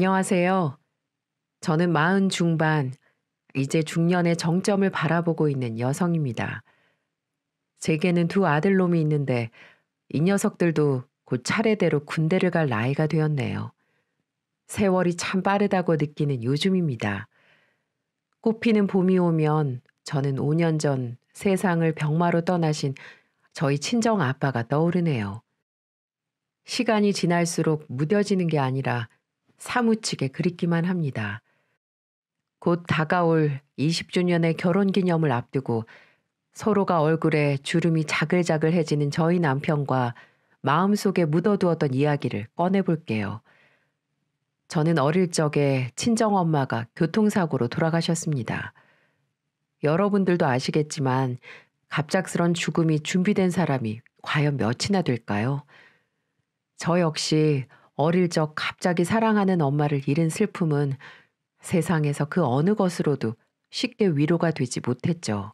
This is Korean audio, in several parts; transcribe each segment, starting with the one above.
안녕하세요. 저는 마흔 중반, 이제 중년의 정점을 바라보고 있는 여성입니다. 제게는 두 아들놈이 있는데 이 녀석들도 곧 차례대로 군대를 갈 나이가 되었네요. 세월이 참 빠르다고 느끼는 요즘입니다. 꽃피는 봄이 오면 저는 5년 전 세상을 병마로 떠나신 저희 친정 아빠가 떠오르네요. 시간이 지날수록 무뎌지는 게 아니라 사무치게 그립기만 합니다. 곧 다가올 20주년의 결혼 기념을 앞두고 서로가 얼굴에 주름이 자글자글해지는 저희 남편과 마음속에 묻어두었던 이야기를 꺼내볼게요. 저는 어릴 적에 친정엄마가 교통사고로 돌아가셨습니다. 여러분들도 아시겠지만 갑작스런 죽음이 준비된 사람이 과연 몇이나 될까요? 저 역시 어릴 적 갑자기 사랑하는 엄마를 잃은 슬픔은 세상에서 그 어느 것으로도 쉽게 위로가 되지 못했죠.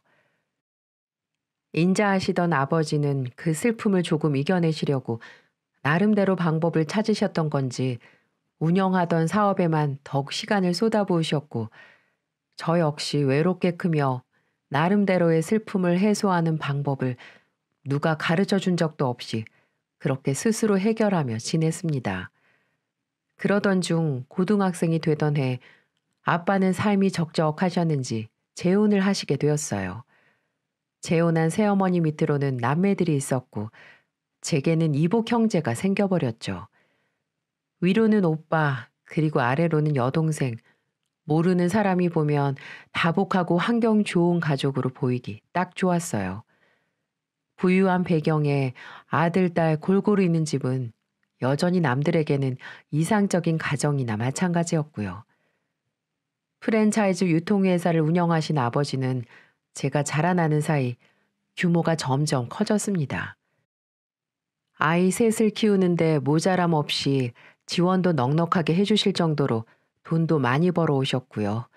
인자하시던 아버지는 그 슬픔을 조금 이겨내시려고 나름대로 방법을 찾으셨던 건지 운영하던 사업에만 더욱 시간을 쏟아부으셨고 저 역시 외롭게 크며 나름대로의 슬픔을 해소하는 방법을 누가 가르쳐 준 적도 없이 그렇게 스스로 해결하며 지냈습니다. 그러던 중 고등학생이 되던 해 아빠는 삶이 적적하셨는지 재혼을 하시게 되었어요. 재혼한 새어머니 밑으로는 남매들이 있었고 제게는 이복 형제가 생겨버렸죠. 위로는 오빠, 그리고 아래로는 여동생, 모르는 사람이 보면 다복하고 환경 좋은 가족으로 보이기 딱 좋았어요. 부유한 배경에 아들, 딸 골고루 있는 집은 여전히 남들에게는 이상적인 가정이나 마찬가지였고요. 프랜차이즈 유통회사를 운영하신 아버지는 제가 자라나는 사이 규모가 점점 커졌습니다. 아이 셋을 키우는데 모자람 없이 지원도 넉넉하게 해주실 정도로 돈도 많이 벌어오셨고요.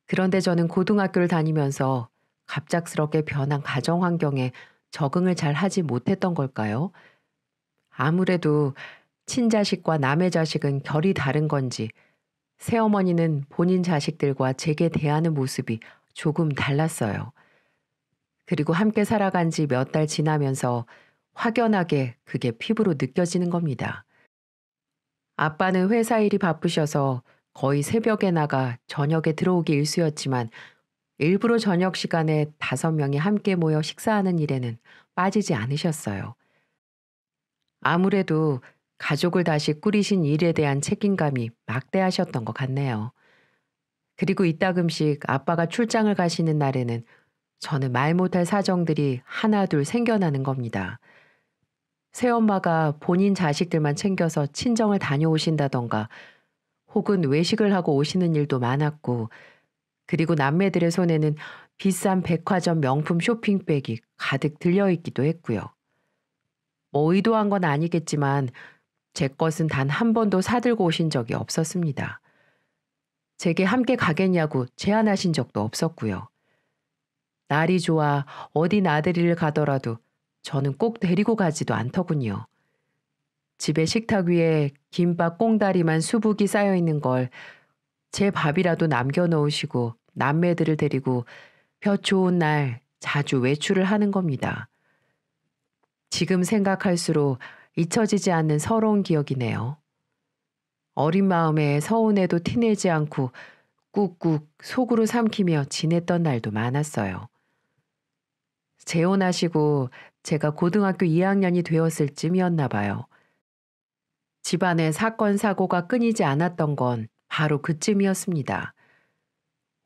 그런데 저는 고등학교를 다니면서 갑작스럽게 변한 가정 환경에 적응을 잘 하지 못했던 걸까요? 아무래도 친자식과 남의 자식은 결이 다른 건지 새어머니는 본인 자식들과 제게 대하는 모습이 조금 달랐어요. 그리고 함께 살아간 지 몇 달 지나면서 확연하게 그게 피부로 느껴지는 겁니다. 아빠는 회사 일이 바쁘셔서 거의 새벽에 나가 저녁에 들어오기 일쑤였지만 일부러 저녁 시간에 5명이 함께 모여 식사하는 일에는 빠지지 않으셨어요. 아무래도 가족을 다시 꾸리신 일에 대한 책임감이 막대하셨던 것 같네요. 그리고 이따금씩 아빠가 출장을 가시는 날에는 저는 말 못할 사정들이 하나둘 생겨나는 겁니다. 새엄마가 본인 자식들만 챙겨서 친정을 다녀오신다던가 혹은 외식을 하고 오시는 일도 많았고 그리고 남매들의 손에는 비싼 백화점 명품 쇼핑백이 가득 들려있기도 했고요. 뭐 의도한 건 아니겠지만 제 것은 단 한 번도 사들고 오신 적이 없었습니다. 제게 함께 가겠냐고 제안하신 적도 없었고요. 날이 좋아 어디 나들이를 가더라도 저는 꼭 데리고 가지도 않더군요. 집에 식탁 위에 김밥 꽁다리만 수북이 쌓여 있는 걸 제 밥이라도 남겨놓으시고 남매들을 데리고 볕 좋은 날 자주 외출을 하는 겁니다. 지금 생각할수록 잊혀지지 않는 서러운 기억이네요. 어린 마음에 서운해도 티내지 않고 꾹꾹 속으로 삼키며 지냈던 날도 많았어요. 재혼하시고 제가 고등학교 2학년이 되었을 쯤이었나 봐요. 집안에 사건 사고가 끊이지 않았던 건 바로 그쯤이었습니다.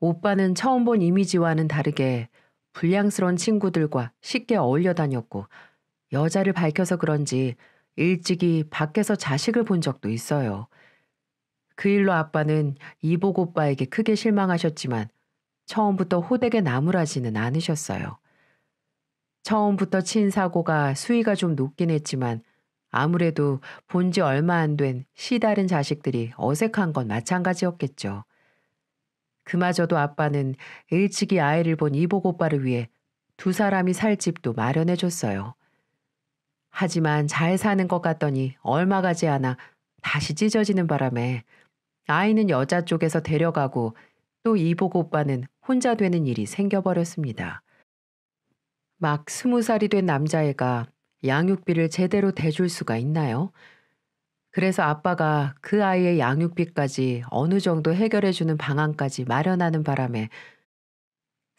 오빠는 처음 본 이미지와는 다르게 불량스러운 친구들과 쉽게 어울려 다녔고 여자를 밝혀서 그런지 일찍이 밖에서 자식을 본 적도 있어요. 그 일로 아빠는 이복 오빠에게 크게 실망하셨지만 처음부터 호되게 나무라지는 않으셨어요. 처음부터 친 사고가 수위가 좀 높긴 했지만 아무래도 본지 얼마 안 된 시다른 자식들이 어색한 건 마찬가지였겠죠. 그마저도 아빠는 일찍이 아이를 본 이복 오빠를 위해 두 사람이 살 집도 마련해줬어요. 하지만 잘 사는 것 같더니 얼마 가지 않아 다시 찢어지는 바람에 아이는 여자 쪽에서 데려가고 또 이복 오빠는 혼자 되는 일이 생겨버렸습니다. 막 20살이 된 남자애가 양육비를 제대로 대줄 수가 있나요? 그래서 아빠가 그 아이의 양육비까지 어느 정도 해결해주는 방안까지 마련하는 바람에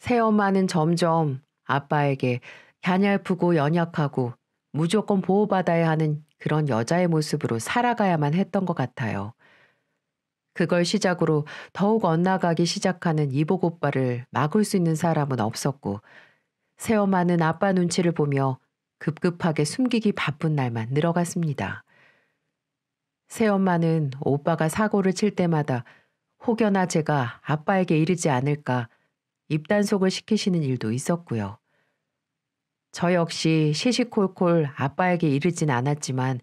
새엄마는 점점 아빠에게 갸냘프고 연약하고 무조건 보호받아야 하는 그런 여자의 모습으로 살아가야만 했던 것 같아요. 그걸 시작으로 더욱 엇나가기 시작하는 이복 오빠를 막을 수 있는 사람은 없었고, 새엄마는 아빠 눈치를 보며 급급하게 숨기기 바쁜 날만 늘어갔습니다. 새엄마는 오빠가 사고를 칠 때마다 혹여나 제가 아빠에게 이르지 않을까 입단속을 시키시는 일도 있었고요. 저 역시 시시콜콜 아빠에게 이르진 않았지만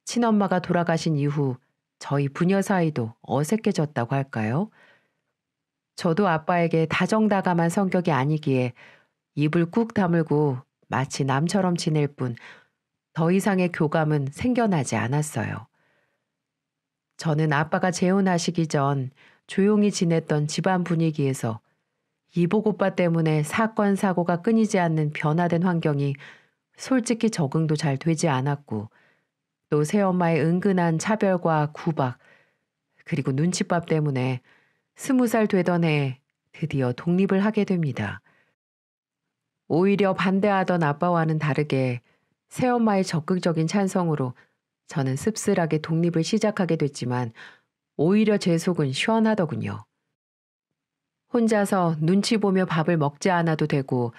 친엄마가 돌아가신 이후 저희 부녀 사이도 어색해졌다고 할까요? 저도 아빠에게 다정다감한 성격이 아니기에 입을 꾹 다물고 마치 남처럼 지낼 뿐 더 이상의 교감은 생겨나지 않았어요. 저는 아빠가 재혼하시기 전 조용히 지냈던 집안 분위기에서 이복 오빠 때문에 사건 사고가 끊이지 않는 변화된 환경이 솔직히 적응도 잘 되지 않았고, 또 새엄마의 은근한 차별과 구박, 그리고 눈칫밥 때문에 20살 되던 해에 드디어 독립을 하게 됩니다. 오히려 반대하던 아빠와는 다르게 새엄마의 적극적인 찬성으로 저는 씁쓸하게 독립을 시작하게 됐지만 오히려 제 속은 시원하더군요. 혼자서 눈치 보며 밥을 먹지 않아도 되고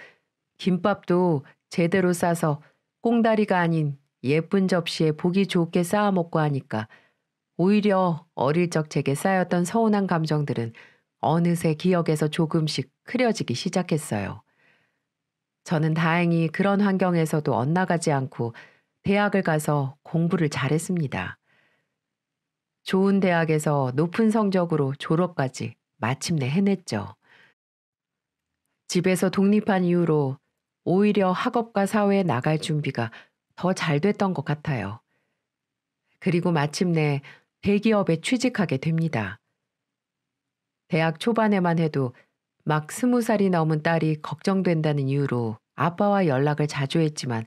김밥도 제대로 싸서 꽁다리가 아닌 예쁜 접시에 보기 좋게 쌓아 먹고 하니까 오히려 어릴 적 제게 쌓였던 서운한 감정들은 어느새 기억에서 조금씩 흐려지기 시작했어요. 저는 다행히 그런 환경에서도 엇나가지 않고 대학을 가서 공부를 잘했습니다. 좋은 대학에서 높은 성적으로 졸업까지 마침내 해냈죠. 집에서 독립한 이후로 오히려 학업과 사회에 나갈 준비가 더 잘 됐던 것 같아요. 그리고 마침내 대기업에 취직하게 됩니다. 대학 초반에만 해도 막 20살이 넘은 딸이 걱정된다는 이유로 아빠와 연락을 자주 했지만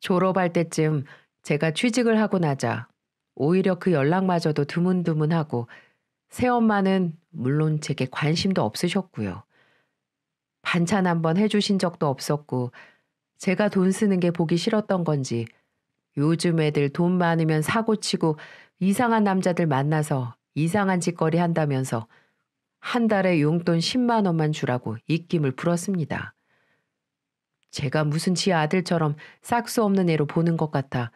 졸업할 때쯤 제가 취직을 하고 나자 오히려 그 연락마저도 드문드문하고 새엄마는 물론 제게 관심도 없으셨고요. 반찬 한번 해주신 적도 없었고 제가 돈 쓰는 게 보기 싫었던 건지 요즘 애들 돈 많으면 사고치고 이상한 남자들 만나서 이상한 짓거리 한다면서 한 달에 용돈 10만 원만 주라고 입김을 불었습니다. 제가 무슨 지 아들처럼 싹수 없는 애로 보는 것 같아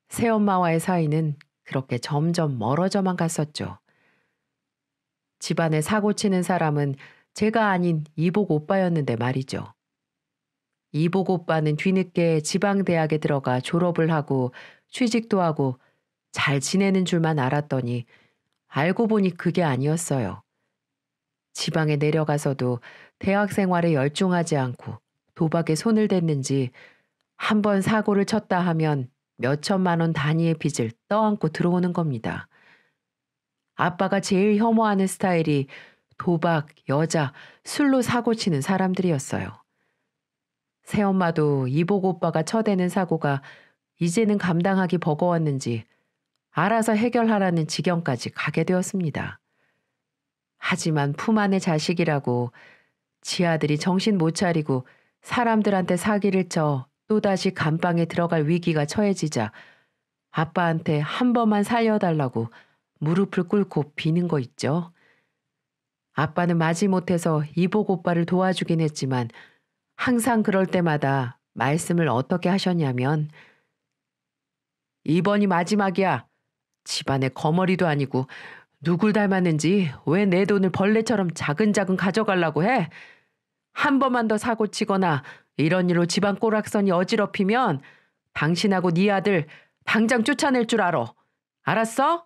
새엄마와의 사이는 그렇게 점점 멀어져만 갔었죠. 집안에 사고치는 사람은 제가 아닌 이복 오빠였는데 말이죠. 이복 오빠는 뒤늦게 지방대학에 들어가 졸업을 하고 취직도 하고 잘 지내는 줄만 알았더니 알고 보니 그게 아니었어요. 지방에 내려가서도 대학 생활에 열중하지 않고 도박에 손을 댔는지 한 번 사고를 쳤다 하면 몇천만 원 단위의 빚을 떠안고 들어오는 겁니다. 아빠가 제일 혐오하는 스타일이 도박, 여자, 술로 사고치는 사람들이었어요. 새엄마도 이복 오빠가 쳐대는 사고가 이제는 감당하기 버거웠는지 알아서 해결하라는 지경까지 가게 되었습니다. 하지만 품 안의 자식이라고 지 아들이 정신 못 차리고 사람들한테 사기를 쳐 또다시 감방에 들어갈 위기가 처해지자 아빠한테 한 번만 살려달라고 무릎을 꿇고 비는 거 있죠. 아빠는 마지못해서 이복 오빠를 도와주긴 했지만 항상 그럴 때마다 말씀을 어떻게 하셨냐면 이번이 마지막이야. 집안에 거머리도 아니고 누굴 닮았는지 왜 내 돈을 벌레처럼 자근자근 가져가려고 해? 한 번만 더 사고 치거나 이런 일로 집안 꼬락선이 어지럽히면 당신하고 네 아들 당장 쫓아낼 줄 알아. 알았어?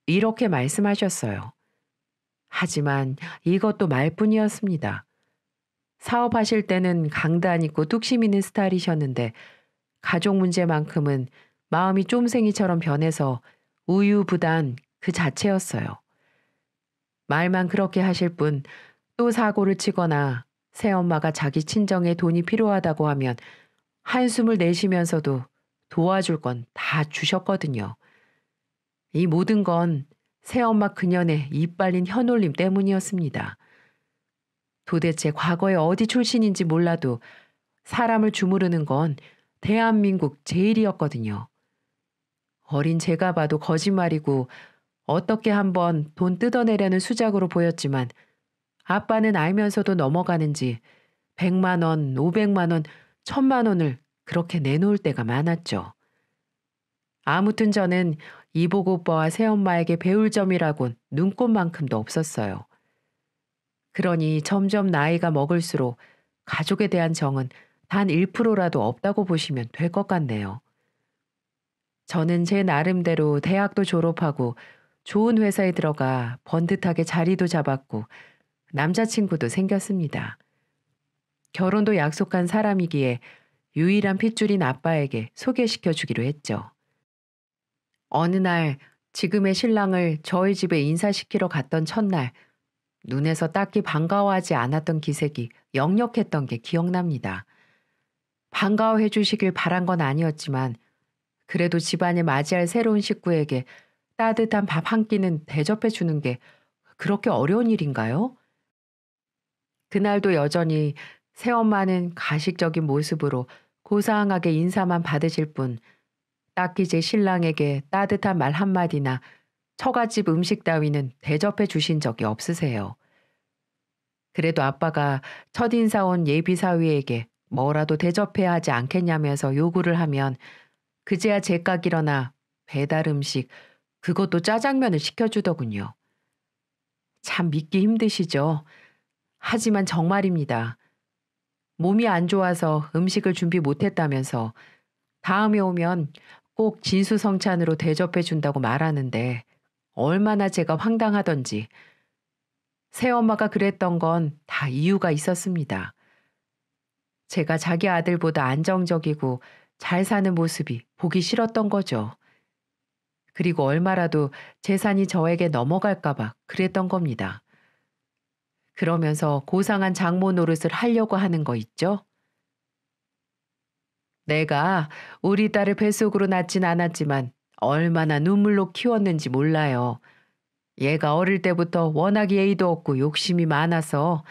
이렇게 말씀하셨어요. 하지만 이것도 말뿐이었습니다. 사업하실 때는 강단 있고 뚝심 있는 스타일이셨는데 가족 문제만큼은 마음이 쫌생이처럼 변해서 우유부단 그 자체였어요. 말만 그렇게 하실 뿐 또 사고를 치거나 새엄마가 자기 친정에 돈이 필요하다고 하면 한숨을 내쉬면서도 도와줄 건 다 주셨거든요. 이 모든 건 새엄마 그년의 이빨린 혀놀림 때문이었습니다. 도대체 과거에 어디 출신인지 몰라도 사람을 주무르는 건 대한민국 제일이었거든요. 어린 제가 봐도 거짓말이고 어떻게 한번 돈 뜯어내려는 수작으로 보였지만 아빠는 알면서도 넘어가는지 100만 원, 500만 원, 1000만 원을 그렇게 내놓을 때가 많았죠. 아무튼 저는 이복 오빠와 새엄마에게 배울 점이라곤 눈꼽만큼도 없었어요. 그러니 점점 나이가 먹을수록 가족에 대한 정은 단 1%라도 없다고 보시면 될 것 같네요. 저는 제 나름대로 대학도 졸업하고 좋은 회사에 들어가 번듯하게 자리도 잡았고 남자친구도 생겼습니다. 결혼도 약속한 사람이기에 유일한 핏줄인 아빠에게 소개시켜 주기로 했죠. 어느 날 지금의 신랑을 저희 집에 인사시키러 갔던 첫날 눈에서 딱히 반가워하지 않았던 기색이 역력했던 게 기억납니다. 반가워해 주시길 바란 건 아니었지만 그래도 집안에 맞이할 새로운 식구에게 따뜻한 밥 한 끼는 대접해 주는 게 그렇게 어려운 일인가요? 그날도 여전히 새엄마는 가식적인 모습으로 고상하게 인사만 받으실 뿐 딱히 제 신랑에게 따뜻한 말 한마디나 처갓집 음식 따위는 대접해 주신 적이 없으세요. 그래도 아빠가 첫인사 온 예비 사위에게 뭐라도 대접해야 하지 않겠냐면서 요구를 하면 그제야 제깍 일어나 배달 음식, 그것도 짜장면을 시켜주더군요. 참 믿기 힘드시죠? 하지만 정말입니다. 몸이 안 좋아서 음식을 준비 못했다면서 다음에 오면 꼭 진수성찬으로 대접해 준다고 말하는데 얼마나 제가 황당하던지. 새엄마가 그랬던 건 다 이유가 있었습니다. 제가 자기 아들보다 안정적이고 잘 사는 모습이 보기 싫었던 거죠. 그리고 얼마라도 재산이 저에게 넘어갈까봐 그랬던 겁니다. 그러면서 고상한 장모 노릇을 하려고 하는 거 있죠? 내가 우리 딸을 뱃속으로 낳진 않았지만 얼마나 눈물로 키웠는지 몰라요. 얘가 어릴 때부터 워낙 예의도 없고 욕심이 많아서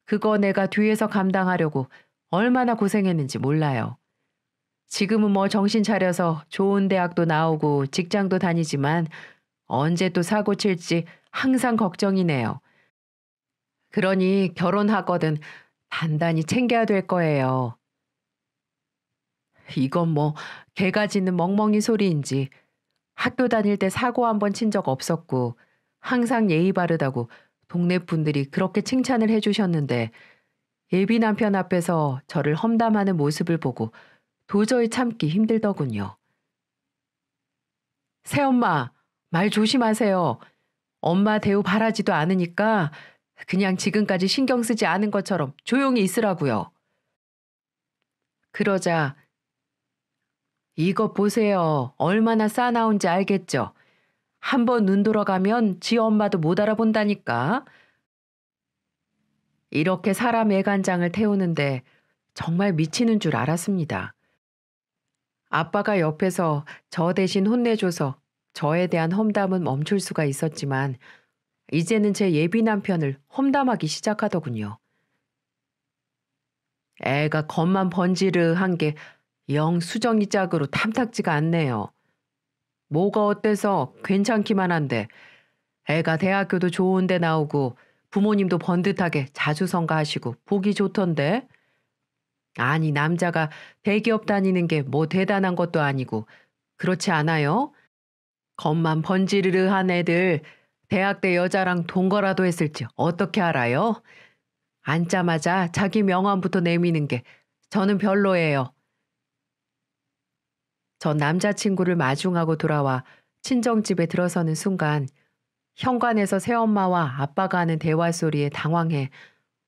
그거 내가 뒤에서 감당하려고 얼마나 고생했는지 몰라요. 지금은 뭐 정신 차려서 좋은 대학도 나오고 직장도 다니지만 언제 또 사고 칠지 항상 걱정이네요. 그러니 결혼하거든 단단히 챙겨야 될 거예요. 이건 뭐 개가 짖는 멍멍이 소리인지 학교 다닐 때 사고 한 번 친 적 없었고 항상 예의 바르다고 동네 분들이 그렇게 칭찬을 해주셨는데 예비 남편 앞에서 저를 험담하는 모습을 보고 도저히 참기 힘들더군요. 새엄마, 말 조심하세요. 엄마 대우 바라지도 않으니까 그냥 지금까지 신경 쓰지 않은 것처럼 조용히 있으라고요. 그러자 이것 보세요. 얼마나 싸나운지 알겠죠? 한번 눈 돌아가면 지 엄마도 못 알아본다니까. 이렇게 사람 애간장을 태우는데 정말 미치는 줄 알았습니다. 아빠가 옆에서 저 대신 혼내줘서 저에 대한 험담은 멈출 수가 있었지만 이제는 제 예비 남편을 험담하기 시작하더군요. 애가 겉만 번지르한 게 영 수정이 짝으로 탐탁지가 않네요. 뭐가 어때서 괜찮기만 한데 애가 대학교도 좋은 데 나오고 부모님도 번듯하게 자주성가하시고 보기 좋던데. 아니 남자가 대기업 다니는 게 뭐 대단한 것도 아니고 그렇지 않아요? 겉만 번지르르한 애들 대학 때 여자랑 동거라도 했을지 어떻게 알아요? 앉자마자 자기 명함부터 내미는 게 저는 별로예요. 전 남자친구를 마중하고 돌아와 친정집에 들어서는 순간 현관에서 새엄마와 아빠가 하는 대화 소리에 당황해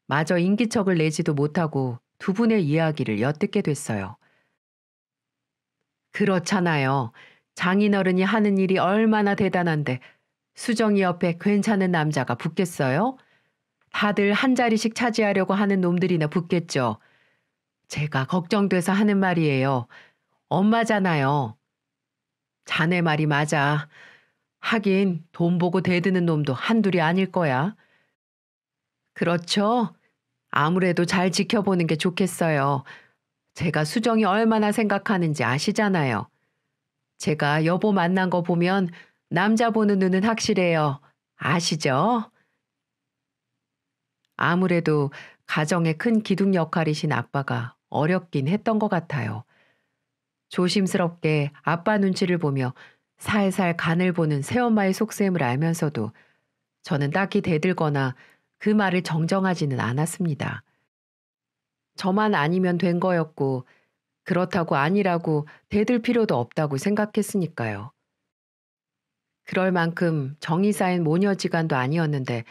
마저 인기척을 내지도 못하고 두 분의 이야기를 엿듣게 됐어요. 그렇잖아요. 장인어른이 하는 일이 얼마나 대단한데 수정이 옆에 괜찮은 남자가 붙겠어요? 다들 한 자리씩 차지하려고 하는 놈들이나 붙겠죠. 제가 걱정돼서 하는 말이에요. 엄마잖아요. 자네 말이 맞아. 하긴 돈 보고 대드는 놈도 한둘이 아닐 거야. 그렇죠? 아무래도 잘 지켜보는 게 좋겠어요. 제가 수정이 얼마나 생각하는지 아시잖아요. 제가 여보 만난 거 보면 남자 보는 눈은 확실해요. 아시죠? 아무래도 가정의 큰 기둥 역할이신 아빠가 어렵긴 했던 것 같아요. 조심스럽게 아빠 눈치를 보며 살살 간을 보는 새엄마의 속셈을 알면서도 저는 딱히 대들거나 그 말을 정정하지는 않았습니다. 저만 아니면 된 거였고 그렇다고 아니라고 대들 필요도 없다고 생각했으니까요. 그럴 만큼 정이 쌓인 모녀지간도 아니었는데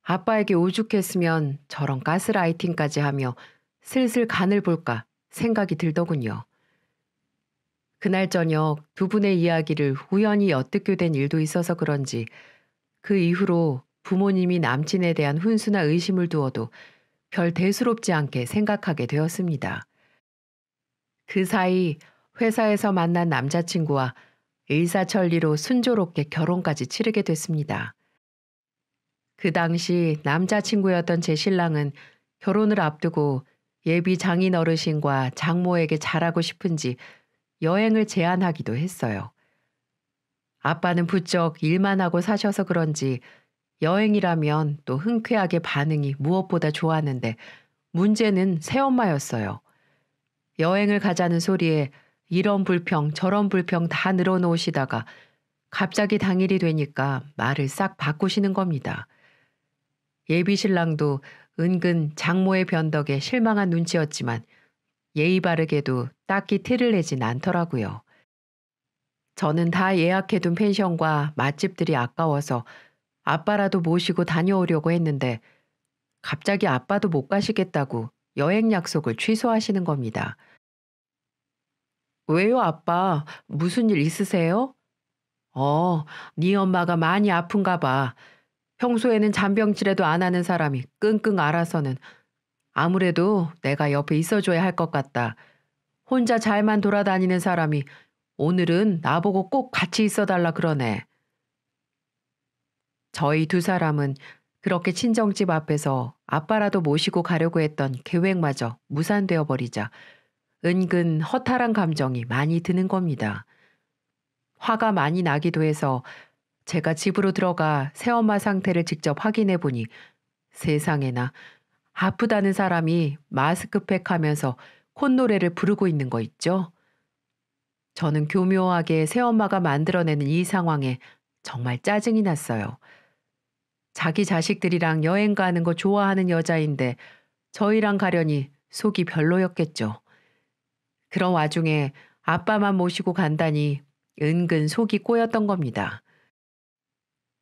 아빠에게 오죽했으면 저런 가스라이팅까지 하며 슬슬 간을 볼까 생각이 들더군요. 그날 저녁 두 분의 이야기를 우연히 엿듣게 된 일도 있어서 그런지 그 이후로 부모님이 남친에 대한 훈수나 의심을 두어도 별 대수롭지 않게 생각하게 되었습니다. 그 사이 회사에서 만난 남자친구와 일사천리로 순조롭게 결혼까지 치르게 됐습니다. 그 당시 남자친구였던 제 신랑은 결혼을 앞두고 예비 장인 어르신과 장모에게 잘하고 싶은지 여행을 제안하기도 했어요. 아빠는 부쩍 일만 하고 사셔서 그런지 여행이라면 또 흔쾌하게 반응이 무엇보다 좋았는데 문제는 새엄마였어요. 여행을 가자는 소리에 이런 불평 저런 불평 다 늘어놓으시다가 갑자기 당일이 되니까 말을 싹 바꾸시는 겁니다. 예비 신랑도 은근 장모의 변덕에 실망한 눈치였지만 예의 바르게도 딱히 티를 내진 않더라고요. 저는 다 예약해둔 펜션과 맛집들이 아까워서 아빠라도 모시고 다녀오려고 했는데 갑자기 아빠도 못 가시겠다고 여행 약속을 취소하시는 겁니다. 왜요, 아빠? 무슨 일 있으세요? 네 엄마가 많이 아픈가 봐. 평소에는 잔병치레도 안 하는 사람이 끙끙 앓아서는 아무래도 내가 옆에 있어줘야 할 것 같다. 혼자 잘만 돌아다니는 사람이 오늘은 나보고 꼭 같이 있어달라 그러네. 저희 두 사람은 그렇게 친정집 앞에서 아빠라도 모시고 가려고 했던 계획마저 무산되어 버리자 은근 허탈한 감정이 많이 드는 겁니다. 화가 많이 나기도 해서 제가 집으로 들어가 새엄마 상태를 직접 확인해 보니 세상에나 아프다는 사람이 마스크팩 하면서 콧노래를 부르고 있는 거 있죠? 저는 교묘하게 새엄마가 만들어내는 이 상황에 정말 짜증이 났어요. 자기 자식들이랑 여행 가는 거 좋아하는 여자인데 저희랑 가려니 속이 별로였겠죠. 그런 와중에 아빠만 모시고 간다니 은근 속이 꼬였던 겁니다.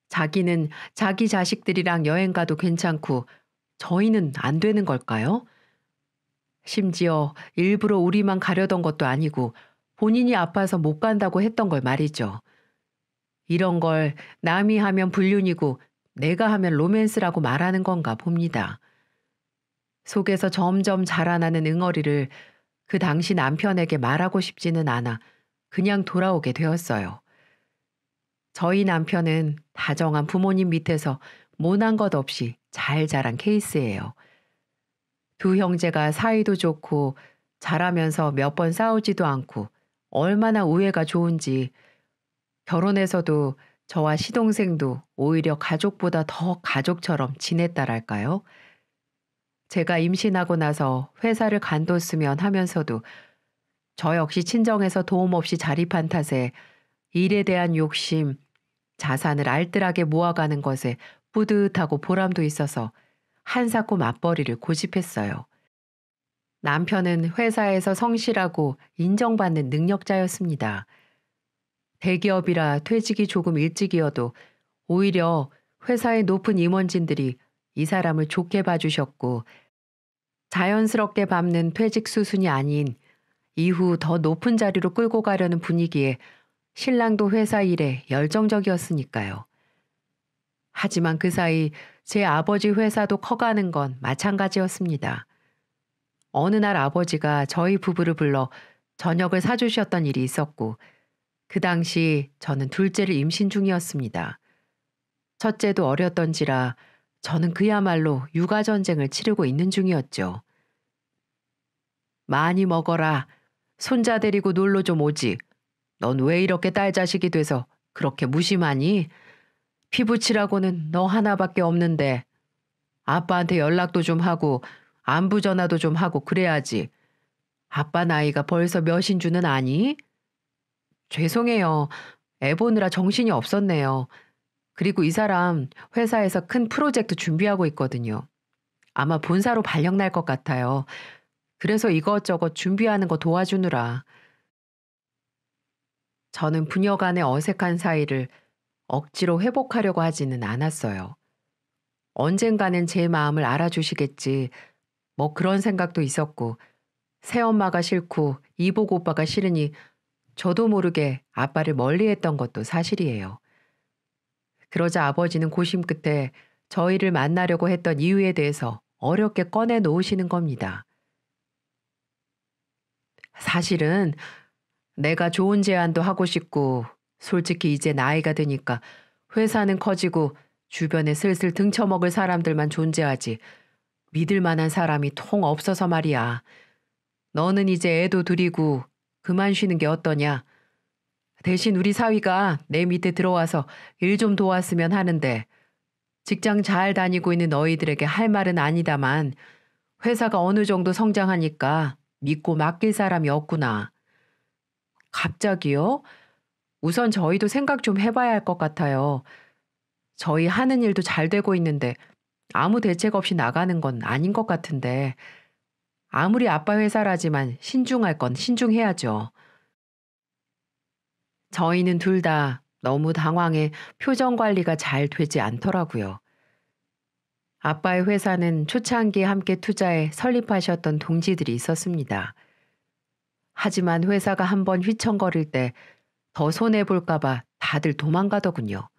자기는 자기 자식들이랑 여행 가도 괜찮고 저희는 안 되는 걸까요? 심지어 일부러 우리만 가려던 것도 아니고 본인이 아파서 못 간다고 했던 걸 말이죠. 이런 걸 남이 하면 불륜이고 내가 하면 로맨스라고 말하는 건가 봅니다. 속에서 점점 자라나는 응어리를 그 당시 남편에게 말하고 싶지는 않아 그냥 돌아오게 되었어요. 저희 남편은 다정한 부모님 밑에서 모난 것 없이 잘 자란 케이스예요. 두 형제가 사이도 좋고 잘하면서 몇 번 싸우지도 않고 얼마나 우애가 좋은지 결혼해서도 저와 시동생도 오히려 가족보다 더 가족처럼 지냈다랄까요? 제가 임신하고 나서 회사를 간뒀으면 하면서도 저 역시 친정에서 도움 없이 자립한 탓에 일에 대한 욕심, 자산을 알뜰하게 모아가는 것에 뿌듯하고 보람도 있어서 한사코 맞벌이를 고집했어요. 남편은 회사에서 성실하고 인정받는 능력자였습니다. 대기업이라 퇴직이 조금 일찍이어도 오히려 회사의 높은 임원진들이 이 사람을 좋게 봐주셨고 자연스럽게 밟는 퇴직 수순이 아닌 이후 더 높은 자리로 끌고 가려는 분위기에 신랑도 회사 일에 열정적이었으니까요. 하지만 그 사이 제 아버지 회사도 커가는 건 마찬가지였습니다. 어느 날 아버지가 저희 부부를 불러 저녁을 사주셨던 일이 있었고, 그 당시 저는 둘째를 임신 중이었습니다. 첫째도 어렸던지라 저는 그야말로 육아전쟁을 치르고 있는 중이었죠. 많이 먹어라. 손자 데리고 놀러 좀 오지. 넌 왜 이렇게 딸 자식이 돼서 그렇게 무심하니? 피부치라고는 너 하나밖에 없는데 아빠한테 연락도 좀 하고 안부 전화도 좀 하고 그래야지. 아빠 나이가 벌써 몇인 줄은 아니? 죄송해요. 애 보느라 정신이 없었네요. 그리고 이 사람 회사에서 큰 프로젝트 준비하고 있거든요. 아마 본사로 발령 날 것 같아요. 그래서 이것저것 준비하는 거 도와주느라. 저는 부녀 간의 어색한 사이를 억지로 회복하려고 하지는 않았어요. 언젠가는 제 마음을 알아주시겠지. 뭐 그런 생각도 있었고, 새엄마가 싫고 이복 오빠가 싫으니 저도 모르게 아빠를 멀리했던 것도 사실이에요. 그러자 아버지는 고심 끝에 저희를 만나려고 했던 이유에 대해서 어렵게 꺼내 놓으시는 겁니다. 사실은 내가 좋은 제안도 하고 싶고, 솔직히 이제 나이가 드니까 회사는 커지고 주변에 슬슬 등쳐먹을 사람들만 존재하지 믿을 만한 사람이 통 없어서 말이야. 너는 이제 애도 둘이고 그만 쉬는 게 어떠냐? 대신 우리 사위가 내 밑에 들어와서 일 좀 도왔으면 하는데, 직장 잘 다니고 있는 너희들에게 할 말은 아니다만 회사가 어느 정도 성장하니까 믿고 맡길 사람이 없구나. 갑자기요? 우선 저희도 생각 좀 해봐야 할 것 같아요. 저희 하는 일도 잘 되고 있는데 아무 대책 없이 나가는 건 아닌 것 같은데, 아무리 아빠 회사라지만 신중할 건 신중해야죠. 저희는 둘 다 너무 당황해 표정 관리가 잘 되지 않더라고요. 아빠의 회사는 초창기에 함께 투자해 설립하셨던 동지들이 있었습니다. 하지만 회사가 한번 휘청거릴 때 더 손해볼까봐 다들 도망가더군요.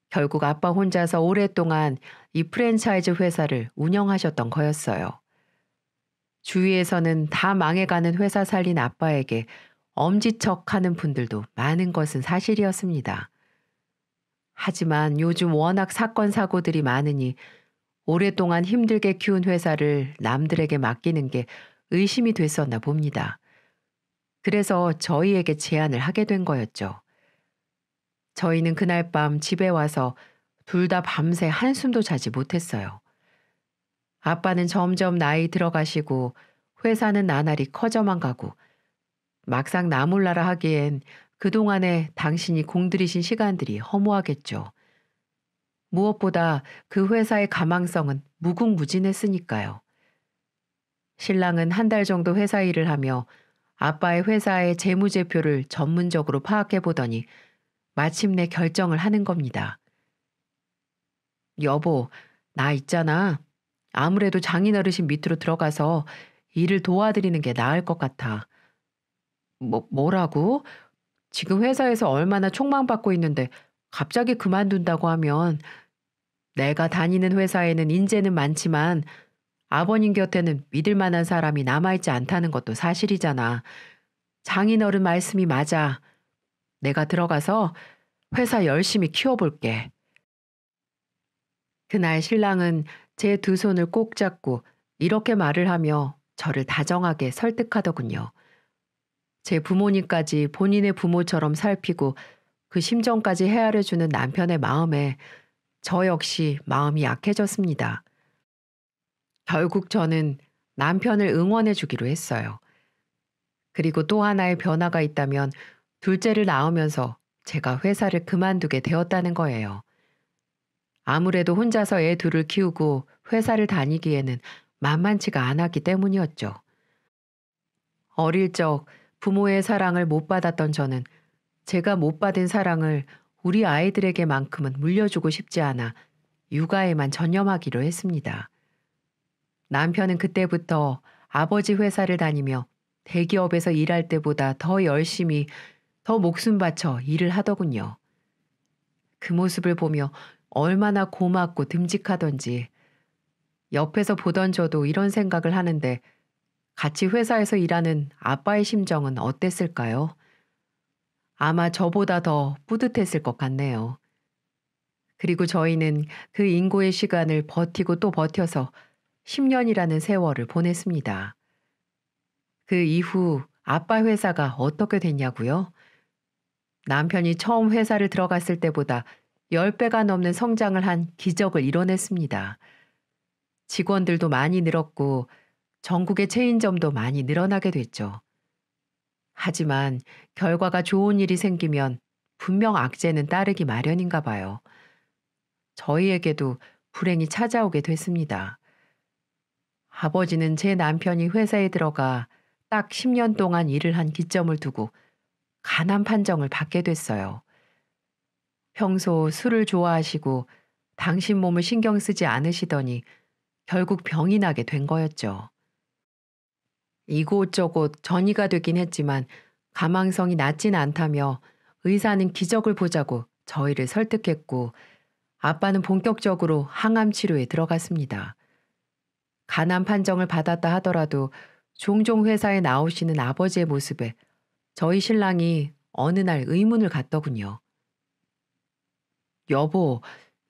결국 아빠 혼자서 오랫동안 이 프랜차이즈 회사를 운영하셨던 거였어요. 주위에서는 다 망해가는 회사 살린 아빠에게 엄지척하는 분들도 많은 것은 사실이었습니다. 하지만 요즘 워낙 사건 사고들이 많으니 오랫동안 힘들게 키운 회사를 남들에게 맡기는 게 의심이 됐었나 봅니다. 그래서 저희에게 제안을 하게 된 거였죠. 저희는 그날 밤 집에 와서 둘 다 밤새 한숨도 자지 못했어요. 아빠는 점점 나이 들어가시고 회사는 나날이 커져만 가고, 막상 나 몰라라 하기엔 그동안에 당신이 공들이신 시간들이 허무하겠죠. 무엇보다 그 회사의 가망성은 무궁무진했으니까요. 신랑은 한 달 정도 회사 일을 하며 아빠의 회사의 재무제표를 전문적으로 파악해 보더니 마침내 결정을 하는 겁니다. 여보, 나 있잖아. 아무래도 장인어르신 밑으로 들어가서 일을 도와드리는 게 나을 것 같아. 뭐라고? 지금 회사에서 얼마나 촉망받고 있는데 갑자기 그만둔다고 하면, 내가 다니는 회사에는 인재는 많지만 아버님 곁에는 믿을 만한 사람이 남아있지 않다는 것도 사실이잖아. 장인어른 말씀이 맞아. 내가 들어가서 회사 열심히 키워볼게. 그날 신랑은 제 두 손을 꼭 잡고 이렇게 말을 하며 저를 다정하게 설득하더군요. 제 부모님까지 본인의 부모처럼 살피고 그 심정까지 헤아려주는 남편의 마음에 저 역시 마음이 약해졌습니다. 결국 저는 남편을 응원해 주기로 했어요. 그리고 또 하나의 변화가 있다면 둘째를 낳으면서 제가 회사를 그만두게 되었다는 거예요. 아무래도 혼자서 애 둘을 키우고 회사를 다니기에는 만만치가 않았기 때문이었죠. 어릴 적 부모의 사랑을 못 받았던 저는 제가 못 받은 사랑을 우리 아이들에게만큼은 물려주고 싶지 않아 육아에만 전념하기로 했습니다. 남편은 그때부터 아버지 회사를 다니며 대기업에서 일할 때보다 더 열심히, 더 목숨 바쳐 일을 하더군요. 그 모습을 보며 얼마나 고맙고 듬직하던지. 옆에서 보던 저도 이런 생각을 하는데 같이 회사에서 일하는 아빠의 심정은 어땠을까요? 아마 저보다 더 뿌듯했을 것 같네요. 그리고 저희는 그 인고의 시간을 버티고 또 버텨서 10년이라는 세월을 보냈습니다. 그 이후 아빠 회사가 어떻게 됐냐고요? 남편이 처음 회사를 들어갔을 때보다 10배가 넘는 성장을 한 기적을 이뤄냈습니다. 직원들도 많이 늘었고 전국의 체인점도 많이 늘어나게 됐죠. 하지만 결과가 좋은 일이 생기면 분명 악재는 따르기 마련인가 봐요. 저희에게도 불행이 찾아오게 됐습니다. 아버지는 제 남편이 회사에 들어가 딱 10년 동안 일을 한 기점을 두고 간암 판정을 받게 됐어요. 평소 술을 좋아하시고 당신 몸을 신경 쓰지 않으시더니 결국 병이 나게 된 거였죠. 이곳저곳 전이가 되긴 했지만 가망성이 낮진 않다며 의사는 기적을 보자고 저희를 설득했고 아빠는 본격적으로 항암 치료에 들어갔습니다. 간암 판정을 받았다 하더라도 종종 회사에 나오시는 아버지의 모습에 저희 신랑이 어느 날 의문을 갖더군요. 여보,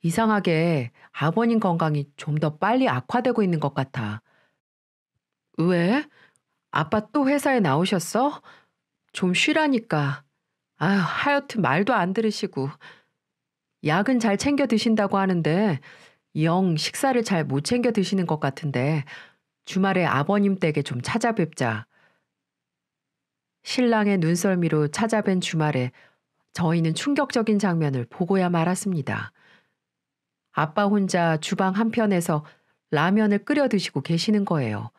이상하게 아버님 건강이 좀 더 빨리 악화되고 있는 것 같아. 왜? 아빠 또 회사에 나오셨어? 좀 쉬라니까. 아휴, 하여튼 말도 안 들으시고. 약은 잘 챙겨 드신다고 하는데 영 식사를 잘 못 챙겨 드시는 것 같은데 주말에 아버님 댁에 좀 찾아뵙자. 신랑의 눈썰미로 찾아뵌 주말에 저희는 충격적인 장면을 보고야 말았습니다. 아빠 혼자 주방 한편에서 라면을 끓여 드시고 계시는 거예요.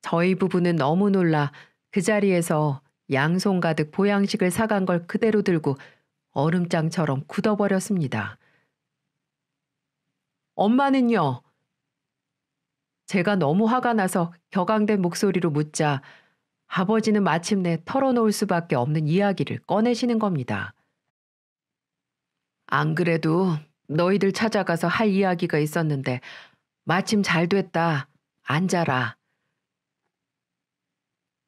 저희 부부는 너무 놀라 그 자리에서 양손 가득 보양식을 사간 걸 그대로 들고 얼음장처럼 굳어버렸습니다. 엄마는요? 제가 너무 화가 나서 격앙된 목소리로 묻자 아버지는 마침내 털어놓을 수밖에 없는 이야기를 꺼내시는 겁니다. 안 그래도 너희들 찾아가서 할 이야기가 있었는데 마침 잘 됐다. 앉아라.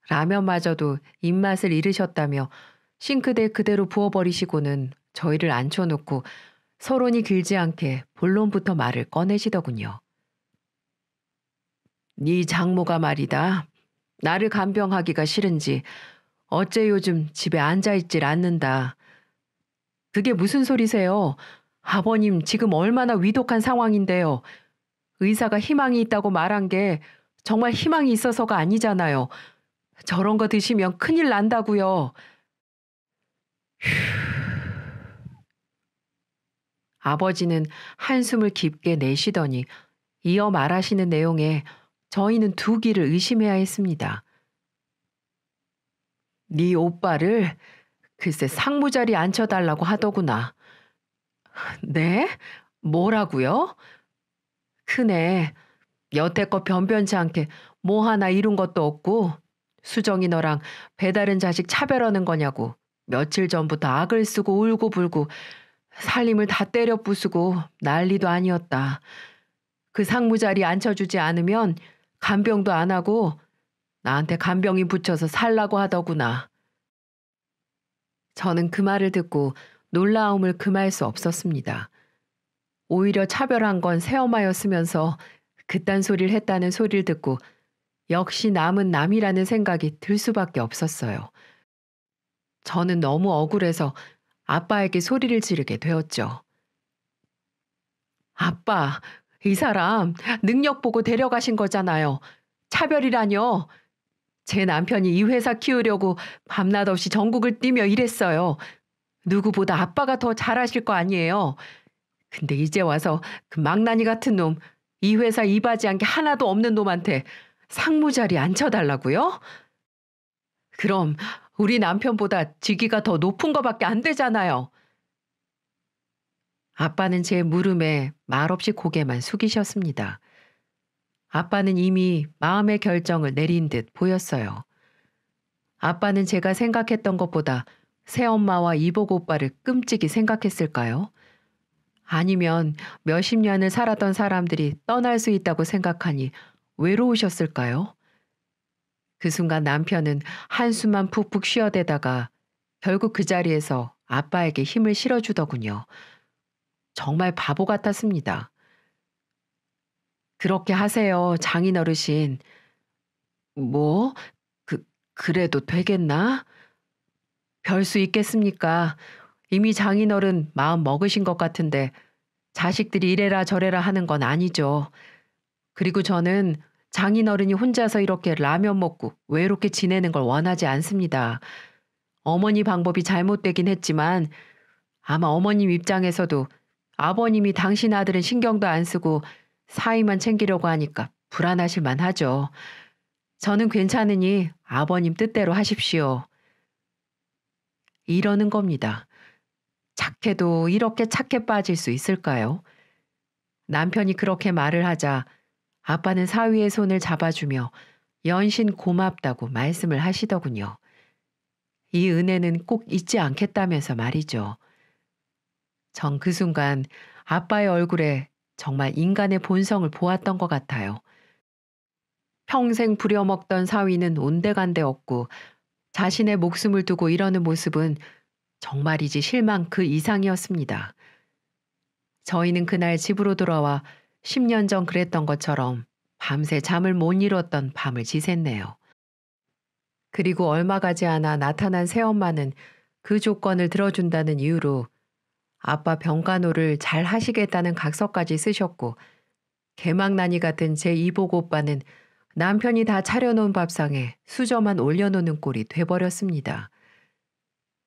라면마저도 입맛을 잃으셨다며 싱크대에 그대로 부어버리시고는 저희를 앉혀놓고 서론이 길지 않게 본론부터 말을 꺼내시더군요. 네 장모가 말이다. 나를 간병하기가 싫은지 어째 요즘 집에 앉아있질 않는다. 그게 무슨 소리세요? 아버님 지금 얼마나 위독한 상황인데요. 의사가 희망이 있다고 말한 게 정말 희망이 있어서가 아니잖아요. 저런 거 드시면 큰일 난다고요. 아버지는 한숨을 깊게 내쉬더니 이어 말하시는 내용에 저희는 두 귀를 의심해야 했습니다. 네 오빠를 글쎄 상무자리 앉혀달라고 하더구나. 네? 뭐라고요? 크네. 여태껏 변변치 않게 뭐 하나 이룬 것도 없고 수정이 너랑 배다른 자식 차별하는 거냐고 며칠 전부터 악을 쓰고 울고불고 살림을 다 때려 부수고 난리도 아니었다. 그 상무자리 앉혀주지 않으면 간병도 안 하고 나한테 간병인 붙여서 살라고 하더구나. 저는 그 말을 듣고 놀라움을 금할 수 없었습니다. 오히려 차별한 건 새엄마였으면서 그딴 소리를 했다는 소리를 듣고 역시 남은 남이라는 생각이 들 수밖에 없었어요. 저는 너무 억울해서 아빠에게 소리를 지르게 되었죠. 아빠, 이 사람 능력 보고 데려가신 거잖아요. 차별이라뇨. 제 남편이 이 회사 키우려고 밤낮 없이 전국을 뛰며 일했어요. 누구보다 아빠가 더 잘하실 거 아니에요. 근데 이제 와서 그 망나니 같은 놈, 이 회사 이바지한 게 하나도 없는 놈한테 상무자리 앉혀달라고요? 그럼 우리 남편보다 직위가 더 높은 거밖에 안 되잖아요. 아빠는 제 물음에 말없이 고개만 숙이셨습니다. 아빠는 이미 마음의 결정을 내린 듯 보였어요. 아빠는 제가 생각했던 것보다 새엄마와 이복 오빠를 끔찍이 생각했을까요? 아니면 몇십 년을 살았던 사람들이 떠날 수 있다고 생각하니 외로우셨을까요? 그 순간 남편은 한숨만 푹푹 쉬어대다가 결국 그 자리에서 아빠에게 힘을 실어주더군요. 정말 바보 같았습니다. 그렇게 하세요, 장인어르신. 뭐? 그래도 되겠나? 별 수 있겠습니까? 이미 장인어른 마음 먹으신 것 같은데 자식들이 이래라 저래라 하는 건 아니죠. 그리고 저는 장인어른이 혼자서 이렇게 라면 먹고 외롭게 지내는 걸 원하지 않습니다. 어머니 방법이 잘못되긴 했지만 아마 어머님 입장에서도 아버님이 당신 아들은 신경도 안 쓰고 사위만 챙기려고 하니까 불안하실 만하죠. 저는 괜찮으니 아버님 뜻대로 하십시오. 이러는 겁니다. 착해도 이렇게 착해 빠질 수 있을까요? 남편이 그렇게 말을 하자 아빠는 사위의 손을 잡아주며 연신 고맙다고 말씀을 하시더군요. 이 은혜는 꼭 잊지 않겠다면서 말이죠. 전 그 순간 아빠의 얼굴에 정말 인간의 본성을 보았던 것 같아요. 평생 부려먹던 사위는 온데간데 없고 자신의 목숨을 두고 이러는 모습은 정말이지 실망 그 이상이었습니다. 저희는 그날 집으로 돌아와 10년 전 그랬던 것처럼 밤새 잠을 못 이뤘던 밤을 지샜네요. 그리고 얼마 가지 않아 나타난 새엄마는 그 조건을 들어준다는 이유로 아빠 병간호를 잘 하시겠다는 각서까지 쓰셨고 개망나니 같은 제 이복 오빠는 남편이 다 차려놓은 밥상에 수저만 올려놓는 꼴이 돼버렸습니다.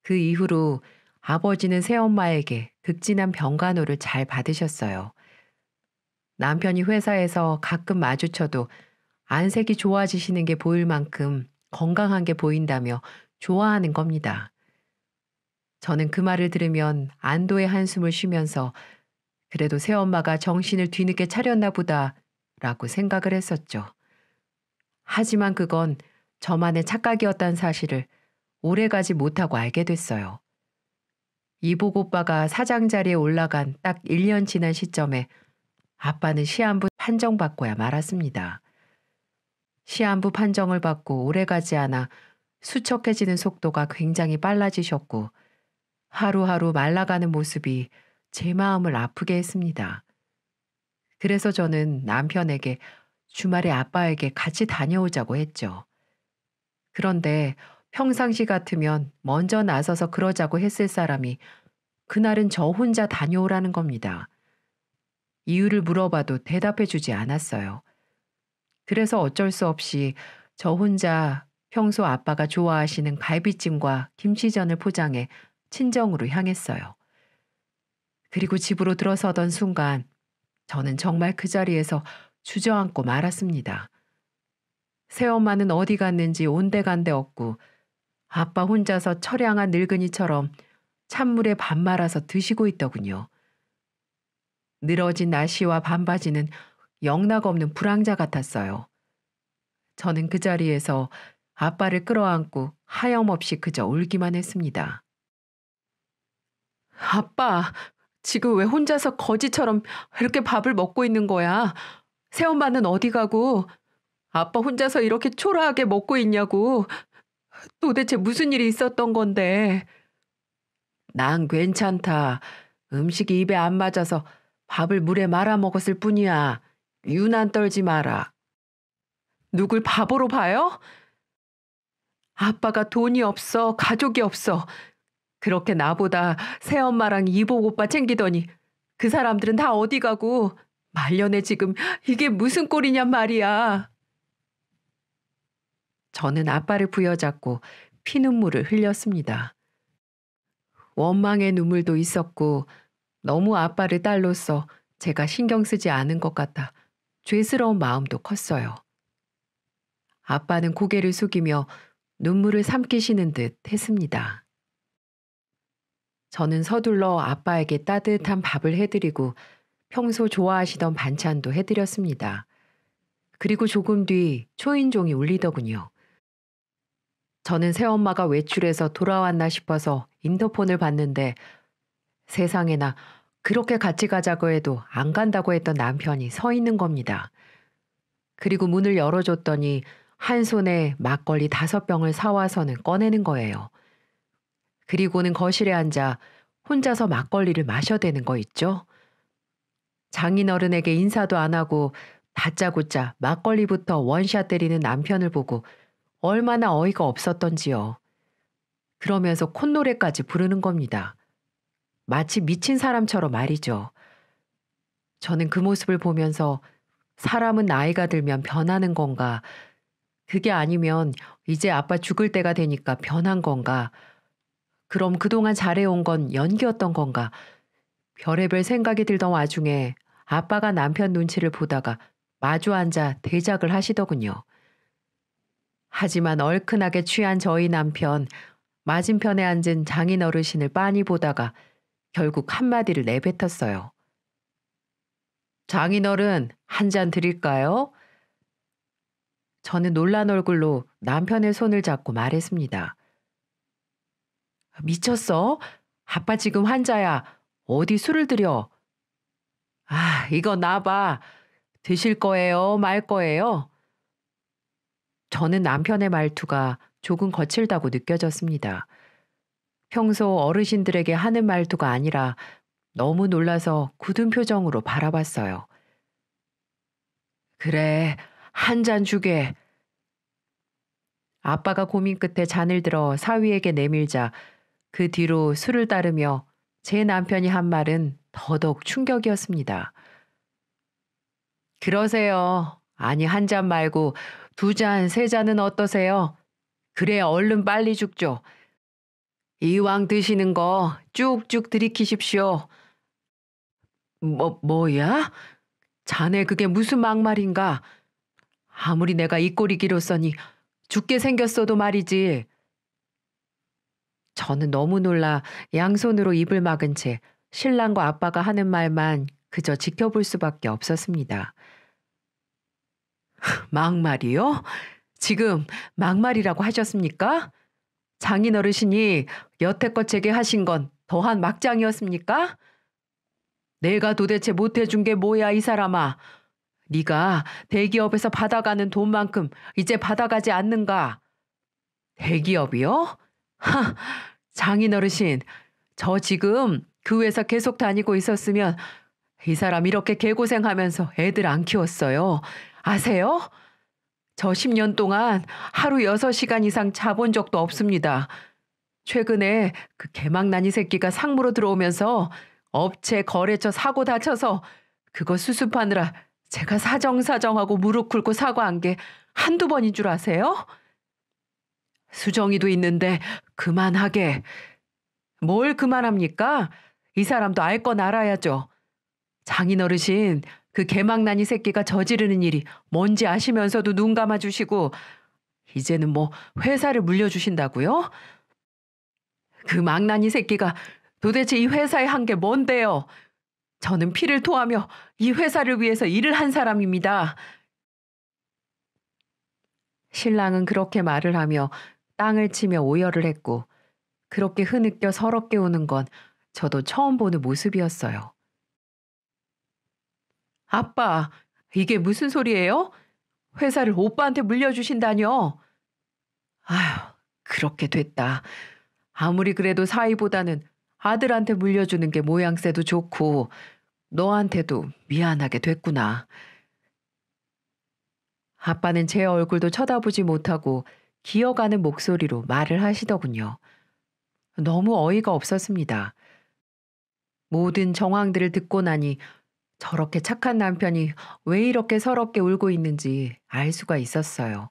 그 이후로 아버지는 새엄마에게 극진한 병간호를 잘 받으셨어요. 남편이 회사에서 가끔 마주쳐도 안색이 좋아지시는 게 보일 만큼 건강한 게 보인다며 좋아하는 겁니다. 저는 그 말을 들으면 안도의 한숨을 쉬면서 그래도 새엄마가 정신을 뒤늦게 차렸나 보다라고 생각을 했었죠. 하지만 그건 저만의 착각이었다는 사실을 오래가지 못하고 알게 됐어요. 이복 오빠가 사장 자리에 올라간 딱 1년 지난 시점에 아빠는 시한부 판정받고야 말았습니다. 시한부 판정을 받고 오래가지 않아 수척해지는 속도가 굉장히 빨라지셨고 하루하루 말라가는 모습이 제 마음을 아프게 했습니다. 그래서 저는 남편에게 주말에 아빠에게 같이 다녀오자고 했죠. 그런데 평상시 같으면 먼저 나서서 그러자고 했을 사람이 그날은 저 혼자 다녀오라는 겁니다. 이유를 물어봐도 대답해 주지 않았어요. 그래서 어쩔 수 없이 저 혼자 평소 아빠가 좋아하시는 갈비찜과 김치전을 포장해 친정으로 향했어요. 그리고 집으로 들어서던 순간 저는 정말 그 자리에서 주저앉고 말았습니다. 새엄마는 어디 갔는지 온데간데 없고 아빠 혼자서 처량한 늙은이처럼 찬물에 밥 말아서 드시고 있더군요. 늘어진 나시와 반바지는 영락없는 불황자 같았어요. 저는 그 자리에서 아빠를 끌어안고 하염없이 그저 울기만 했습니다. 아빠, 지금 왜 혼자서 거지처럼 이렇게 밥을 먹고 있는 거야? 새엄마는 어디 가고 아빠 혼자서 이렇게 초라하게 먹고 있냐고. 도대체 무슨 일이 있었던 건데. 난 괜찮다. 음식이 입에 안 맞아서 밥을 물에 말아 먹었을 뿐이야. 유난 떨지 마라. 누굴 바보로 봐요? 아빠가 돈이 없어, 가족이 없어. 그렇게 나보다 새엄마랑 이복 오빠 챙기더니 그 사람들은 다 어디 가고 말년에 지금 이게 무슨 꼴이냔 말이야. 저는 아빠를 부여잡고 피눈물을 흘렸습니다. 원망의 눈물도 있었고 너무 아빠를 딸로서 제가 신경 쓰지 않은 것 같아 죄스러운 마음도 컸어요. 아빠는 고개를 숙이며 눈물을 삼키시는 듯 했습니다. 저는 서둘러 아빠에게 따뜻한 밥을 해드리고 평소 좋아하시던 반찬도 해드렸습니다. 그리고 조금 뒤 초인종이 울리더군요. 저는 새엄마가 외출해서 돌아왔나 싶어서 인터폰을 봤는데 세상에나 그렇게 같이 가자고 해도 안 간다고 했던 남편이 서 있는 겁니다. 그리고 문을 열어줬더니 한 손에 막걸리 5병을 사와서는 꺼내는 거예요. 그리고는 거실에 앉아 혼자서 막걸리를 마셔대는 거 있죠? 장인어른에게 인사도 안 하고 다짜고짜 막걸리부터 원샷 때리는 남편을 보고 얼마나 어이가 없었던지요. 그러면서 콧노래까지 부르는 겁니다. 마치 미친 사람처럼 말이죠. 저는 그 모습을 보면서 사람은 나이가 들면 변하는 건가, 그게 아니면 이제 아빠 죽을 때가 되니까 변한 건가, 그럼 그동안 잘해온 건 연기였던 건가, 별의별 생각이 들던 와중에 아빠가 남편 눈치를 보다가 마주 앉아 대작을 하시더군요. 하지만 얼큰하게 취한 저희 남편, 맞은편에 앉은 장인 어르신을 빤히 보다가 결국 한마디를 내뱉었어요. 장인어른, 한 잔 드릴까요? 저는 놀란 얼굴로 남편의 손을 잡고 말했습니다. 미쳤어? 아빠 지금 환자야. 어디 술을 들여? 아, 이거 놔봐. 드실 거예요? 말 거예요? 저는 남편의 말투가 조금 거칠다고 느껴졌습니다. 평소 어르신들에게 하는 말투가 아니라 너무 놀라서 굳은 표정으로 바라봤어요. 그래, 한 잔 주게. 아빠가 고민 끝에 잔을 들어 사위에게 내밀자 그 뒤로 술을 따르며 제 남편이 한 말은 더더욱 충격이었습니다. 그러세요. 아니, 한 잔 말고 2잔, 3잔은 어떠세요? 그래, 얼른 빨리 죽죠. 이왕 드시는 거 쭉쭉 들이키십시오. 뭐야? 자네 그게 무슨 막말인가? 아무리 내가 이 꼴이 길었으니 죽게 생겼어도 말이지. 저는 너무 놀라 양손으로 입을 막은 채 신랑과 아빠가 하는 말만 그저 지켜볼 수밖에 없었습니다. 막말이요? 지금 막말이라고 하셨습니까? 장인 어르신이 여태껏 제게 하신 건 더한 막장이었습니까? 내가 도대체 못해준 게 뭐야, 이 사람아. 네가 대기업에서 받아가는 돈만큼 이제 받아가지 않는가? 대기업이요? 하, 장인 어르신, 저 지금 그 회사 계속 다니고 있었으면 이 사람 이렇게 개고생하면서 애들 안 키웠어요. 아세요? 저 10년 동안 하루 6시간 이상 자본 적도 없습니다. 최근에 그 개망나니 새끼가 상무로 들어오면서 업체 거래처 사고 다쳐서 그거 수습하느라 제가 사정사정하고 무릎 꿇고 사과한 게 한두 번인 줄 아세요? 수정이도 있는데 그만하게. 뭘 그만합니까? 이 사람도 알 건 알아야죠. 장인어르신, 그 개망나니 새끼가 저지르는 일이 뭔지 아시면서도 눈 감아주시고 이제는 뭐 회사를 물려주신다고요? 그 망나니 새끼가 도대체 이 회사에 한 게 뭔데요? 저는 피를 토하며 이 회사를 위해서 일을 한 사람입니다. 신랑은 그렇게 말을 하며 땅을 치며 오열을 했고 그렇게 흐느껴 서럽게 우는 건 저도 처음 보는 모습이었어요. 아빠, 이게 무슨 소리예요? 회사를 오빠한테 물려주신다뇨? 아휴, 그렇게 됐다. 아무리 그래도 사위보다는 아들한테 물려주는 게 모양새도 좋고 너한테도 미안하게 됐구나. 아빠는 제 얼굴도 쳐다보지 못하고 기어가는 목소리로 말을 하시더군요. 너무 어이가 없었습니다. 모든 정황들을 듣고 나니 저렇게 착한 남편이 왜 이렇게 서럽게 울고 있는지 알 수가 있었어요.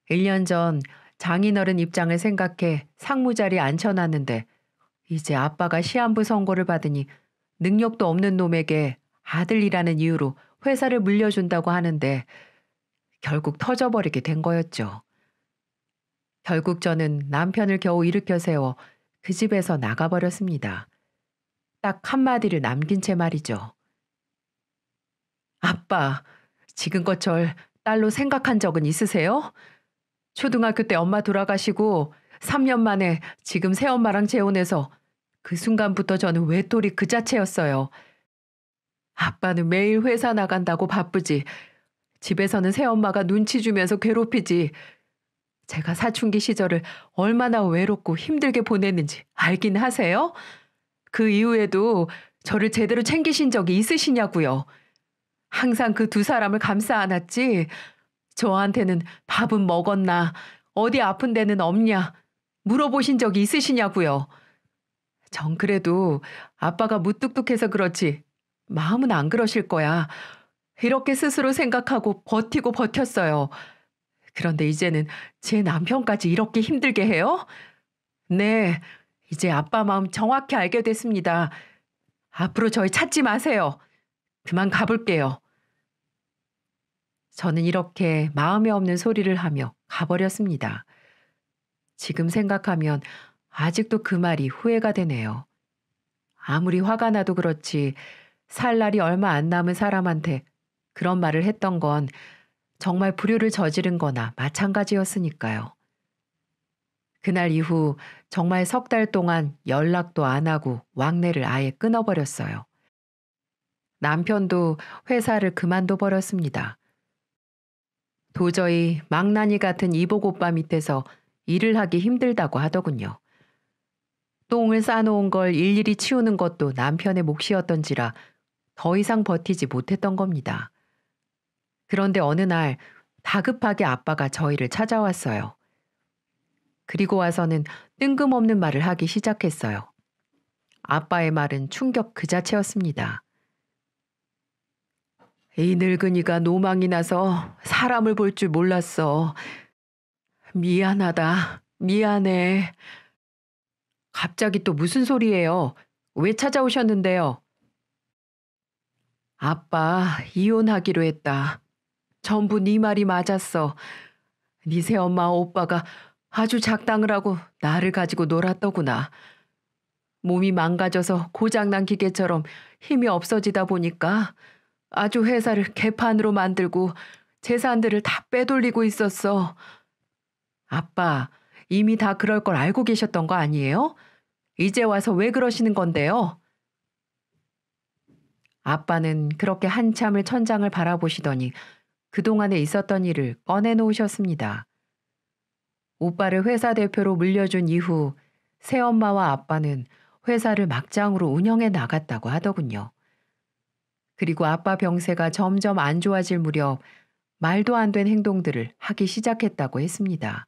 1년 전 장인어른 입장을 생각해 상무자리에 앉혀놨는데 이제 아빠가 시한부 선고를 받으니 능력도 없는 놈에게 아들이라는 이유로 회사를 물려준다고 하는데 결국 터져버리게 된 거였죠. 결국 저는 남편을 겨우 일으켜 세워 그 집에서 나가버렸습니다. 딱 한마디를 남긴 채 말이죠. 아빠, 지금껏 절 딸로 생각한 적은 있으세요? 초등학교 때 엄마 돌아가시고 3년 만에 지금 새엄마랑 재혼해서 그 순간부터 저는 외톨이 그 자체였어요. 아빠는 매일 회사 나간다고 바쁘지. 집에서는 새엄마가 눈치 주면서 괴롭히지. 제가 사춘기 시절을 얼마나 외롭고 힘들게 보냈는지 알긴 하세요? 그 이후에도 저를 제대로 챙기신 적이 있으시냐고요. 항상 그 두 사람을 감싸 안았지. 저한테는 밥은 먹었나, 어디 아픈 데는 없냐 물어보신 적이 있으시냐고요. 전 그래도 아빠가 무뚝뚝해서 그렇지 마음은 안 그러실 거야. 이렇게 스스로 생각하고 버티고 버텼어요. 그런데 이제는 제 남편까지 이렇게 힘들게 해요? 네, 이제 아빠 마음 정확히 알게 됐습니다. 앞으로 저희 찾지 마세요. 그만 가볼게요. 저는 이렇게 마음에 없는 소리를 하며 가버렸습니다. 지금 생각하면 아직도 그 말이 후회가 되네요. 아무리 화가 나도 그렇지 살 날이 얼마 안 남은 사람한테 그런 말을 했던 건 정말 불효를 저지른 거나 마찬가지였으니까요. 그날 이후 정말 석 달 동안 연락도 안 하고 왕래를 아예 끊어버렸어요. 남편도 회사를 그만둬 버렸습니다. 도저히 망나니 같은 이복 오빠 밑에서 일을 하기 힘들다고 하더군요. 똥을 싸놓은 걸 일일이 치우는 것도 남편의 몫이었던지라 더 이상 버티지 못했던 겁니다. 그런데 어느 날 다급하게 아빠가 저희를 찾아왔어요. 그리고 와서는 뜬금없는 말을 하기 시작했어요. 아빠의 말은 충격 그 자체였습니다. 이 늙은이가 노망이 나서 사람을 볼 줄 몰랐어. 미안하다. 미안해. 갑자기 또 무슨 소리예요? 왜 찾아오셨는데요? 아빠 이혼하기로 했다. 전부 네 말이 맞았어. 네 새엄마 오빠가 아주 작당을 하고 나를 가지고 놀았더구나. 몸이 망가져서 고장난 기계처럼 힘이 없어지다 보니까 아주 회사를 개판으로 만들고 재산들을 다 빼돌리고 있었어. 아빠, 이미 다 그럴 걸 알고 계셨던 거 아니에요? 이제 와서 왜 그러시는 건데요? 아빠는 그렇게 한참을 천장을 바라보시더니 그동안에 있었던 일을 꺼내놓으셨습니다. 오빠를 회사 대표로 물려준 이후 새엄마와 아빠는 회사를 막장으로 운영해 나갔다고 하더군요. 그리고 아빠 병세가 점점 안 좋아질 무렵 말도 안 된 행동들을 하기 시작했다고 했습니다.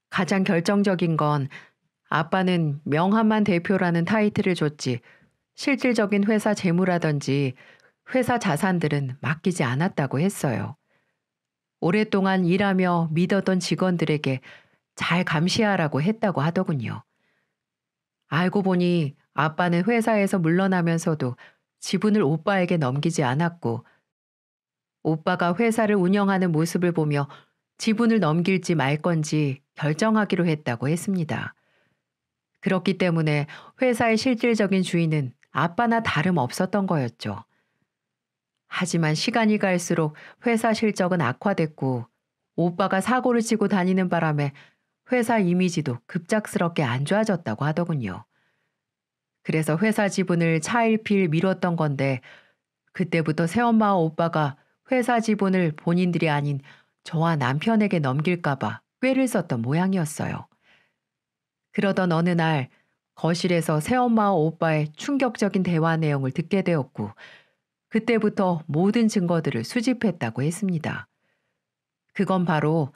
가장 결정적인 건 아빠는 명함만 대표라는 타이틀을 줬지 실질적인 회사 재무라든지 회사 자산들은 맡기지 않았다고 했어요. 오랫동안 일하며 믿었던 직원들에게 잘 감시하라고 했다고 하더군요. 알고 보니 아빠는 회사에서 물러나면서도 지분을 오빠에게 넘기지 않았고 오빠가 회사를 운영하는 모습을 보며 지분을 넘길지 말 건지 결정하기로 했다고 했습니다. 그렇기 때문에 회사의 실질적인 주인은 아빠나 다름없었던 거였죠. 하지만 시간이 갈수록 회사 실적은 악화됐고 오빠가 사고를 치고 다니는 바람에 회사 이미지도 급작스럽게 안 좋아졌다고 하더군요. 그래서 회사 지분을 차일피일 미뤘던 건데 그때부터 새엄마와 오빠가 회사 지분을 본인들이 아닌 저와 남편에게 넘길까봐 꾀를 썼던 모양이었어요. 그러던 어느 날 거실에서 새엄마와 오빠의 충격적인 대화 내용을 듣게 되었고 그때부터 모든 증거들을 수집했다고 했습니다. 그건 바로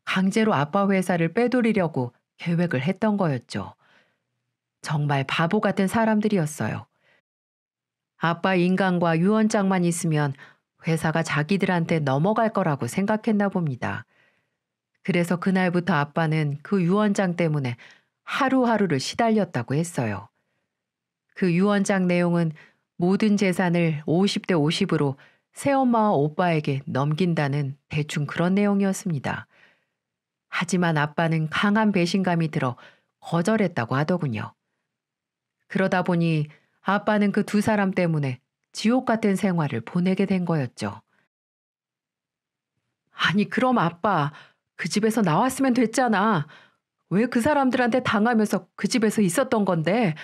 강제로 아빠 회사를 빼돌리려고 계획을 했던 거였죠. 정말 바보 같은 사람들이었어요. 아빠 인간과 유언장만 있으면 회사가 자기들한테 넘어갈 거라고 생각했나 봅니다. 그래서 그날부터 아빠는 그 유언장 때문에 하루하루를 시달렸다고 했어요. 그 유언장 내용은 모든 재산을 50대 50으로 새엄마와 오빠에게 넘긴다는 대충 그런 내용이었습니다. 하지만 아빠는 강한 배신감이 들어 거절했다고 하더군요. 그러다 보니 아빠는 그 두 사람 때문에 지옥 같은 생활을 보내게 된 거였죠. 아니 그럼 아빠 그 집에서 나왔으면 됐잖아. 왜 그 사람들한테 당하면서 그 집에서 있었던 건데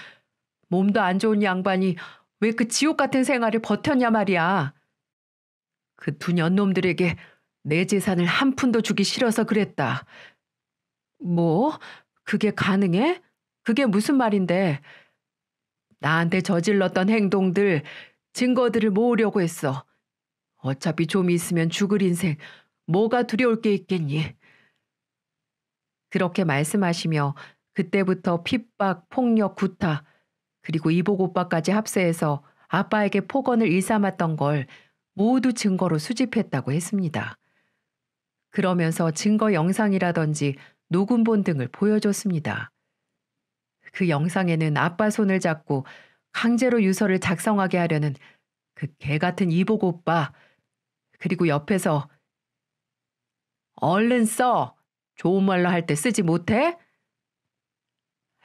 몸도 안 좋은 양반이 왜 그 지옥 같은 생활을 버텼냐 말이야. 그 두 년놈들에게 내 재산을 한 푼도 주기 싫어서 그랬다. 뭐? 그게 가능해? 그게 무슨 말인데? 나한테 저질렀던 행동들, 증거들을 모으려고 했어. 어차피 좀 있으면 죽을 인생, 뭐가 두려울 게 있겠니? 그렇게 말씀하시며 그때부터 핍박, 폭력, 구타, 그리고 이복 오빠까지 합세해서 아빠에게 폭언을 일삼았던 걸 모두 증거로 수집했다고 했습니다. 그러면서 증거 영상이라든지 녹음본 등을 보여줬습니다. 그 영상에는 아빠 손을 잡고 강제로 유서를 작성하게 하려는 그 개 같은 이복 오빠, 그리고 옆에서 얼른 써! 좋은 말로 할 때 쓰지 못해?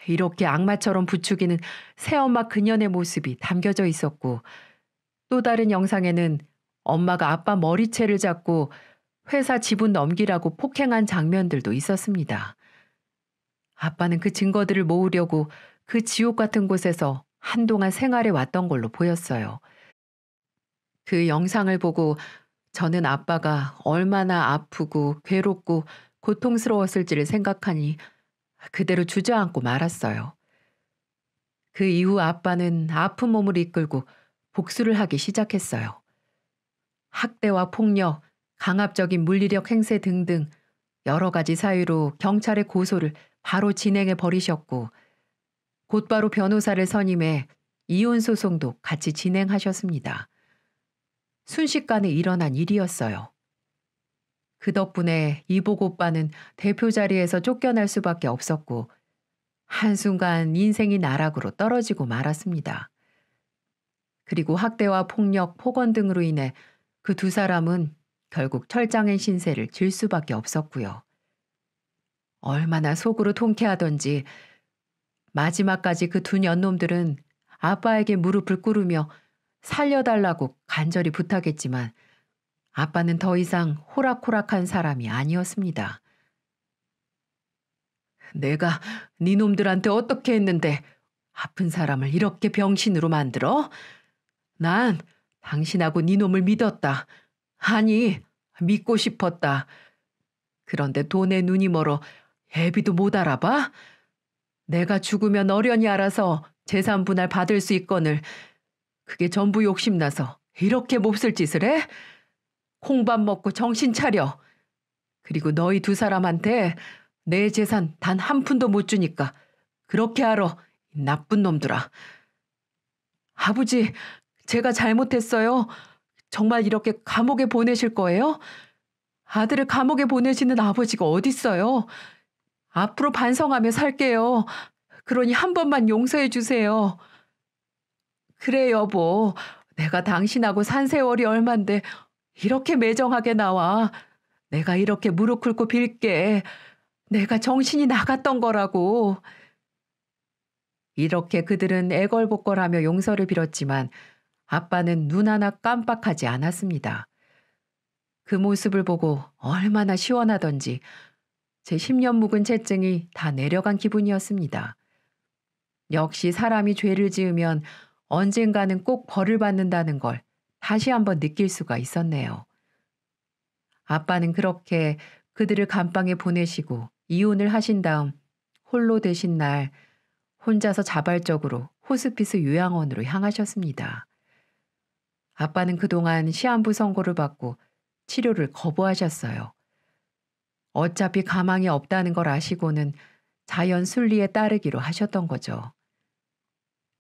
이렇게 악마처럼 부추기는 새엄마 그년의 모습이 담겨져 있었고, 또 다른 영상에는 엄마가 아빠 머리채를 잡고 회사 지분 넘기라고 폭행한 장면들도 있었습니다. 아빠는 그 증거들을 모으려고 그 지옥 같은 곳에서 한동안 생활해 왔던 걸로 보였어요. 그 영상을 보고 저는 아빠가 얼마나 아프고 괴롭고 고통스러웠을지를 생각하니 그대로 주저앉고 말았어요. 그 이후 아빠는 아픈 몸을 이끌고 복수를 하기 시작했어요. 학대와 폭력, 강압적인 물리력 행세 등등 여러 가지 사유로 경찰에 고소를 바로 진행해 버리셨고, 곧바로 변호사를 선임해 이혼 소송도 같이 진행하셨습니다. 순식간에 일어난 일이었어요. 그 덕분에 이복 오빠는 대표 자리에서 쫓겨날 수밖에 없었고, 한순간 인생이 나락으로 떨어지고 말았습니다. 그리고 학대와 폭력, 폭언 등으로 인해 그 두 사람은 결국 철장의 신세를 질 수밖에 없었고요. 얼마나 속으로 통쾌하던지 마지막까지 그 두 년놈들은 아빠에게 무릎을 꿇으며 살려달라고 간절히 부탁했지만 아빠는 더 이상 호락호락한 사람이 아니었습니다. 내가 네 놈들한테 어떻게 했는데 아픈 사람을 이렇게 병신으로 만들어? 난 당신하고 네 놈을 믿었다. 아니, 믿고 싶었다. 그런데 돈에 눈이 멀어 애비도 못 알아봐? 내가 죽으면 어련히 알아서 재산 분할 받을 수 있거늘 그게 전부 욕심나서 이렇게 몹쓸 짓을 해? 콩밥 먹고 정신 차려. 그리고 너희 두 사람한테 내 재산 단 한 푼도 못 주니까 그렇게 알아, 이 나쁜 놈들아. 아버지, 제가 잘못했어요. 정말 이렇게 감옥에 보내실 거예요? 아들을 감옥에 보내시는 아버지가 어딨어요? 앞으로 반성하며 살게요. 그러니 한 번만 용서해 주세요. 그래 여보, 내가 당신하고 산 세월이 얼만데 이렇게 매정하게 나와. 내가 이렇게 무릎 꿇고 빌게. 내가 정신이 나갔던 거라고. 이렇게 그들은 애걸복걸하며 용서를 빌었지만 아빠는 눈 하나 깜빡하지 않았습니다. 그 모습을 보고 얼마나 시원하던지 제 10년 묵은 채증이 다 내려간 기분이었습니다. 역시 사람이 죄를 지으면 언젠가는 꼭 벌을 받는다는 걸 다시 한번 느낄 수가 있었네요. 아빠는 그렇게 그들을 감방에 보내시고 이혼을 하신 다음 홀로 되신 날 혼자서 자발적으로 호스피스 요양원으로 향하셨습니다. 아빠는 그동안 시한부 선고를 받고 치료를 거부하셨어요. 어차피 가망이 없다는 걸 아시고는 자연 순리에 따르기로 하셨던 거죠.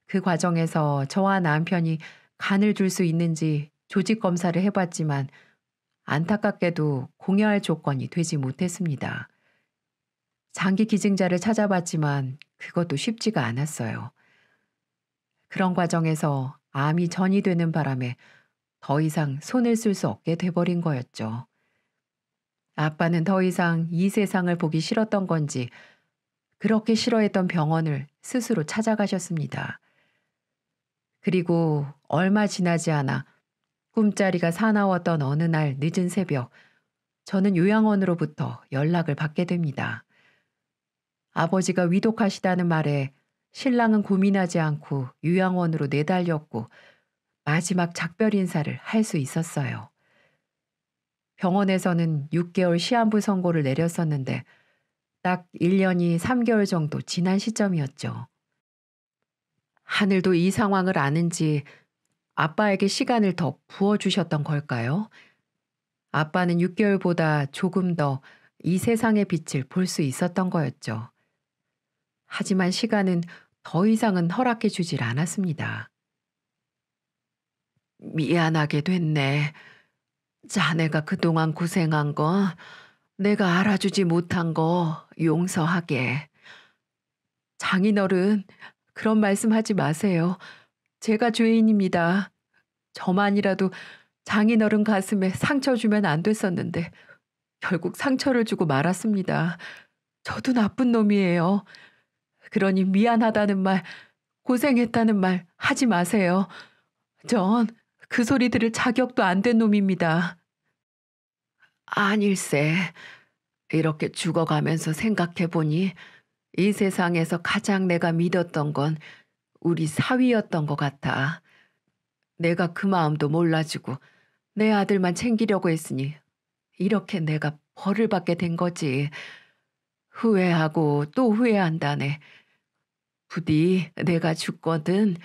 그 과정에서 저와 남편이 간을 줄 수 있는지 조직 검사를 해봤지만 안타깝게도 공여할 조건이 되지 못했습니다. 장기 기증자를 찾아봤지만 그것도 쉽지가 않았어요. 그런 과정에서 암이 전이되는 바람에 더 이상 손을 쓸 수 없게 돼버린 거였죠. 아빠는 더 이상 이 세상을 보기 싫었던 건지 그렇게 싫어했던 병원을 스스로 찾아가셨습니다. 그리고 얼마 지나지 않아 꿈자리가 사나웠던 어느 날 늦은 새벽, 저는 요양원으로부터 연락을 받게 됩니다. 아버지가 위독하시다는 말에 신랑은 고민하지 않고 요양원으로 내달렸고 마지막 작별 인사를 할 수 있었어요. 병원에서는 6개월 시한부 선고를 내렸었는데 딱 1년이 3개월 정도 지난 시점이었죠. 하늘도 이 상황을 아는지 아빠에게 시간을 더 부어주셨던 걸까요? 아빠는 6개월보다 조금 더 이 세상의 빛을 볼 수 있었던 거였죠. 하지만 시간은 더 이상은 허락해 주질 않았습니다. 미안하게 됐네. 자네가 그동안 고생한 거, 내가 알아주지 못한 거 용서하게. 장인어른, 그런 말씀하지 마세요. 제가 죄인입니다. 저만이라도 장인어른 가슴에 상처 주면 안 됐었는데 결국 상처를 주고 말았습니다. 저도 나쁜 놈이에요. 그러니 미안하다는 말, 고생했다는 말 하지 마세요. 전 그 소리 들을 자격도 안 된 놈입니다. 아닐세. 이렇게 죽어가면서 생각해보니 이 세상에서 가장 내가 믿었던 건 우리 사위였던 것 같아. 내가 그 마음도 몰라주고 내 아들만 챙기려고 했으니 이렇게 내가 벌을 받게 된 거지. 후회하고 또 후회한다네. 부디 내가 죽거든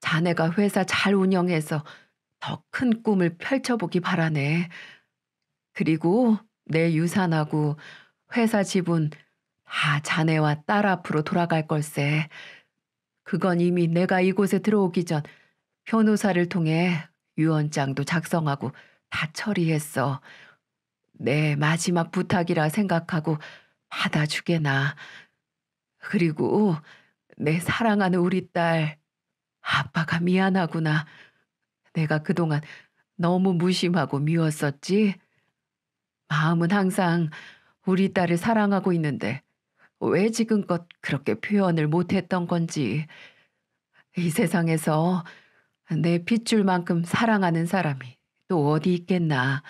자네가 회사 잘 운영해서 더 큰 꿈을 펼쳐보기 바라네. 그리고 내 유산하고 회사 지분 다 자네와 딸 앞으로 돌아갈 걸세. 그건 이미 내가 이곳에 들어오기 전 변호사를 통해 유언장도 작성하고 다 처리했어. 내 마지막 부탁이라 생각하고 받아주게나. 그리고 내 사랑하는 우리 딸, 아빠가 미안하구나. 내가 그동안 너무 무심하고 미웠었지. 마음은 항상 우리 딸을 사랑하고 있는데 왜 지금껏 그렇게 표현을 못했던 건지. 이 세상에서 내 핏줄만큼 사랑하는 사람이 또 어디 있겠나.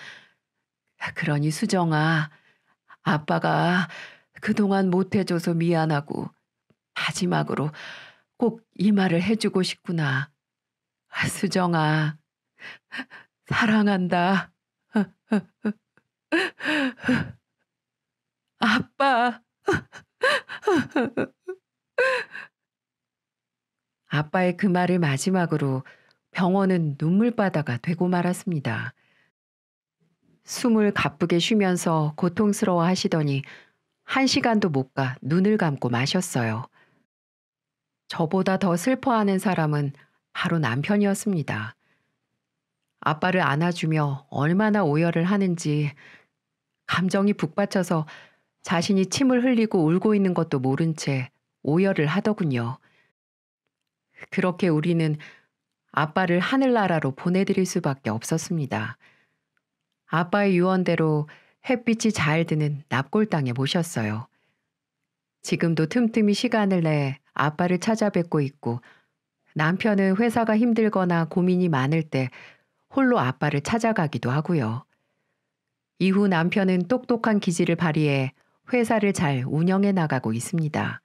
그러니 수정아, 아빠가 그동안 못해줘서 미안하고 마지막으로 꼭 이 말을 해주고 싶구나. 수정아, 사랑한다. 아빠. 아빠의 그 말을 마지막으로 병원은 눈물바다가 되고 말았습니다. 숨을 가쁘게 쉬면서 고통스러워 하시더니 1시간도 못 가 눈을 감고 마셨어요. 저보다 더 슬퍼하는 사람은 바로 남편이었습니다. 아빠를 안아주며 얼마나 오열을 하는지 감정이 북받쳐서 자신이 침을 흘리고 울고 있는 것도 모른 채 오열을 하더군요. 그렇게 우리는 아빠를 하늘나라로 보내드릴 수밖에 없었습니다. 아빠의 유언대로 햇빛이 잘 드는 납골 땅에 모셨어요. 지금도 틈틈이 시간을 내 아빠를 찾아뵙고 있고 남편은 회사가 힘들거나 고민이 많을 때 홀로 아빠를 찾아가기도 하고요. 이후 남편은 똑똑한 기질을 발휘해 회사를 잘 운영해 나가고 있습니다.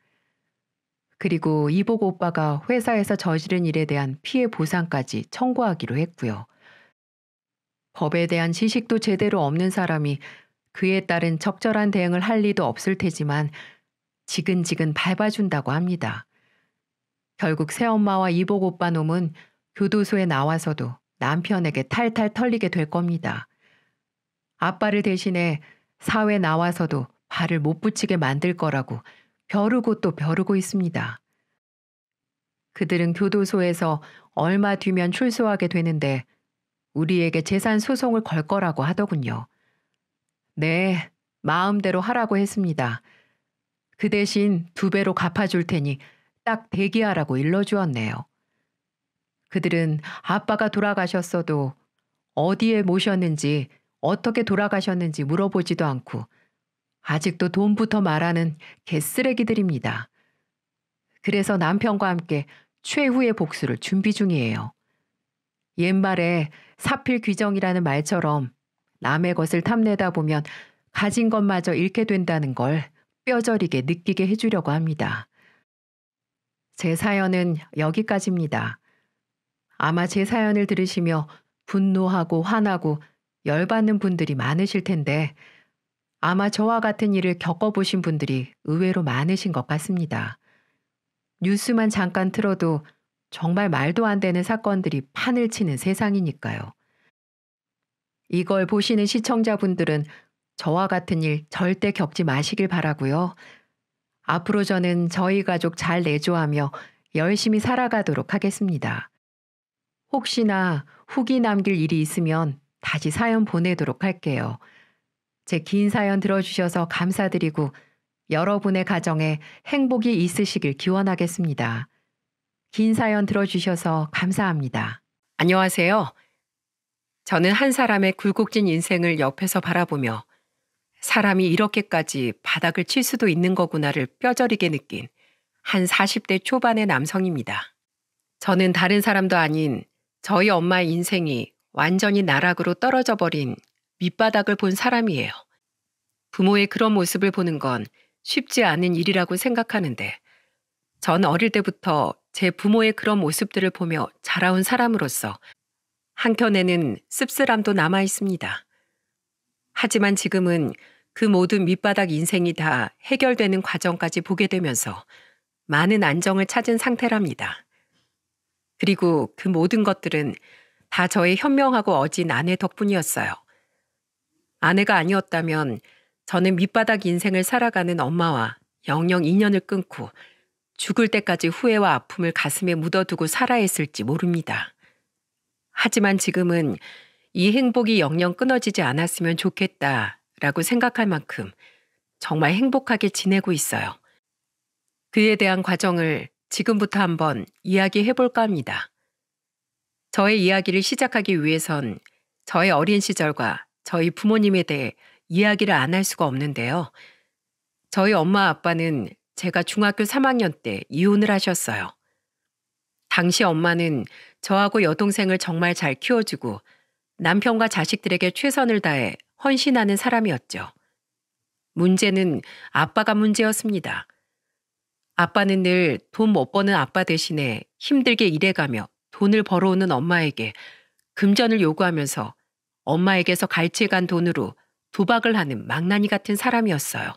그리고 이복 오빠가 회사에서 저지른 일에 대한 피해 보상까지 청구하기로 했고요. 법에 대한 지식도 제대로 없는 사람이 그에 따른 적절한 대응을 할 리도 없을 테지만 지근지근 밟아준다고 합니다. 결국 새엄마와 이복 오빠 놈은 교도소에 나와서도 남편에게 탈탈 털리게 될 겁니다. 아빠를 대신해 사회 나와서도 발을 못 붙이게 만들 거라고 벼르고 또 벼르고 있습니다. 그들은 교도소에서 얼마 뒤면 출소하게 되는데 우리에게 재산 소송을 걸 거라고 하더군요. 네, 마음대로 하라고 했습니다. 그 대신 2배로 갚아줄 테니 딱 대기하라고 일러주었네요. 그들은 아빠가 돌아가셨어도 어디에 모셨는지 어떻게 돌아가셨는지 물어보지도 않고 아직도 돈부터 말하는 개쓰레기들입니다. 그래서 남편과 함께 최후의 복수를 준비 중이에요. 옛말에 사필귀정이라는 말처럼 남의 것을 탐내다 보면 가진 것마저 잃게 된다는 걸 뼈저리게 느끼게 해주려고 합니다. 제 사연은 여기까지입니다. 아마 제 사연을 들으시며 분노하고 화나고 열받는 분들이 많으실 텐데 아마 저와 같은 일을 겪어보신 분들이 의외로 많으신 것 같습니다. 뉴스만 잠깐 틀어도 정말 말도 안 되는 사건들이 판을 치는 세상이니까요. 이걸 보시는 시청자분들은 저와 같은 일 절대 겪지 마시길 바라고요. 앞으로 저는 저희 가족 잘 내조하며 열심히 살아가도록 하겠습니다. 혹시나 후기 남길 일이 있으면 다시 사연 보내도록 할게요. 제 긴 사연 들어주셔서 감사드리고 여러분의 가정에 행복이 있으시길 기원하겠습니다. 긴 사연 들어주셔서 감사합니다. 안녕하세요. 저는 한 사람의 굴곡진 인생을 옆에서 바라보며 사람이 이렇게까지 바닥을 칠 수도 있는 거구나를 뼈저리게 느낀 한 40대 초반의 남성입니다. 저는 다른 사람도 아닌 저희 엄마의 인생이 완전히 나락으로 떨어져 버린 밑바닥을 본 사람이에요. 부모의 그런 모습을 보는 건 쉽지 않은 일이라고 생각하는데 전 어릴 때부터 제 부모의 그런 모습들을 보며 자라온 사람으로서 한켠에는 씁쓸함도 남아 있습니다. 하지만 지금은 그 모든 밑바닥 인생이 다 해결되는 과정까지 보게 되면서 많은 안정을 찾은 상태랍니다. 그리고 그 모든 것들은 다 저의 현명하고 어진 아내 덕분이었어요. 아내가 아니었다면 저는 밑바닥 인생을 살아가는 엄마와 영영 인연을 끊고 죽을 때까지 후회와 아픔을 가슴에 묻어두고 살아야 했을지 모릅니다. 하지만 지금은 이 행복이 영영 끊어지지 않았으면 좋겠다라고 생각할 만큼 정말 행복하게 지내고 있어요. 그에 대한 과정을 지금부터 한번 이야기해 볼까 합니다. 저의 이야기를 시작하기 위해선 저의 어린 시절과 저희 부모님에 대해 이야기를 안 할 수가 없는데요. 저희 엄마 아빠는 제가 중학교 3학년 때 이혼을 하셨어요. 당시 엄마는 저하고 여동생을 정말 잘 키워주고 남편과 자식들에게 최선을 다해 헌신하는 사람이었죠. 문제는 아빠가 문제였습니다. 아빠는 늘 돈 못 버는 아빠 대신에 힘들게 일해가며 돈을 벌어오는 엄마에게 금전을 요구하면서 엄마에게서 갈취해간 돈으로 도박을 하는 망나니 같은 사람이었어요.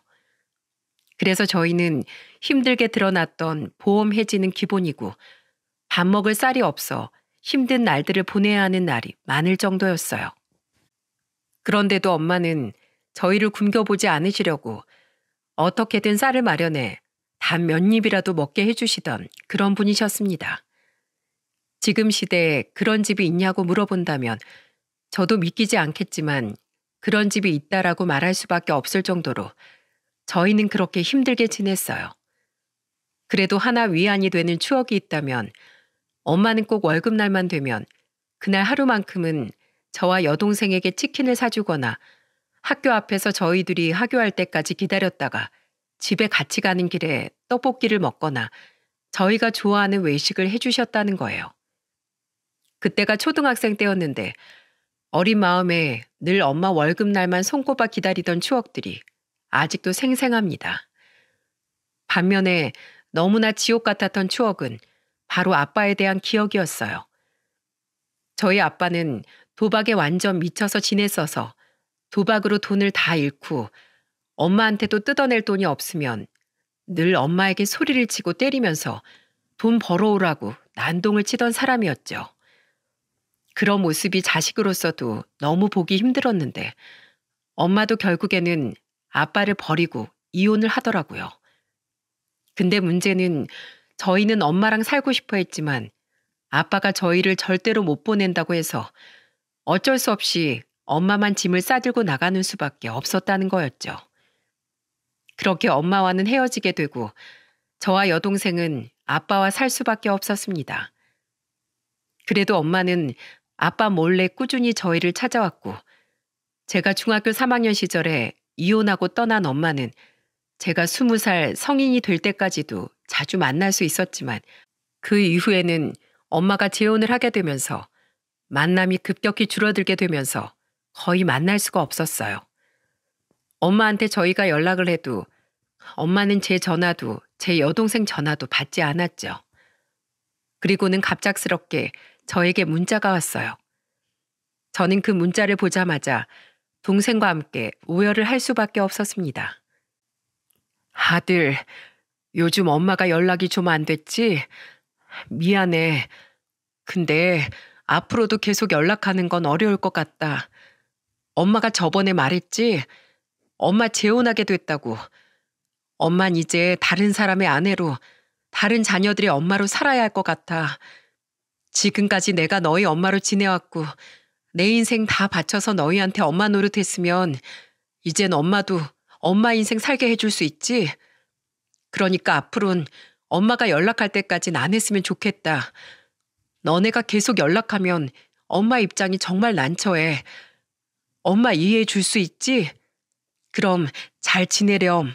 그래서 저희는 힘들게 드러났던 보험 해지는 기본이고 밥 먹을 쌀이 없어 힘든 날들을 보내야 하는 날이 많을 정도였어요. 그런데도 엄마는 저희를 굶겨보지 않으시려고 어떻게든 쌀을 마련해 단 몇 입이라도 먹게 해주시던 그런 분이셨습니다. 지금 시대에 그런 집이 있냐고 물어본다면 저도 믿기지 않겠지만 그런 집이 있다라고 말할 수밖에 없을 정도로 저희는 그렇게 힘들게 지냈어요. 그래도 하나 위안이 되는 추억이 있다면 엄마는 꼭 월급날만 되면 그날 하루만큼은 저와 여동생에게 치킨을 사주거나 학교 앞에서 저희들이 하교할 때까지 기다렸다가 집에 같이 가는 길에 떡볶이를 먹거나 저희가 좋아하는 외식을 해주셨다는 거예요. 그때가 초등학생 때였는데 어린 마음에 늘 엄마 월급날만 손꼽아 기다리던 추억들이 아직도 생생합니다. 반면에 너무나 지옥 같았던 추억은 바로 아빠에 대한 기억이었어요. 저희 아빠는 도박에 완전 미쳐서 지냈어서 도박으로 돈을 다 잃고 엄마한테도 뜯어낼 돈이 없으면 늘 엄마에게 소리를 치고 때리면서 돈 벌어오라고 난동을 치던 사람이었죠. 그런 모습이 자식으로서도 너무 보기 힘들었는데 엄마도 결국에는 아빠를 버리고 이혼을 하더라고요. 근데 문제는 저희는 엄마랑 살고 싶어 했지만 아빠가 저희를 절대로 못 보낸다고 해서 어쩔 수 없이 엄마만 짐을 싸들고 나가는 수밖에 없었다는 거였죠. 그렇게 엄마와는 헤어지게 되고 저와 여동생은 아빠와 살 수밖에 없었습니다. 그래도 엄마는 아빠 몰래 꾸준히 저희를 찾아왔고 제가 중학교 3학년 시절에 이혼하고 떠난 엄마는 제가 20살 성인이 될 때까지도 자주 만날 수 있었지만 그 이후에는 엄마가 재혼을 하게 되면서 만남이 급격히 줄어들게 되면서 거의 만날 수가 없었어요. 엄마한테 저희가 연락을 해도 엄마는 제 전화도 제 여동생 전화도 받지 않았죠. 그리고는 갑작스럽게 저에게 문자가 왔어요. 저는 그 문자를 보자마자 동생과 함께 오열을 할 수밖에 없었습니다. 아들, 요즘 엄마가 연락이 좀 안 됐지? 미안해. 근데 앞으로도 계속 연락하는 건 어려울 것 같다. 엄마가 저번에 말했지? 엄마 재혼하게 됐다고. 엄만 이제 다른 사람의 아내로, 다른 자녀들의 엄마로 살아야 할 것 같아. 지금까지 내가 너희 엄마로 지내왔고 내 인생 다 바쳐서 너희한테 엄마 노릇했으면 이젠 엄마도 엄마 인생 살게 해줄 수 있지? 그러니까 앞으로는 엄마가 연락할 때까진 안 했으면 좋겠다. 너네가 계속 연락하면 엄마 입장이 정말 난처해. 엄마 이해해 줄 수 있지? 그럼 잘 지내렴.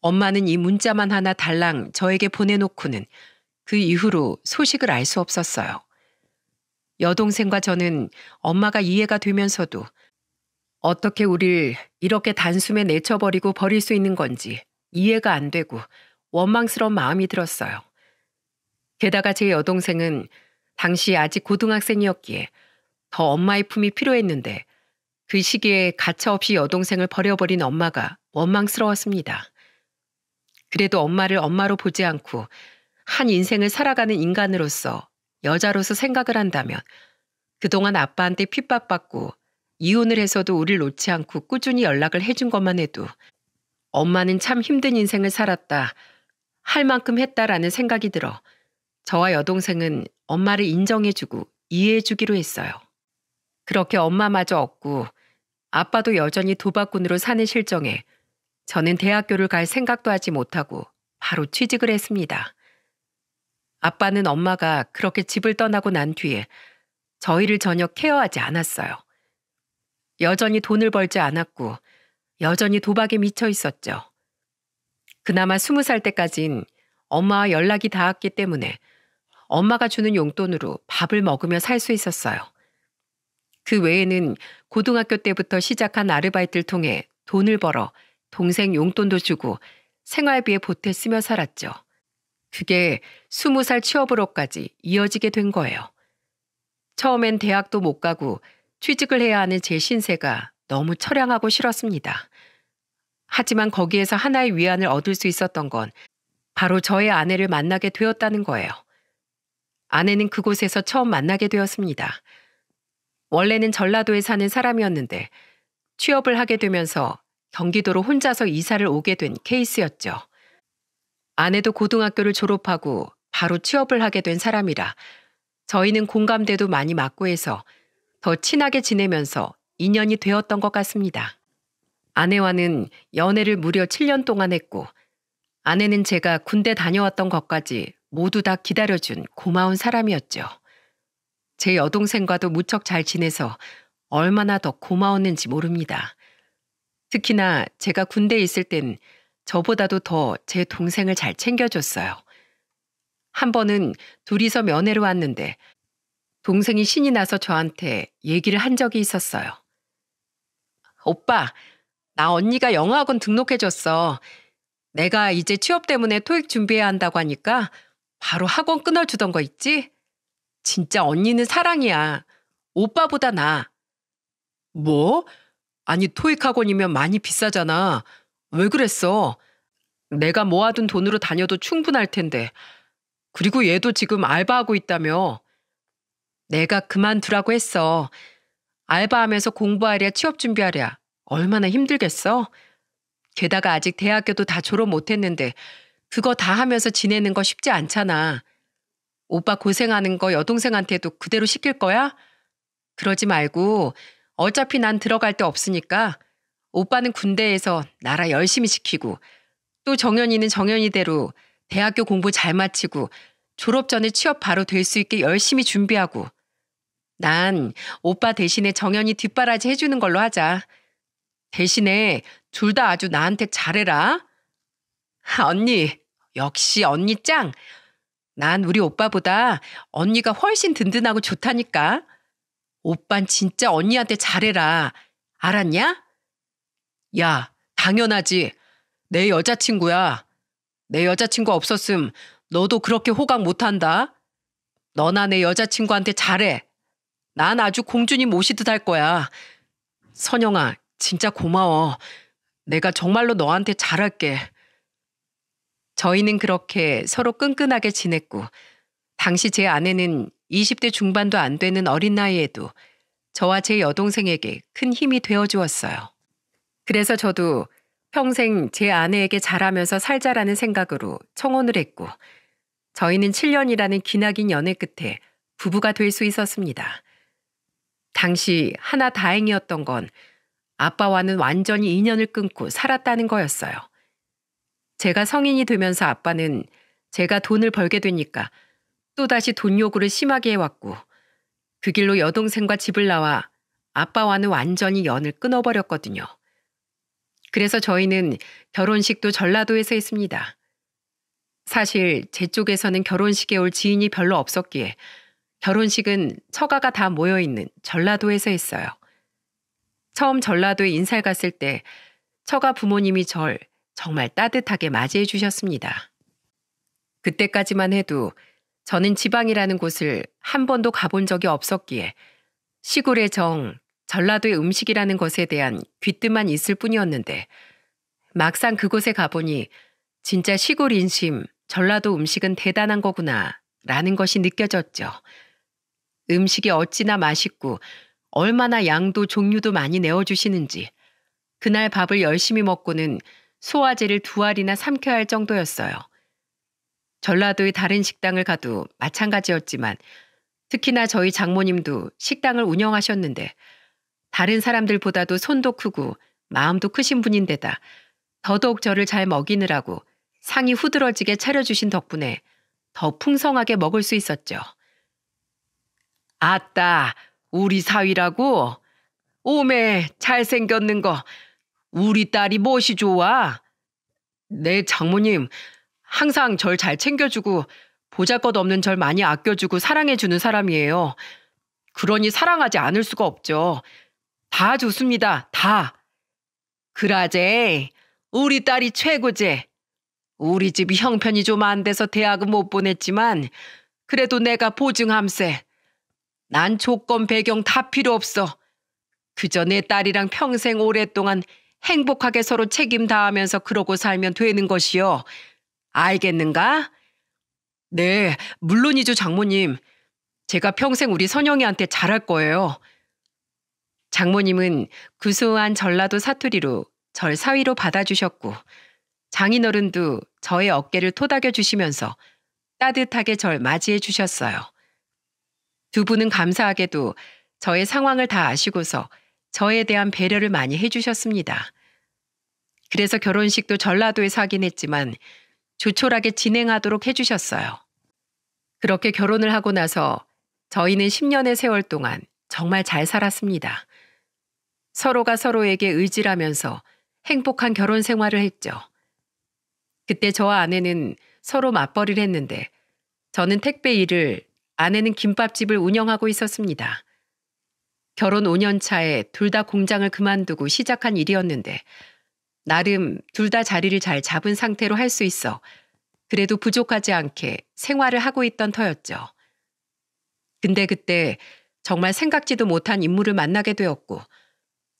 엄마는 이 문자만 하나 달랑 저에게 보내놓고는 그 이후로 소식을 알 수 없었어요. 여동생과 저는 엄마가 이해가 되면서도 어떻게 우릴 이렇게 단숨에 내쳐버리고 버릴 수 있는 건지 이해가 안 되고 원망스러운 마음이 들었어요. 게다가 제 여동생은 당시 아직 고등학생이었기에 더 엄마의 품이 필요했는데 그 시기에 가차없이 여동생을 버려버린 엄마가 원망스러웠습니다. 그래도 엄마를 엄마로 보지 않고 한 인생을 살아가는 인간으로서 여자로서 생각을 한다면 그동안 아빠한테 핍박받고 이혼을 해서도 우릴 놓지 않고 꾸준히 연락을 해준 것만 해도 엄마는 참 힘든 인생을 살았다, 할 만큼 했다라는 생각이 들어 저와 여동생은 엄마를 인정해주고 이해해주기로 했어요. 그렇게 엄마마저 없고 아빠도 여전히 도박꾼으로 사는 실정에 저는 대학교를 갈 생각도 하지 못하고 바로 취직을 했습니다. 아빠는 엄마가 그렇게 집을 떠나고 난 뒤에 저희를 전혀 케어하지 않았어요. 여전히 돈을 벌지 않았고 여전히 도박에 미쳐 있었죠. 그나마 20살 때까진 엄마와 연락이 닿았기 때문에 엄마가 주는 용돈으로 밥을 먹으며 살 수 있었어요. 그 외에는 고등학교 때부터 시작한 아르바이트를 통해 돈을 벌어 동생 용돈도 주고 생활비에 보태 쓰며 살았죠. 그게 20살 취업으로까지 이어지게 된 거예요. 처음엔 대학도 못 가고 취직을 해야 하는 제 신세가 너무 처량하고 싫었습니다. 하지만 거기에서 하나의 위안을 얻을 수 있었던 건 바로 저의 아내를 만나게 되었다는 거예요. 아내는 그곳에서 처음 만나게 되었습니다. 원래는 전라도에 사는 사람이었는데 취업을 하게 되면서 경기도로 혼자서 이사를 오게 된 케이스였죠. 아내도 고등학교를 졸업하고 바로 취업을 하게 된 사람이라 저희는 공감대도 많이 맞고 해서 더 친하게 지내면서 인연이 되었던 것 같습니다. 아내와는 연애를 무려 7년 동안 했고 아내는 제가 군대 다녀왔던 것까지 모두 다 기다려준 고마운 사람이었죠. 제 여동생과도 무척 잘 지내서 얼마나 더 고마웠는지 모릅니다. 특히나 제가 군대에 있을 땐 저보다도 더 제 동생을 잘 챙겨줬어요. 한 번은 둘이서 면회를 왔는데 동생이 신이 나서 저한테 얘기를 한 적이 있었어요. 오빠, 나 언니가 영어학원 등록해줬어. 내가 이제 취업 때문에 토익 준비해야 한다고 하니까 바로 학원 끊어주던 거 있지? 진짜 언니는 사랑이야. 오빠보다 나. 뭐? 아니 토익 학원이면 많이 비싸잖아. 왜 그랬어? 내가 모아둔 돈으로 다녀도 충분할 텐데. 그리고 얘도 지금 알바하고 있다며. 내가 그만두라고 했어. 알바하면서 공부하랴 취업 준비하랴. 얼마나 힘들겠어? 게다가 아직 대학교도 다 졸업 못했는데 그거 다 하면서 지내는 거 쉽지 않잖아. 오빠 고생하는 거 여동생한테도 그대로 시킬 거야? 그러지 말고 어차피 난 들어갈 데 없으니까 오빠는 군대에서 나라 열심히 시키고 또 정연이는 정연이대로 대학교 공부 잘 마치고 졸업 전에 취업 바로 될 수 있게 열심히 준비하고 난 오빠 대신에 정연이 뒷바라지 해주는 걸로 하자. 대신에 둘 다 아주 나한테 잘해라. 언니, 역시 언니 짱. 난 우리 오빠보다 언니가 훨씬 든든하고 좋다니까. 오빤 진짜 언니한테 잘해라. 알았냐? 야, 당연하지. 내 여자친구야. 내 여자친구 없었음 너도 그렇게 호강 못한다. 너나 내 여자친구한테 잘해. 난 아주 공주님 모시듯 할 거야. 선영아, 진짜 고마워. 내가 정말로 너한테 잘할게. 저희는 그렇게 서로 끈끈하게 지냈고, 당시 제 아내는 20대 중반도 안 되는 어린 나이에도 저와 제 여동생에게 큰 힘이 되어 주었어요. 그래서 저도 평생 제 아내에게 잘하면서 살자라는 생각으로 청혼을 했고, 저희는 7년이라는 기나긴 연애 끝에 부부가 될 수 있었습니다. 당시 하나 다행이었던 건 아빠와는 완전히 인연을 끊고 살았다는 거였어요. 제가 성인이 되면서 아빠는 제가 돈을 벌게 되니까 또다시 돈 요구를 심하게 해왔고, 그 길로 여동생과 집을 나와 아빠와는 완전히 연을 끊어버렸거든요. 그래서 저희는 결혼식도 전라도에서 했습니다. 사실 제 쪽에서는 결혼식에 올 지인이 별로 없었기에 결혼식은 처가가 다 모여있는 전라도에서 했어요. 처음 전라도에 인사를 갔을 때 처가 부모님이 절 정말 따뜻하게 맞이해 주셨습니다. 그때까지만 해도 저는 지방이라는 곳을 한 번도 가본 적이 없었기에 시골의 정, 전라도의 음식이라는 것에 대한 귀뜸만 있을 뿐이었는데, 막상 그곳에 가보니 진짜 시골 인심, 전라도 음식은 대단한 거구나 라는 것이 느껴졌죠. 음식이 어찌나 맛있고 얼마나 양도 종류도 많이 내어주시는지 그날 밥을 열심히 먹고는 소화제를 2알이나 삼켜야 할 정도였어요. 전라도의 다른 식당을 가도 마찬가지였지만 특히나 저희 장모님도 식당을 운영하셨는데 다른 사람들보다도 손도 크고 마음도 크신 분인데다 더더욱 저를 잘 먹이느라고 상이 후들어지게 차려주신 덕분에 더 풍성하게 먹을 수 있었죠. 아따, 우리 사위라고? 오메, 잘생겼는 거. 우리 딸이 무엇이 좋아? 네, 장모님. 항상 절 잘 챙겨주고 보잘것없는 절 많이 아껴주고 사랑해주는 사람이에요. 그러니 사랑하지 않을 수가 없죠. 다 좋습니다. 다. 그라제. 우리 딸이 최고제. 우리 집이 형편이 좀 안 돼서 대학은 못 보냈지만 그래도 내가 보증함세. 난 조건 배경 다 필요 없어. 그저 내 딸이랑 평생 오랫동안 행복하게 서로 책임 다하면서 그러고 살면 되는 것이요. 알겠는가? 네, 물론이죠, 장모님. 제가 평생 우리 선영이한테 잘할 거예요. 장모님은 구수한 전라도 사투리로 절 사위로 받아주셨고, 장인어른도 저의 어깨를 토닥여 주시면서 따뜻하게 절 맞이해 주셨어요. 두 분은 감사하게도 저의 상황을 다 아시고서 저에 대한 배려를 많이 해주셨습니다. 그래서 결혼식도 전라도에서 하긴 했지만 조촐하게 진행하도록 해주셨어요. 그렇게 결혼을 하고 나서 저희는 10년의 세월 동안 정말 잘 살았습니다. 서로가 서로에게 의지하면서 행복한 결혼 생활을 했죠. 그때 저와 아내는 서로 맞벌이를 했는데 저는 택배 일을, 아내는 김밥집을 운영하고 있었습니다. 결혼 5년 차에 둘 다 공장을 그만두고 시작한 일이었는데 나름 둘 다 자리를 잘 잡은 상태로 할 수 있어 그래도 부족하지 않게 생활을 하고 있던 터였죠. 근데 그때 정말 생각지도 못한 인물을 만나게 되었고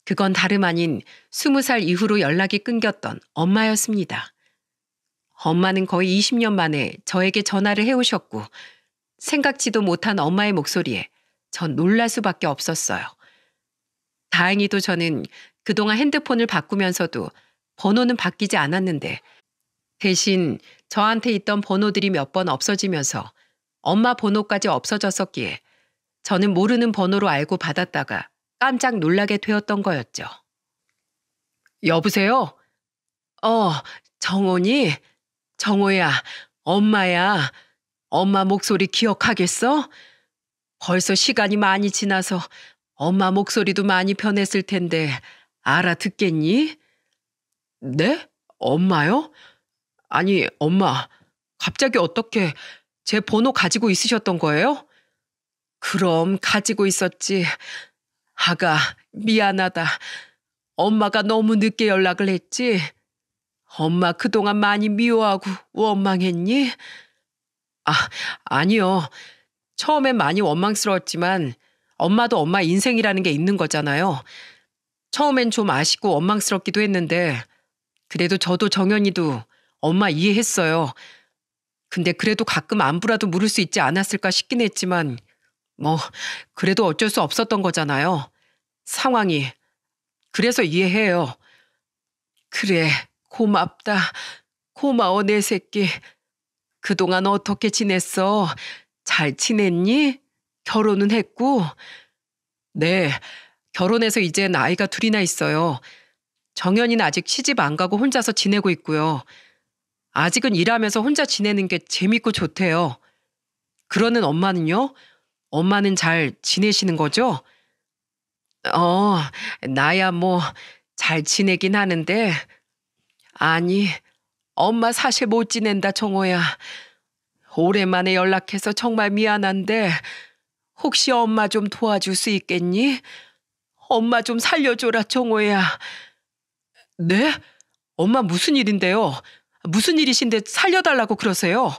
그건 다름 아닌 20살 이후로 연락이 끊겼던 엄마였습니다. 엄마는 거의 20년 만에 저에게 전화를 해오셨고 생각지도 못한 엄마의 목소리에 전 놀랄 수밖에 없었어요. 다행히도 저는 그동안 핸드폰을 바꾸면서도 번호는 바뀌지 않았는데 대신 저한테 있던 번호들이 몇 번 없어지면서 엄마 번호까지 없어졌었기에 저는 모르는 번호로 알고 받았다가 깜짝 놀라게 되었던 거였죠. 여보세요? 정원이? 정호야, 엄마야. 엄마 목소리 기억하겠어? 벌써 시간이 많이 지나서 엄마 목소리도 많이 변했을 텐데 알아듣겠니? 네? 엄마요? 아니, 엄마, 갑자기 어떻게 제 번호 가지고 있으셨던 거예요? 그럼 가지고 있었지. 아가, 미안하다. 엄마가 너무 늦게 연락을 했지. 엄마 그동안 많이 미워하고 원망했니? 아, 아니요. 처음엔 많이 원망스러웠지만 엄마도 엄마 인생이라는 게 있는 거잖아요. 처음엔 좀 아쉽고 원망스럽기도 했는데 그래도 저도 정연이도 엄마 이해했어요. 근데 그래도 가끔 안부라도 물을 수 있지 않았을까 싶긴 했지만 뭐 그래도 어쩔 수 없었던 거잖아요. 상황이. 그래서 이해해요. 그래, 고맙다. 고마워 내 새끼. 그동안 어떻게 지냈어? 잘 지냈니? 결혼은 했고? 네, 결혼해서 이제 아이가 둘이나 있어요. 정연이는 아직 시집 안 가고 혼자서 지내고 있고요. 아직은 일하면서 혼자 지내는 게 재밌고 좋대요. 그러는 엄마는요? 엄마는 잘 지내시는 거죠? 나야 뭐 잘 지내긴 하는데 아니, 엄마 사실 못 지낸다 정호야. 오랜만에 연락해서 정말 미안한데 혹시 엄마 좀 도와줄 수 있겠니? 엄마 좀 살려줘라 정호야. 네? 엄마 무슨 일인데요? 무슨 일이신데 살려달라고 그러세요?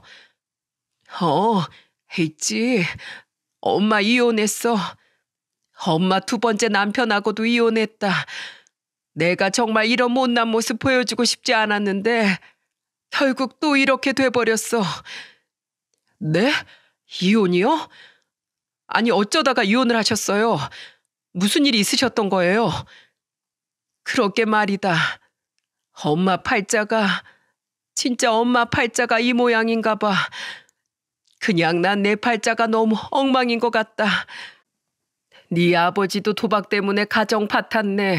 있지. 엄마 이혼했어. 엄마 두 번째 남편하고도 이혼했다. 내가 정말 이런 못난 모습 보여주고 싶지 않았는데 결국 또 이렇게 돼버렸어. 네? 이혼이요? 아니 어쩌다가 이혼을 하셨어요? 무슨 일이 있으셨던 거예요? 그렇게 말이다. 엄마 팔자가 진짜 엄마 팔자가 이 모양인가 봐. 그냥 난 내 팔자가 너무 엉망인 것 같다. 네 아버지도 도박 때문에 가정 파탄내.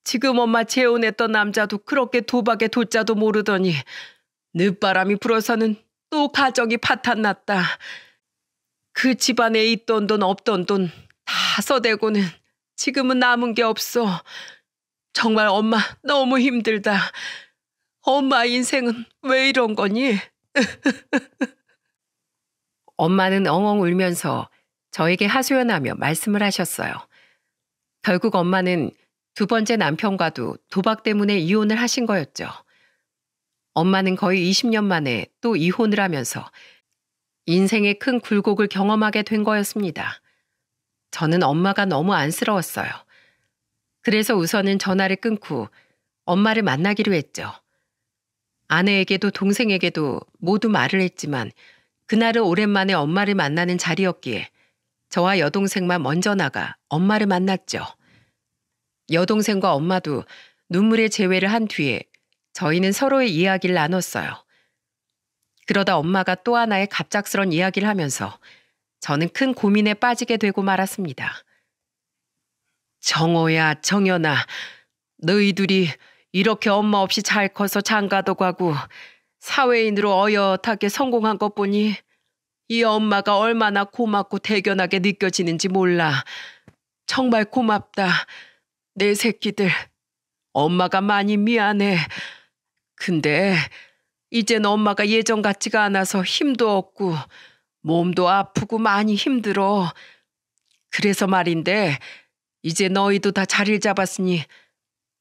지금 엄마 재혼했던 남자도 그렇게 도박의 도자도 모르더니 늦바람이 불어서는 또 가정이 파탄났다. 그 집안에 있던 돈 없던 돈 다 써대고는 지금은 남은 게 없어. 정말 엄마 너무 힘들다. 엄마 인생은 왜 이런 거니? 엄마는 엉엉 울면서 저에게 하소연하며 말씀을 하셨어요. 결국 엄마는 두 번째 남편과도 도박 때문에 이혼을 하신 거였죠. 엄마는 거의 20년 만에 또 이혼을 하면서 인생의 큰 굴곡을 경험하게 된 거였습니다. 저는 엄마가 너무 안쓰러웠어요. 그래서 우선은 전화를 끊고 엄마를 만나기로 했죠. 아내에게도 동생에게도 모두 말을 했지만 그날은 오랜만에 엄마를 만나는 자리였기에 저와 여동생만 먼저 나가 엄마를 만났죠. 여동생과 엄마도 눈물의 재회를 한 뒤에 저희는 서로의 이야기를 나눴어요. 그러다 엄마가 또 하나의 갑작스런 이야기를 하면서 저는 큰 고민에 빠지게 되고 말았습니다. 정호야, 정연아, 너희들이 이렇게 엄마 없이 잘 커서 장가도 가고 사회인으로 어엿하게 성공한 것 보니 이 엄마가 얼마나 고맙고 대견하게 느껴지는지 몰라. 정말 고맙다. 내 새끼들. 엄마가 많이 미안해. 근데 이젠 엄마가 예전 같지가 않아서 힘도 없고 몸도 아프고 많이 힘들어. 그래서 말인데 이제 너희도 다 자리를 잡았으니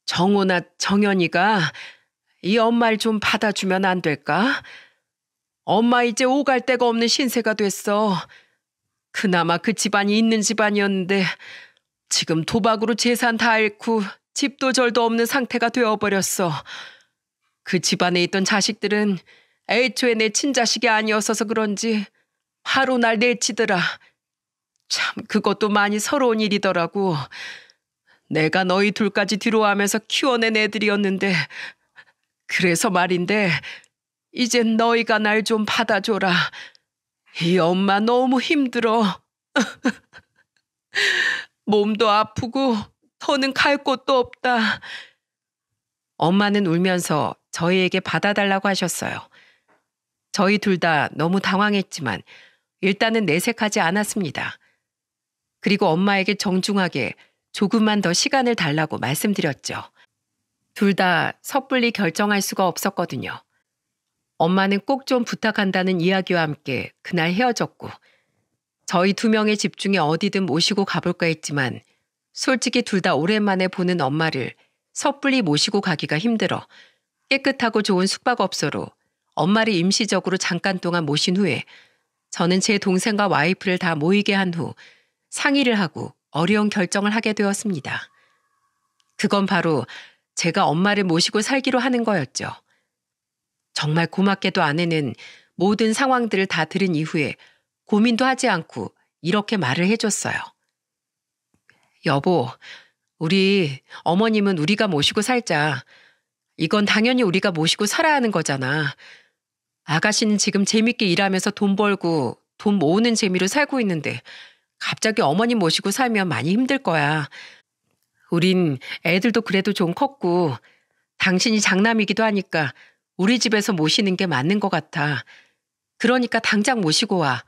정호나 정연이가 이 엄마를 좀 받아주면 안 될까? 엄마 이제 오갈 데가 없는 신세가 됐어. 그나마 그 집안이 있는 집안이었는데 지금 도박으로 재산 다 잃고 집도 절도 없는 상태가 되어버렸어. 그 집안에 있던 자식들은 애초에 내 친자식이 아니었어서 그런지 하루 날 내치더라. 참 그것도 많이 서러운 일이더라고. 내가 너희 둘까지 뒤로하면서 키워낸 애들이었는데 그래서 말인데 이젠 너희가 날 좀 받아줘라. 이 엄마 너무 힘들어. 몸도 아프고 더는 갈 곳도 없다. 엄마는 울면서 저희에게 받아달라고 하셨어요. 저희 둘 다 너무 당황했지만 일단은 내색하지 않았습니다. 그리고 엄마에게 정중하게 조금만 더 시간을 달라고 말씀드렸죠. 둘 다 섣불리 결정할 수가 없었거든요. 엄마는 꼭 좀 부탁한다는 이야기와 함께 그날 헤어졌고 저희 두 명의 집 중에 어디든 모시고 가볼까 했지만 솔직히 둘 다 오랜만에 보는 엄마를 섣불리 모시고 가기가 힘들어 깨끗하고 좋은 숙박업소로 엄마를 임시적으로 잠깐 동안 모신 후에 저는 제 동생과 와이프를 다 모이게 한 후 상의를 하고 어려운 결정을 하게 되었습니다. 그건 바로 제가 엄마를 모시고 살기로 하는 거였죠. 정말 고맙게도 아내는 모든 상황들을 다 들은 이후에 고민도 하지 않고 이렇게 말을 해줬어요. 여보, 우리 어머님은 우리가 모시고 살자. 이건 당연히 우리가 모시고 살아야 하는 거잖아. 아가씨는 지금 재밌게 일하면서 돈 벌고 돈 모으는 재미로 살고 있는데 갑자기 어머님 모시고 살면 많이 힘들 거야. 우린 애들도 그래도 좀 컸고 당신이 장남이기도 하니까 우리 집에서 모시는 게 맞는 것 같아. 그러니까 당장 모시고 와.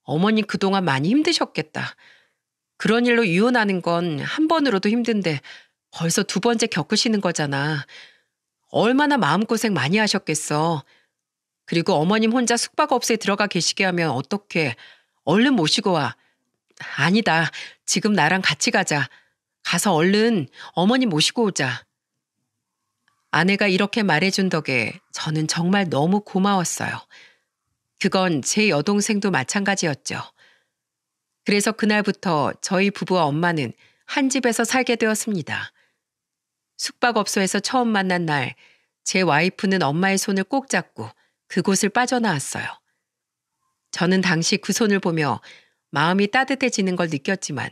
어머님 그동안 많이 힘드셨겠다. 그런 일로 이혼하는 건 한 번으로도 힘든데 벌써 두 번째 겪으시는 거잖아. 얼마나 마음고생 많이 하셨겠어. 그리고 어머님 혼자 숙박업소에 들어가 계시게 하면 어떡해. 얼른 모시고 와. 아니다. 지금 나랑 같이 가자. 가서 얼른 어머님 모시고 오자. 아내가 이렇게 말해준 덕에 저는 정말 너무 고마웠어요. 그건 제 여동생도 마찬가지였죠. 그래서 그날부터 저희 부부와 엄마는 한 집에서 살게 되었습니다. 숙박업소에서 처음 만난 날, 제 와이프는 엄마의 손을 꼭 잡고 그곳을 빠져나왔어요. 저는 당시 그 손을 보며 마음이 따뜻해지는 걸 느꼈지만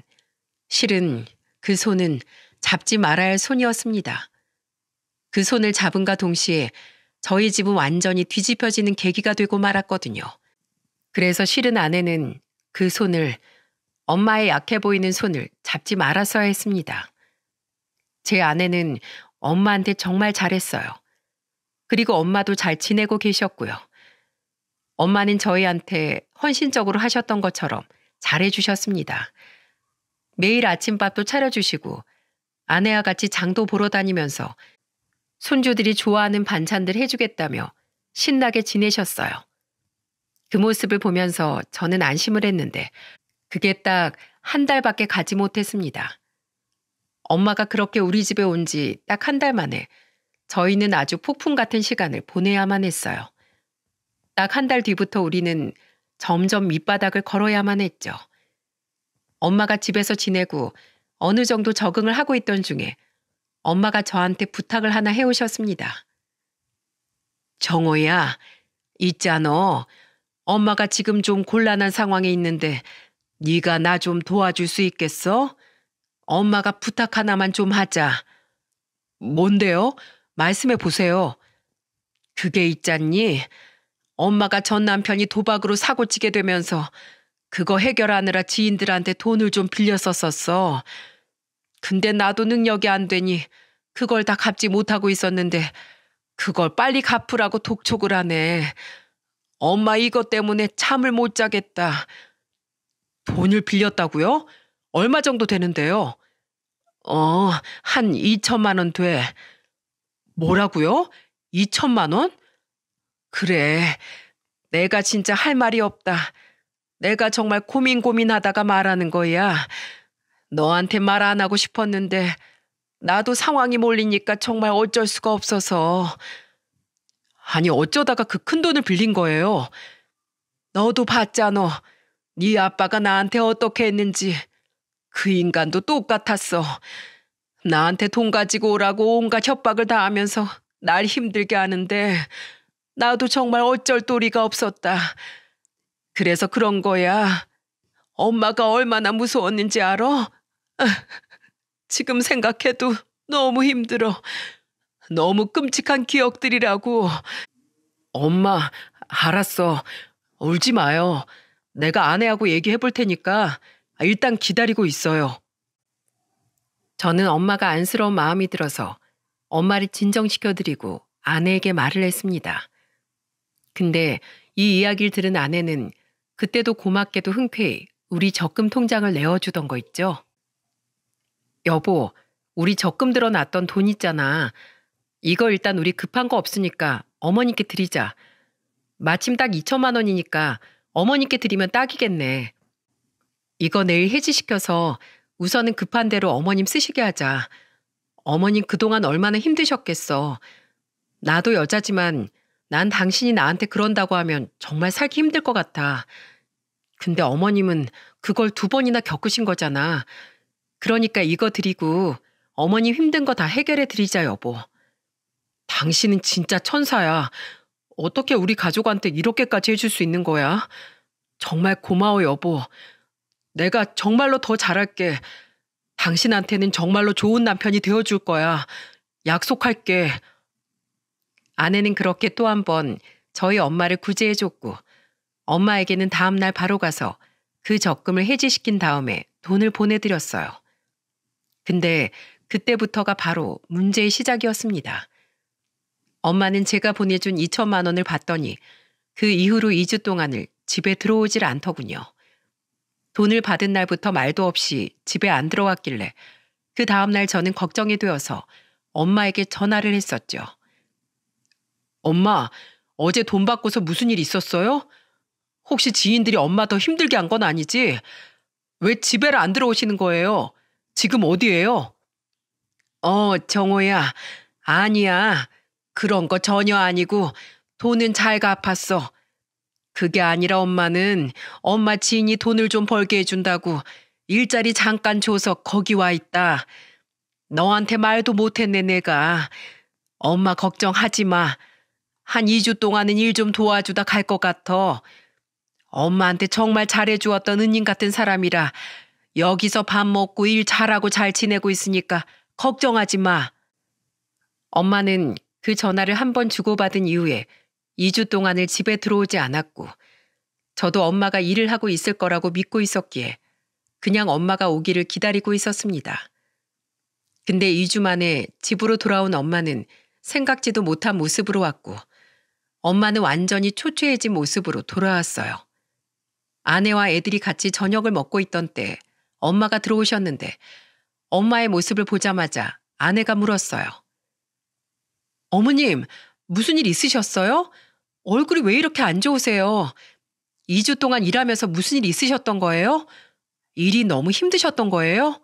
실은 그 손은 잡지 말아야 할 손이었습니다. 그 손을 잡음과 동시에 저희 집은 완전히 뒤집혀지는 계기가 되고 말았거든요. 그래서 실은 아내는 그 손을, 엄마의 약해 보이는 손을 잡지 말았어야 했습니다. 제 아내는 엄마한테 정말 잘했어요. 그리고 엄마도 잘 지내고 계셨고요. 엄마는 저희한테 헌신적으로 하셨던 것처럼 잘해주셨습니다. 매일 아침밥도 차려주시고 아내와 같이 장도 보러 다니면서 손주들이 좋아하는 반찬들 해주겠다며 신나게 지내셨어요. 그 모습을 보면서 저는 안심을 했는데 그게 딱 한 달밖에 가지 못했습니다. 엄마가 그렇게 우리 집에 온 지 딱 한 달 만에 저희는 아주 폭풍 같은 시간을 보내야만 했어요. 딱 한 달 뒤부터 우리는 점점 밑바닥을 걸어야만 했죠. 엄마가 집에서 지내고 어느 정도 적응을 하고 있던 중에 엄마가 저한테 부탁을 하나 해오셨습니다. 정호야, 있잖아. 엄마가 지금 좀 곤란한 상황에 있는데 네가 나 좀 도와줄 수 있겠어? 엄마가 부탁 하나만 좀 하자. 뭔데요? 말씀해 보세요. 그게 있잖니. 엄마가 전 남편이 도박으로 사고치게 되면서 그거 해결하느라 지인들한테 돈을 좀 빌렸었어. 근데 나도 능력이 안 되니 그걸 다 갚지 못하고 있었는데 그걸 빨리 갚으라고 독촉을 하네. 엄마 이것 때문에 잠을 못 자겠다. 돈을 빌렸다고요? 얼마 정도 되는데요? 한 2천만 원 돼. 뭐라고요? 2천만 원? 그래, 내가 진짜 할 말이 없다. 내가 정말 고민하다가 말하는 거야. 너한테 말 안 하고 싶었는데 나도 상황이 몰리니까 정말 어쩔 수가 없어서. 아니 어쩌다가 그 큰 돈을 빌린 거예요? 너도 봤잖아. 네 아빠가 나한테 어떻게 했는지. 그 인간도 똑같았어. 나한테 돈 가지고 오라고 온갖 협박을 다 하면서 날 힘들게 하는데 나도 정말 어쩔 도리가 없었다. 그래서 그런 거야. 엄마가 얼마나 무서웠는지 알아? 지금 생각해도 너무 힘들어. 너무 끔찍한 기억들이라고. 엄마, 알았어. 울지 마요. 내가 아내하고 얘기해 볼 테니까 일단 기다리고 있어요. 저는 엄마가 안쓰러운 마음이 들어서 엄마를 진정시켜드리고 아내에게 말을 했습니다. 근데 이 이야기를 들은 아내는 그때도 고맙게도 흔쾌히 우리 적금 통장을 내어주던 거 있죠? 여보, 우리 적금 들어놨던 돈 있잖아. 이거 일단 우리 급한 거 없으니까 어머니께 드리자. 마침 딱 2천만 원이니까 어머니께 드리면 딱이겠네. 이거 내일 해지시켜서 우선은 급한 대로 어머님 쓰시게 하자. 어머님 그동안 얼마나 힘드셨겠어. 나도 여자지만 난 당신이 나한테 그런다고 하면 정말 살기 힘들 것 같아. 근데 어머님은 그걸 2번이나 겪으신 거잖아. 그러니까 이거 드리고 어머님 힘든 거 다 해결해 드리자, 여보. 당신은 진짜 천사야. 어떻게 우리 가족한테 이렇게까지 해줄 수 있는 거야? 정말 고마워, 여보. 내가 정말로 더 잘할게. 당신한테는 정말로 좋은 남편이 되어줄 거야. 약속할게. 아내는 그렇게 또 한 번 저희 엄마를 구제해줬고 엄마에게는 다음날 바로 가서 그 적금을 해지시킨 다음에 돈을 보내드렸어요. 근데 그때부터가 바로 문제의 시작이었습니다. 엄마는 제가 보내준 2천만 원을 받더니 그 이후로 2주 동안을 집에 들어오질 않더군요. 돈을 받은 날부터 말도 없이 집에 안 들어왔길래 그 다음날 저는 걱정이 되어서 엄마에게 전화를 했었죠. 엄마, 어제 돈 받고서 무슨 일 있었어요? 혹시 지인들이 엄마 더 힘들게 한 건 아니지? 왜 집에를 안 들어오시는 거예요? 지금 어디예요? 정호야. 아니야. 그런 거 전혀 아니고 돈은 잘 갚았어. 그게 아니라 엄마는 엄마 지인이 돈을 좀 벌게 해준다고 일자리 잠깐 줘서 거기 와 있다. 너한테 말도 못했네 내가. 엄마 걱정하지 마. 한 2주 동안은 일 좀 도와주다 갈 것 같아. 엄마한테 정말 잘해주었던 은인 같은 사람이라 여기서 밥 먹고 일 잘하고 잘 지내고 있으니까 걱정하지 마. 엄마는 그 전화를 한 번 주고받은 이후에 2주 동안을 집에 들어오지 않았고 저도 엄마가 일을 하고 있을 거라고 믿고 있었기에 그냥 엄마가 오기를 기다리고 있었습니다. 근데 2주 만에 집으로 돌아온 엄마는 생각지도 못한 모습으로 왔고 엄마는 완전히 초췌해진 모습으로 돌아왔어요. 아내와 애들이 같이 저녁을 먹고 있던 때 엄마가 들어오셨는데 엄마의 모습을 보자마자 아내가 물었어요. 어머님, 무슨 일 있으셨어요? 얼굴이 왜 이렇게 안 좋으세요? 2주 동안 일하면서 무슨 일 있으셨던 거예요? 일이 너무 힘드셨던 거예요?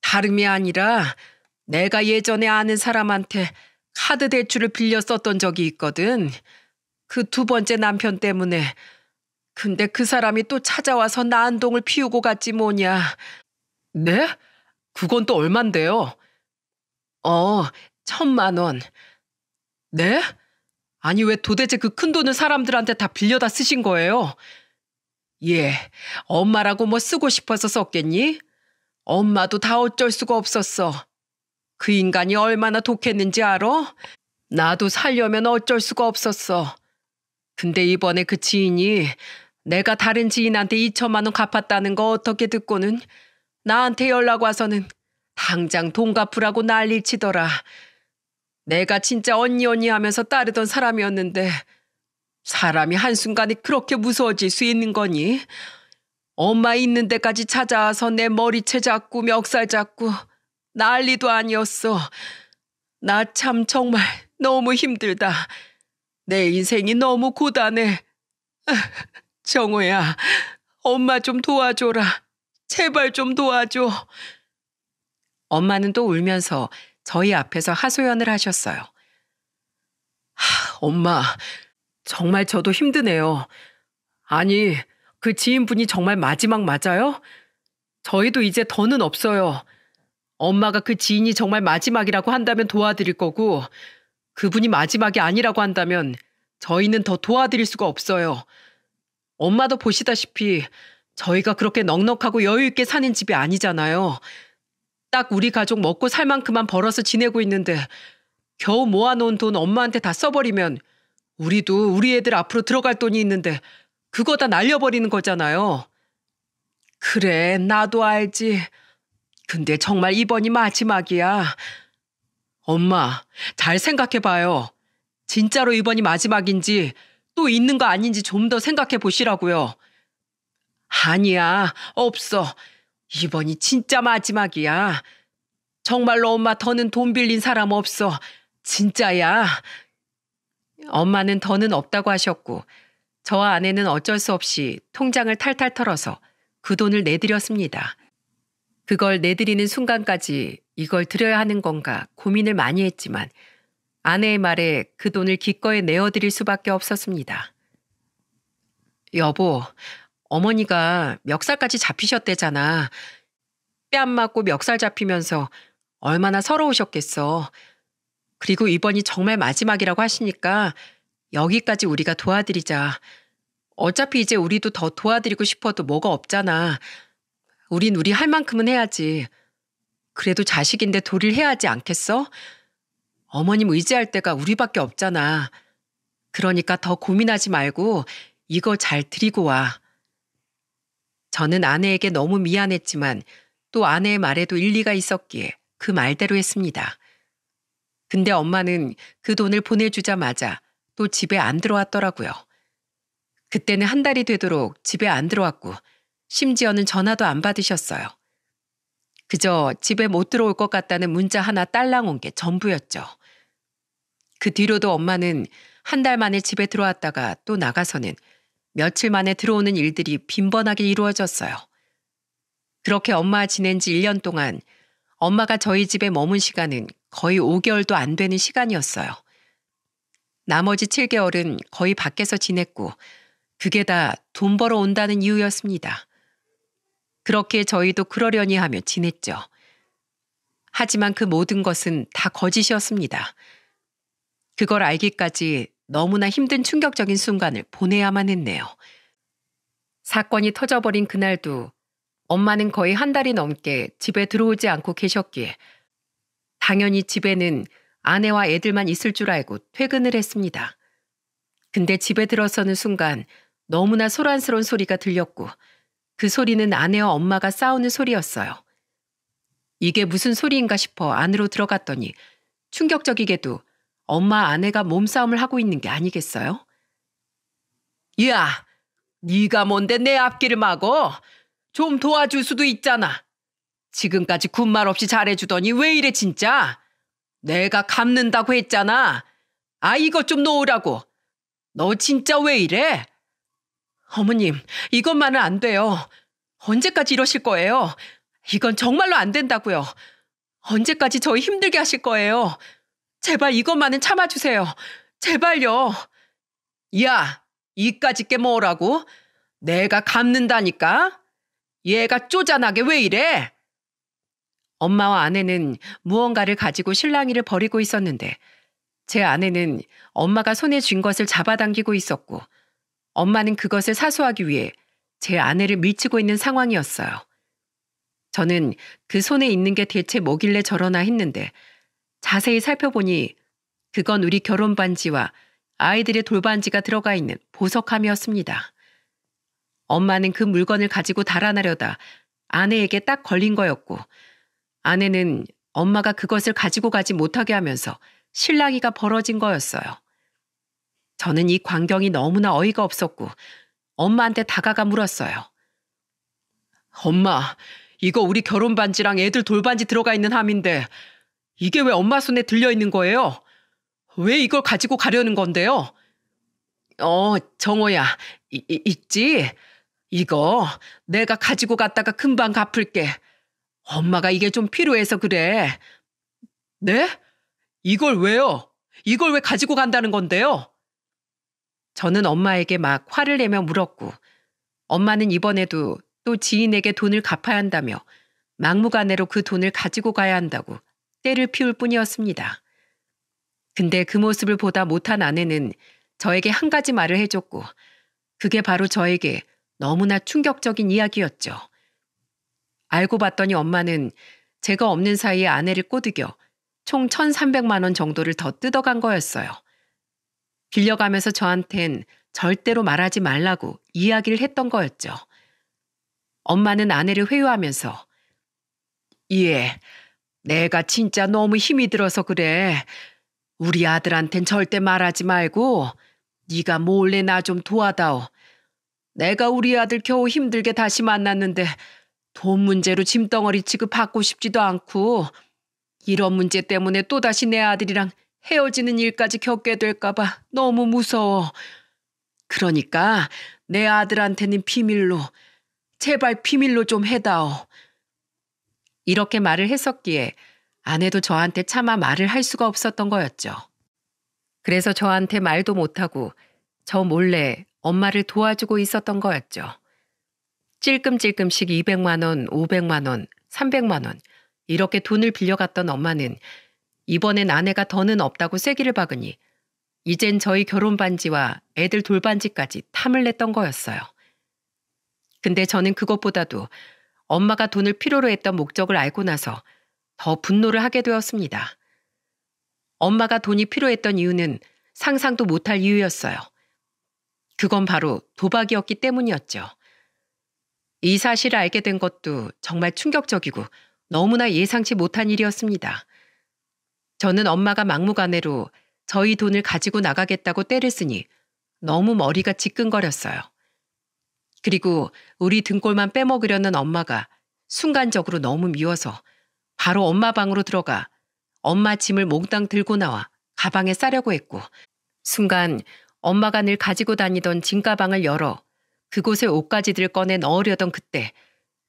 다름이 아니라 내가 예전에 아는 사람한테 카드 대출을 빌려 썼던 적이 있거든. 그 2번째 남편 때문에. 근데 그 사람이 또 찾아와서 난동을 피우고 갔지 뭐냐. 네? 그건 또 얼만데요? 1,000만 원. 네? 아니 왜 도대체 그 큰 돈을 사람들한테 다 빌려다 쓰신 거예요? 예, 엄마라고 뭐 쓰고 싶어서 썼겠니? 엄마도 다 어쩔 수가 없었어. 그 인간이 얼마나 독했는지 알아? 나도 살려면 어쩔 수가 없었어. 근데 이번에 그 지인이 내가 다른 지인한테 2천만 원 갚았다는 거 어떻게 듣고는 나한테 연락 와서는 당장 돈 갚으라고 난리 치더라. 내가 진짜 언니 하면서 따르던 사람이었는데 사람이 한순간에 그렇게 무서워질 수 있는 거니? 엄마 있는 데까지 찾아와서 내 머리채 잡고 멱살 잡고 난리도 아니었어. 나 참 정말 너무 힘들다. 내 인생이 너무 고단해. 정호야, 엄마 좀 도와줘라. 제발 좀 도와줘. 엄마는 또 울면서 저희 앞에서 하소연을 하셨어요. 엄마, 정말 저도 힘드네요. 아니, 그 지인분이 정말 마지막 맞아요? 저희도 이제 더는 없어요. 엄마가 그 지인이 정말 마지막이라고 한다면 도와드릴 거고 그분이 마지막이 아니라고 한다면 저희는 더 도와드릴 수가 없어요. 엄마도 보시다시피 저희가 그렇게 넉넉하고 여유 있게 사는 집이 아니잖아요. 딱 우리 가족 먹고 살 만큼만 벌어서 지내고 있는데 겨우 모아놓은 돈 엄마한테 다 써버리면 우리도 우리 애들 앞으로 들어갈 돈이 있는데 그거 다 날려버리는 거잖아요. 그래, 나도 알지. 근데 정말 이번이 마지막이야. 엄마, 잘 생각해봐요. 진짜로 이번이 마지막인지 또 있는 거 아닌지 좀 더 생각해 보시라고요. 아니야, 없어. 이번이 진짜 마지막이야. 정말로 엄마 더는 돈 빌린 사람 없어. 진짜야. 엄마는 더는 없다고 하셨고 저와 아내는 어쩔 수 없이 통장을 탈탈 털어서 그 돈을 내드렸습니다. 그걸 내드리는 순간까지 이걸 드려야 하는 건가 고민을 많이 했지만 아내의 말에 그 돈을 기꺼이 내어드릴 수밖에 없었습니다. 여보, 어머니가 멱살까지 잡히셨대잖아. 뺨 맞고 멱살 잡히면서 얼마나 서러우셨겠어. 그리고 이번이 정말 마지막이라고 하시니까 여기까지 우리가 도와드리자. 어차피 이제 우리도 더 도와드리고 싶어도 뭐가 없잖아. 우린 우리 할 만큼은 해야지. 그래도 자식인데 도리를 해야 하지 않겠어? 어머님 의지할 데가 우리밖에 없잖아. 그러니까 더 고민하지 말고 이거 잘 드리고 와. 저는 아내에게 너무 미안했지만 또 아내의 말에도 일리가 있었기에 그 말대로 했습니다. 근데 엄마는 그 돈을 보내주자마자 또 집에 안 들어왔더라고요. 그때는 한 달이 되도록 집에 안 들어왔고 심지어는 전화도 안 받으셨어요. 그저 집에 못 들어올 것 같다는 문자 하나 딸랑 온 게 전부였죠. 그 뒤로도 엄마는 한 달 만에 집에 들어왔다가 또 나가서는 며칠 만에 들어오는 일들이 빈번하게 이루어졌어요. 그렇게 엄마와 지낸 지 1년 동안 엄마가 저희 집에 머문 시간은 거의 5개월도 안 되는 시간이었어요. 나머지 7개월은 거의 밖에서 지냈고 그게 다 돈 벌어 온다는 이유였습니다. 그렇게 저희도 그러려니 하며 지냈죠. 하지만 그 모든 것은 다 거짓이었습니다. 그걸 알기까지 너무나 힘든 충격적인 순간을 보내야만 했네요. 사건이 터져버린 그날도 엄마는 거의 한 달이 넘게 집에 들어오지 않고 계셨기에 당연히 집에는 아내와 애들만 있을 줄 알고 퇴근을 했습니다. 근데 집에 들어서는 순간 너무나 소란스러운 소리가 들렸고 그 소리는 아내와 엄마가 싸우는 소리였어요. 이게 무슨 소리인가 싶어 안으로 들어갔더니 충격적이게도 엄마 아내가 몸싸움을 하고 있는 게 아니겠어요? 야, 네가 뭔데 내 앞길을 막어? 좀 도와줄 수도 있잖아. 지금까지 군말 없이 잘해주더니 왜 이래 진짜? 내가 갚는다고 했잖아. 아, 이것 좀 놓으라고. 너 진짜 왜 이래? 어머님, 이것만은 안 돼요. 언제까지 이러실 거예요? 이건 정말로 안 된다고요. 언제까지 저희 힘들게 하실 거예요? 제발 이것만은 참아주세요. 제발요. 야, 이까짓 게 뭐라고? 내가 갚는다니까? 얘가 쪼잔하게 왜 이래? 엄마와 아내는 무언가를 가지고 실랑이를 벌이고 있었는데 제 아내는 엄마가 손에 쥔 것을 잡아당기고 있었고 엄마는 그것을 사수하기 위해 제 아내를 밀치고 있는 상황이었어요. 저는 그 손에 있는 게 대체 뭐길래 저러나 했는데 자세히 살펴보니 그건 우리 결혼 반지와 아이들의 돌반지가 들어가 있는 보석함이었습니다. 엄마는 그 물건을 가지고 달아나려다 아내에게 딱 걸린 거였고 아내는 엄마가 그것을 가지고 가지 못하게 하면서 실랑이가 벌어진 거였어요. 저는 이 광경이 너무나 어이가 없었고 엄마한테 다가가 물었어요. 엄마, 이거 우리 결혼 반지랑 애들 돌반지 들어가 있는 함인데 이게 왜 엄마 손에 들려 있는 거예요? 왜 이걸 가지고 가려는 건데요? 정호야, 있지? 이거 내가 가지고 갔다가 금방 갚을게. 엄마가 이게 좀 필요해서 그래. 네? 이걸 왜요? 이걸 왜 가지고 간다는 건데요? 저는 엄마에게 막 화를 내며 물었고 엄마는 이번에도 또 지인에게 돈을 갚아야 한다며 막무가내로 그 돈을 가지고 가야 한다고 때를 피울 뿐이었습니다. 근데 그 모습을 보다 못한 아내는 저에게 한 가지 말을 해줬고 그게 바로 저에게 너무나 충격적인 이야기였죠. 알고 봤더니 엄마는 제가 없는 사이에 아내를 꼬드겨 총 1,300만 원 정도를 더 뜯어간 거였어요. 빌려가면서 저한텐 절대로 말하지 말라고 이야기를 했던 거였죠. 엄마는 아내를 회유하면서 예, 내가 진짜 너무 힘이 들어서 그래. 우리 아들한텐 절대 말하지 말고 네가 몰래 나 좀 도와다오. 내가 우리 아들 겨우 힘들게 다시 만났는데 돈 문제로 짐덩어리 취급받고 싶지도 않고 이런 문제 때문에 또다시 내 아들이랑 헤어지는 일까지 겪게 될까 봐 너무 무서워. 그러니까 내 아들한테는 비밀로, 제발 비밀로 좀 해다오. 이렇게 말을 했었기에 아내도 저한테 차마 말을 할 수가 없었던 거였죠. 그래서 저한테 말도 못하고 저 몰래 엄마를 도와주고 있었던 거였죠. 찔끔찔끔씩 200만 원, 500만 원, 300만 원 이렇게 돈을 빌려갔던 엄마는 이번엔 아내가 더는 없다고 쐐기를 박으니 이젠 저희 결혼 반지와 애들 돌반지까지 탐을 냈던 거였어요. 근데 저는 그것보다도 엄마가 돈을 필요로 했던 목적을 알고 나서 더 분노를 하게 되었습니다. 엄마가 돈이 필요했던 이유는 상상도 못할 이유였어요. 그건 바로 도박이었기 때문이었죠. 이 사실을 알게 된 것도 정말 충격적이고 너무나 예상치 못한 일이었습니다. 저는 엄마가 막무가내로 저희 돈을 가지고 나가겠다고 떼를 쓰니 너무 머리가 지끈거렸어요. 그리고 우리 등골만 빼먹으려는 엄마가 순간적으로 너무 미워서 바로 엄마 방으로 들어가 엄마 짐을 몽땅 들고 나와 가방에 싸려고 했고 순간 엄마가 늘 가지고 다니던 짐가방을 열어 그곳에 옷가지들을 꺼내 넣으려던 그때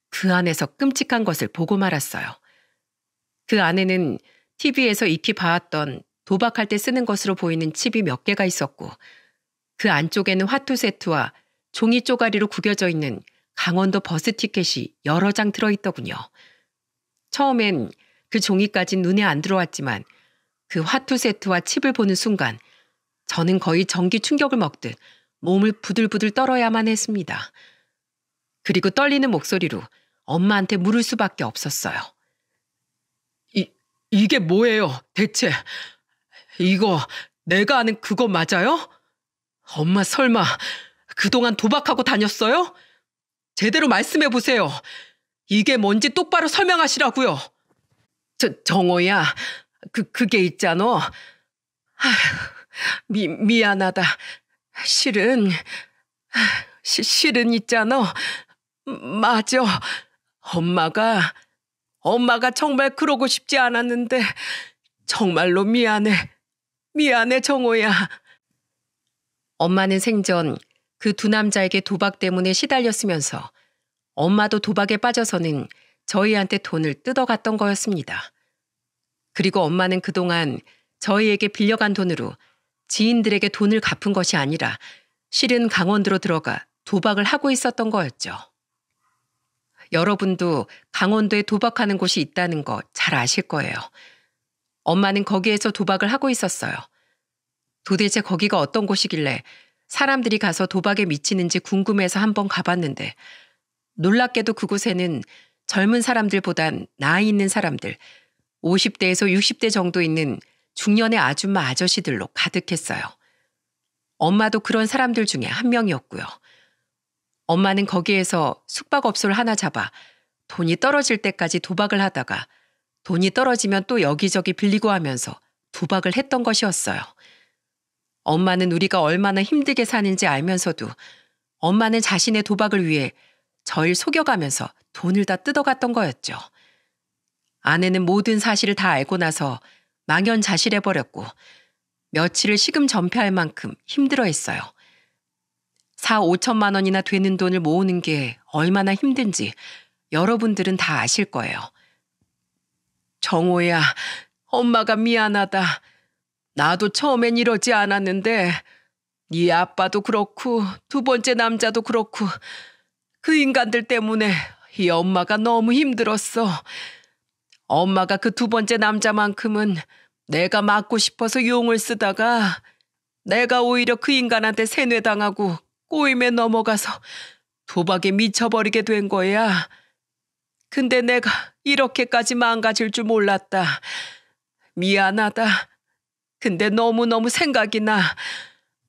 그 안에서 끔찍한 것을 보고 말았어요. 그 안에는 TV에서 익히 봐왔던 도박할 때 쓰는 것으로 보이는 칩이 몇 개가 있었고 그 안쪽에는 화투 세트와 종이 쪼가리로 구겨져 있는 강원도 버스 티켓이 여러 장 들어있더군요. 처음엔 그 종이까진 눈에 안 들어왔지만 그 화투 세트와 칩을 보는 순간 저는 거의 전기 충격을 먹듯 몸을 부들부들 떨어야만 했습니다. 그리고 떨리는 목소리로 엄마한테 물을 수밖에 없었어요. 이게 뭐예요, 대체? 이거 내가 아는 그거 맞아요? 엄마 설마 그동안 도박하고 다녔어요? 제대로 말씀해 보세요. 이게 뭔지 똑바로 설명하시라고요. 정호야, 그게 있잖아. 미안하다. 실은 있잖아. 맞아. 엄마가 정말 그러고 싶지 않았는데 정말로 미안해. 미안해, 정호야. 엄마는 생전 그 두 남자에게 도박 때문에 시달렸으면서 엄마도 도박에 빠져서는 저희한테 돈을 뜯어갔던 거였습니다. 그리고 엄마는 그동안 저희에게 빌려간 돈으로 지인들에게 돈을 갚은 것이 아니라 실은 강원도로 들어가 도박을 하고 있었던 거였죠. 여러분도 강원도에 도박하는 곳이 있다는 거 잘 아실 거예요. 엄마는 거기에서 도박을 하고 있었어요. 도대체 거기가 어떤 곳이길래 사람들이 가서 도박에 미치는지 궁금해서 한번 가봤는데 놀랍게도 그곳에는 젊은 사람들보단 나이 있는 사람들, 50대에서 60대 정도 있는 중년의 아줌마 아저씨들로 가득했어요. 엄마도 그런 사람들 중에 한 명이었고요. 엄마는 거기에서 숙박업소를 하나 잡아 돈이 떨어질 때까지 도박을 하다가 돈이 떨어지면 또 여기저기 빌리고 하면서 도박을 했던 것이었어요. 엄마는 우리가 얼마나 힘들게 사는지 알면서도 엄마는 자신의 도박을 위해 저를 속여가면서 돈을 다 뜯어갔던 거였죠. 아내는 모든 사실을 다 알고 나서 망연자실해버렸고 며칠을 시금 전폐할 만큼 힘들어했어요. 4,5천만 원이나 되는 돈을 모으는 게 얼마나 힘든지 여러분들은 다 아실 거예요. 정호야, 엄마가 미안하다. 나도 처음엔 이러지 않았는데 네 아빠도 그렇고 두 번째 남자도 그렇고 그 인간들 때문에 이 엄마가 너무 힘들었어. 엄마가 그 두 번째 남자만큼은 내가 맞고 싶어서 용을 쓰다가 내가 오히려 그 인간한테 세뇌당하고 꼬임에 넘어가서 도박에 미쳐버리게 된 거야. 근데 내가 이렇게까지 망가질 줄 몰랐다. 미안하다. 근데 너무너무 생각이 나.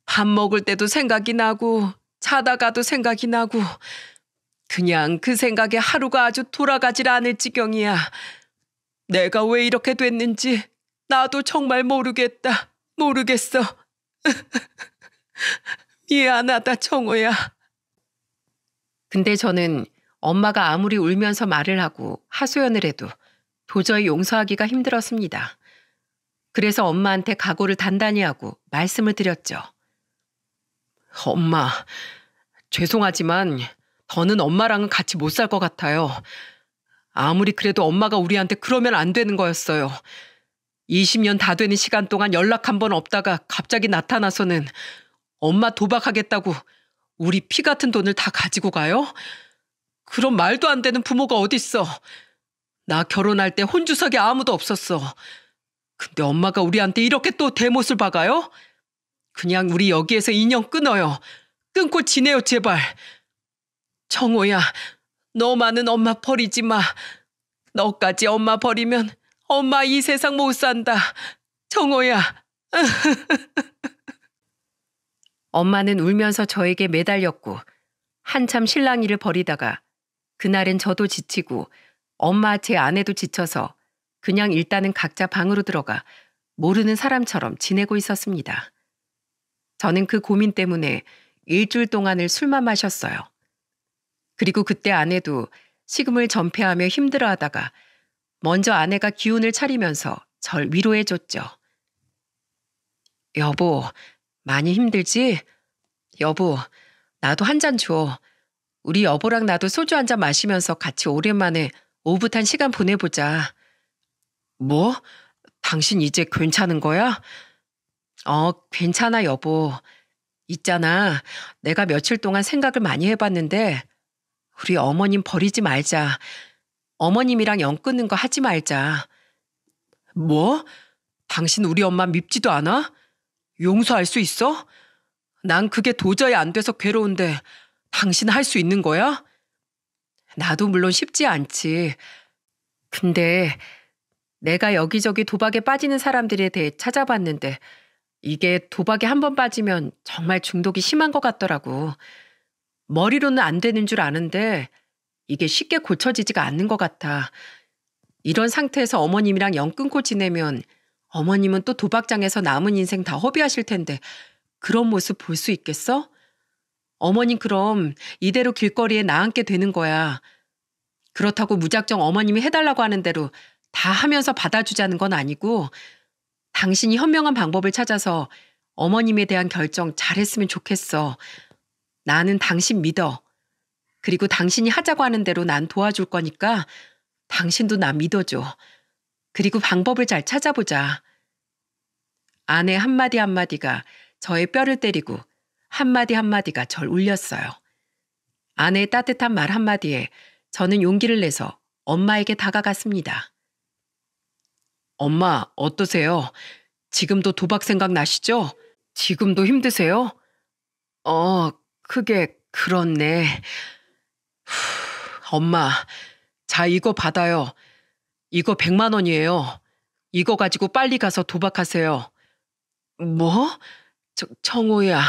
밥 먹을 때도 생각이 나고 자다가도 생각이 나고 그냥 그 생각에 하루가 아주 돌아가질 않을 지경이야. 내가 왜 이렇게 됐는지 나도 정말 모르겠다. 모르겠어. 미안하다, 정호야. 근데 저는 엄마가 아무리 울면서 말을 하고 하소연을 해도 도저히 용서하기가 힘들었습니다. 그래서 엄마한테 각오를 단단히 하고 말씀을 드렸죠. 엄마, 죄송하지만 더는 엄마랑은 같이 못 살 것 같아요. 아무리 그래도 엄마가 우리한테 그러면 안 되는 거였어요. 20년 다 되는 시간 동안 연락 한 번 없다가 갑자기 나타나서는 엄마 도박하겠다고 우리 피 같은 돈을 다 가지고 가요? 그런 말도 안 되는 부모가 어딨어. 나 결혼할 때 혼주석에 아무도 없었어. 근데 엄마가 우리한테 이렇게 또 대못을 박아요? 그냥 우리 여기에서 인연 끊어요. 끊고 지내요, 제발. 정호야, 너만은 엄마 버리지 마. 너까지 엄마 버리면 엄마 이 세상 못 산다. 정호야. 엄마는 울면서 저에게 매달렸고 한참 실랑이를 벌이다가 그날은 저도 지치고 엄마 제 아내도 지쳐서 그냥 일단은 각자 방으로 들어가 모르는 사람처럼 지내고 있었습니다. 저는 그 고민 때문에 일주일 동안을 술만 마셨어요. 그리고 그때 아내도 식음을 전폐하며 힘들어하다가 먼저 아내가 기운을 차리면서 절 위로해줬죠. 여보, 많이 힘들지? 여보, 나도 한 잔 줘. 우리 여보랑 나도 소주 한 잔 마시면서 같이 오랜만에 오붓한 시간 보내보자. 뭐? 당신 이제 괜찮은 거야? 괜찮아, 여보. 있잖아, 내가 며칠 동안 생각을 많이 해봤는데 우리 어머님 버리지 말자. 어머님이랑 연 끊는 거 하지 말자. 뭐? 당신 우리 엄마 밉지도 않아? 용서할 수 있어? 난 그게 도저히 안 돼서 괴로운데 당신 할 수 있는 거야? 나도 물론 쉽지 않지. 근데 내가 여기저기 도박에 빠지는 사람들에 대해 찾아봤는데 이게 도박에 한 번 빠지면 정말 중독이 심한 것 같더라고. 머리로는 안 되는 줄 아는데 이게 쉽게 고쳐지지가 않는 것 같아. 이런 상태에서 어머님이랑 연 끊고 지내면 어머님은 또 도박장에서 남은 인생 다 허비하실 텐데 그런 모습 볼 수 있겠어? 어머님 그럼 이대로 길거리에 나앉게 되는 거야. 그렇다고 무작정 어머님이 해달라고 하는 대로 다 하면서 받아주자는 건 아니고 당신이 현명한 방법을 찾아서 어머님에 대한 결정 잘했으면 좋겠어. 나는 당신 믿어. 그리고 당신이 하자고 하는 대로 난 도와줄 거니까 당신도 나 믿어줘. 그리고 방법을 잘 찾아보자. 아내 한마디 한마디가 저의 뼈를 때리고 한마디 한마디가 절 울렸어요. 아내의 따뜻한 말 한마디에 저는 용기를 내서 엄마에게 다가갔습니다. 엄마, 어떠세요? 지금도 도박 생각 나시죠? 지금도 힘드세요? 그게 그렇네. 엄마, 자, 이거 받아요. 이거 100만 원이에요. 이거 가지고 빨리 가서 도박하세요. 뭐? 청호야.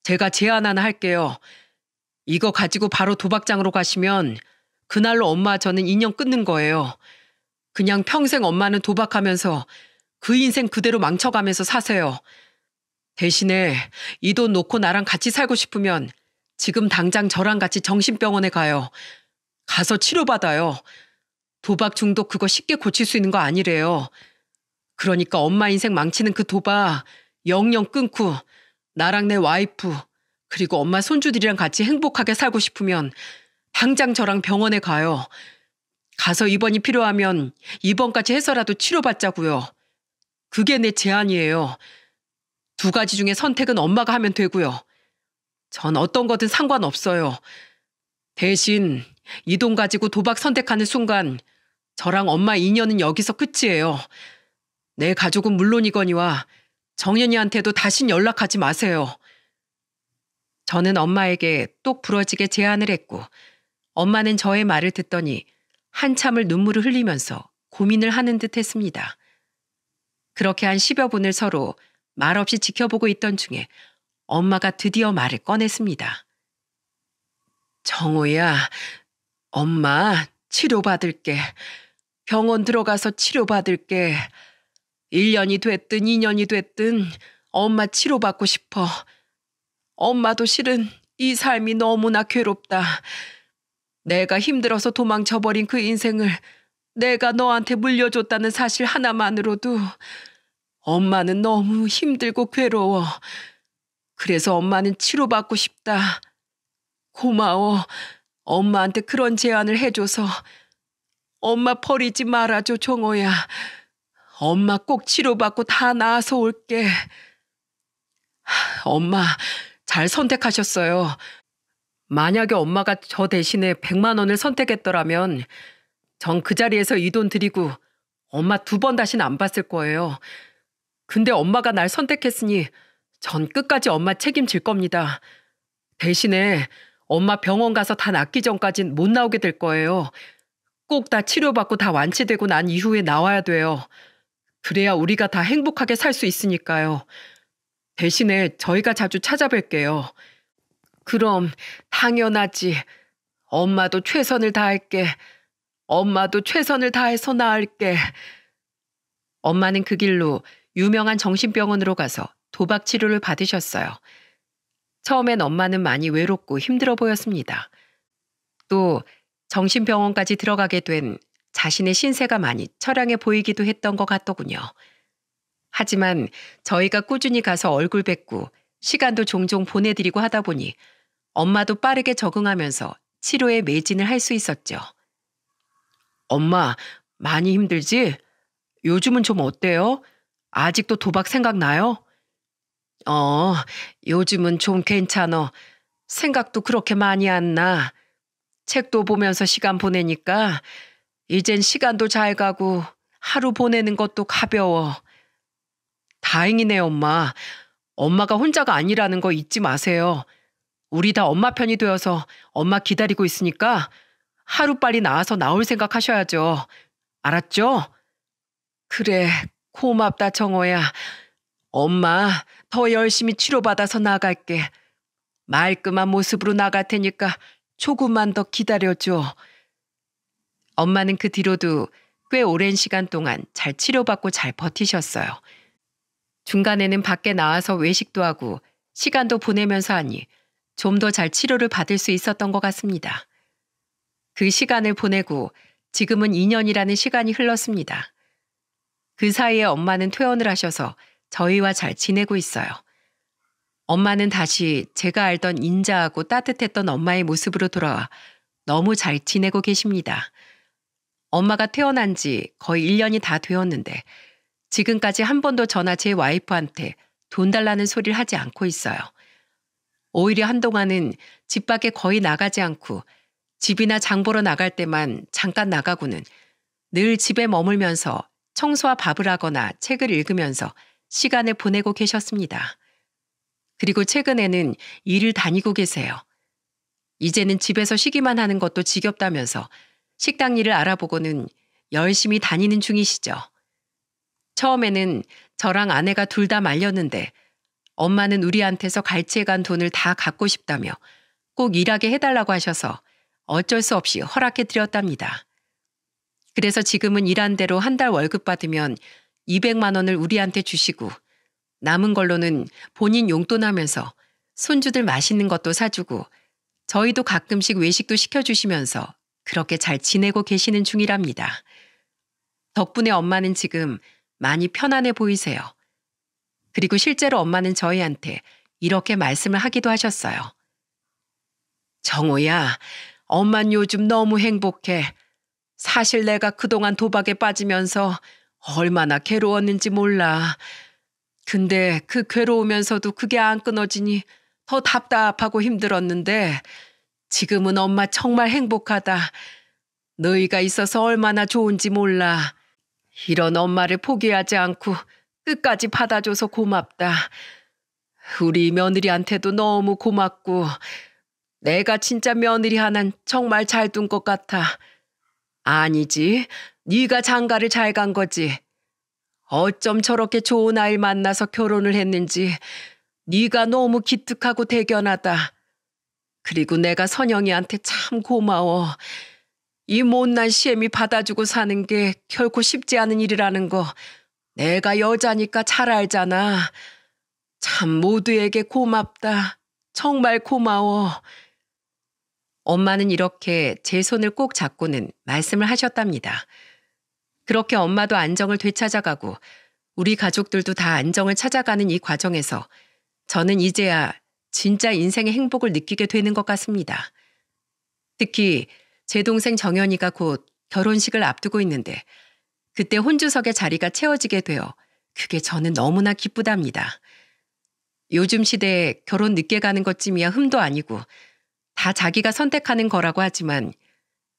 제가 제안 하나 할게요. 이거 가지고 바로 도박장으로 가시면 그날로 엄마 저는 인연 끊는 거예요. 그냥 평생 엄마는 도박하면서 그 인생 그대로 망쳐가면서 사세요. 대신에 이 돈 놓고 나랑 같이 살고 싶으면 지금 당장 저랑 같이 정신병원에 가요. 가서 치료받아요. 도박 중독 그거 쉽게 고칠 수 있는 거 아니래요. 그러니까 엄마 인생 망치는 그 도박 영영 끊고 나랑 내 와이프 그리고 엄마 손주들이랑 같이 행복하게 살고 싶으면 당장 저랑 병원에 가요. 가서 입원이 필요하면 입원까지 해서라도 치료받자고요. 그게 내 제안이에요. 2가지 중에 선택은 엄마가 하면 되고요. 전 어떤 거든 상관없어요. 대신 이 돈 가지고 도박 선택하는 순간 저랑 엄마 인연은 여기서 끝이에요. 내 가족은 물론이거니와 정연이한테도 다신 연락하지 마세요. 저는 엄마에게 똑 부러지게 제안을 했고 엄마는 저의 말을 듣더니 한참을 눈물을 흘리면서 고민을 하는 듯 했습니다. 그렇게 한 10여 분을 서로 말없이 지켜보고 있던 중에 엄마가 드디어 말을 꺼냈습니다. 정호야, 엄마 치료받을게. 병원 들어가서 치료받을게. 1년이 됐든 2년이 됐든 엄마 치료받고 싶어. 엄마도 실은 이 삶이 너무나 괴롭다. 내가 힘들어서 도망쳐버린 그 인생을 내가 너한테 물려줬다는 사실 하나만으로도 엄마는 너무 힘들고 괴로워. 그래서 엄마는 치료받고 싶다. 고마워. 엄마한테 그런 제안을 해줘서 엄마 버리지 말아줘, 정호야. 엄마 꼭 치료받고 다 나아서 올게. 엄마, 잘 선택하셨어요. 만약에 엄마가 저 대신에 100만 원을 선택했더라면 전 그 자리에서 이 돈 드리고 엄마 2번 다시는 안 봤을 거예요. 근데 엄마가 날 선택했으니 전 끝까지 엄마 책임질 겁니다. 대신에 엄마 병원 가서 다 낫기 전까진 못 나오게 될 거예요. 꼭 다 치료받고 다 완치되고 난 이후에 나와야 돼요. 그래야 우리가 다 행복하게 살 수 있으니까요. 대신에 저희가 자주 찾아뵐게요. 그럼 당연하지. 엄마도 최선을 다할게. 엄마도 최선을 다해서 나을게. 엄마는 그 길로 유명한 정신병원으로 가서 도박 치료를 받으셨어요. 처음엔 엄마는 많이 외롭고 힘들어 보였습니다. 또 정신병원까지 들어가게 된 자신의 신세가 많이 처량해 보이기도 했던 것 같더군요. 하지만 저희가 꾸준히 가서 얼굴 뵙고 시간도 종종 보내드리고 하다 보니 엄마도 빠르게 적응하면서 치료에 매진을 할 수 있었죠. 엄마, 많이 힘들지? 요즘은 좀 어때요? 아직도 도박 생각나요? 요즘은 좀 괜찮어. 생각도 그렇게 많이 안 나. 책도 보면서 시간 보내니까 이젠 시간도 잘 가고 하루 보내는 것도 가벼워. 다행이네, 엄마. 엄마가 혼자가 아니라는 거 잊지 마세요. 우리 다 엄마 편이 되어서 엄마 기다리고 있으니까 하루빨리 나와서 나올 생각 하셔야죠. 알았죠? 그래, 고맙다, 정호야. 엄마, 더 열심히 치료받아서 나갈게. 말끔한 모습으로 나갈 테니까 조금만 더 기다려줘. 엄마는 그 뒤로도 꽤 오랜 시간 동안 잘 치료받고 잘 버티셨어요. 중간에는 밖에 나와서 외식도 하고 시간도 보내면서 하니 좀 더 잘 치료를 받을 수 있었던 것 같습니다. 그 시간을 보내고 지금은 2년이라는 시간이 흘렀습니다. 그 사이에 엄마는 퇴원을 하셔서 저희와 잘 지내고 있어요. 엄마는 다시 제가 알던 인자하고 따뜻했던 엄마의 모습으로 돌아와 너무 잘 지내고 계십니다. 엄마가 퇴원한 지 거의 1년이 다 되었는데 지금까지 한 번도 저나 제 와이프한테 돈 달라는 소리를 하지 않고 있어요. 오히려 한동안은 집 밖에 거의 나가지 않고 집이나 장 보러 나갈 때만 잠깐 나가고는 늘 집에 머물면서 청소와 밥을 하거나 책을 읽으면서 시간을 보내고 계셨습니다. 그리고 최근에는 일을 다니고 계세요. 이제는 집에서 쉬기만 하는 것도 지겹다면서 식당 일을 알아보고는 열심히 다니는 중이시죠. 처음에는 저랑 아내가 둘 다 말렸는데 엄마는 우리한테서 갈취해간 돈을 다 갖고 싶다며 꼭 일하게 해달라고 하셔서 어쩔 수 없이 허락해 드렸답니다. 그래서 지금은 일한 대로 한 달 월급 받으면 200만 원을 우리한테 주시고 남은 걸로는 본인 용돈하면서 손주들 맛있는 것도 사주고 저희도 가끔씩 외식도 시켜주시면서 그렇게 잘 지내고 계시는 중이랍니다. 덕분에 엄마는 지금 많이 편안해 보이세요. 그리고 실제로 엄마는 저희한테 이렇게 말씀을 하기도 하셨어요. 정호야, 엄만 요즘 너무 행복해. 사실 내가 그동안 도박에 빠지면서 얼마나 괴로웠는지 몰라. 근데 그 괴로우면서도 그게 안 끊어지니 더 답답하고 힘들었는데 지금은 엄마 정말 행복하다. 너희가 있어서 얼마나 좋은지 몰라. 이런 엄마를 포기하지 않고 끝까지 받아줘서 고맙다. 우리 며느리한테도 너무 고맙고 내가 진짜 며느리 하나는 정말 잘 둔 것 같아. 아니지, 네가 장가를 잘 간 거지. 어쩜 저렇게 좋은 아이를 만나서 결혼을 했는지 네가 너무 기특하고 대견하다. 그리고 내가 선영이한테 참 고마워. 이 못난 시애미 받아주고 사는 게 결코 쉽지 않은 일이라는 거 내가 여자니까 잘 알잖아. 참 모두에게 고맙다. 정말 고마워. 엄마는 이렇게 제 손을 꼭 잡고는 말씀을 하셨답니다. 그렇게 엄마도 안정을 되찾아가고 우리 가족들도 다 안정을 찾아가는 이 과정에서 저는 이제야 진짜 인생의 행복을 느끼게 되는 것 같습니다. 특히 제 동생 정연이가 곧 결혼식을 앞두고 있는데 그때 혼주석의 자리가 채워지게 되어 그게 저는 너무나 기쁘답니다. 요즘 시대에 결혼 늦게 가는 것쯤이야 흠도 아니고 다 자기가 선택하는 거라고 하지만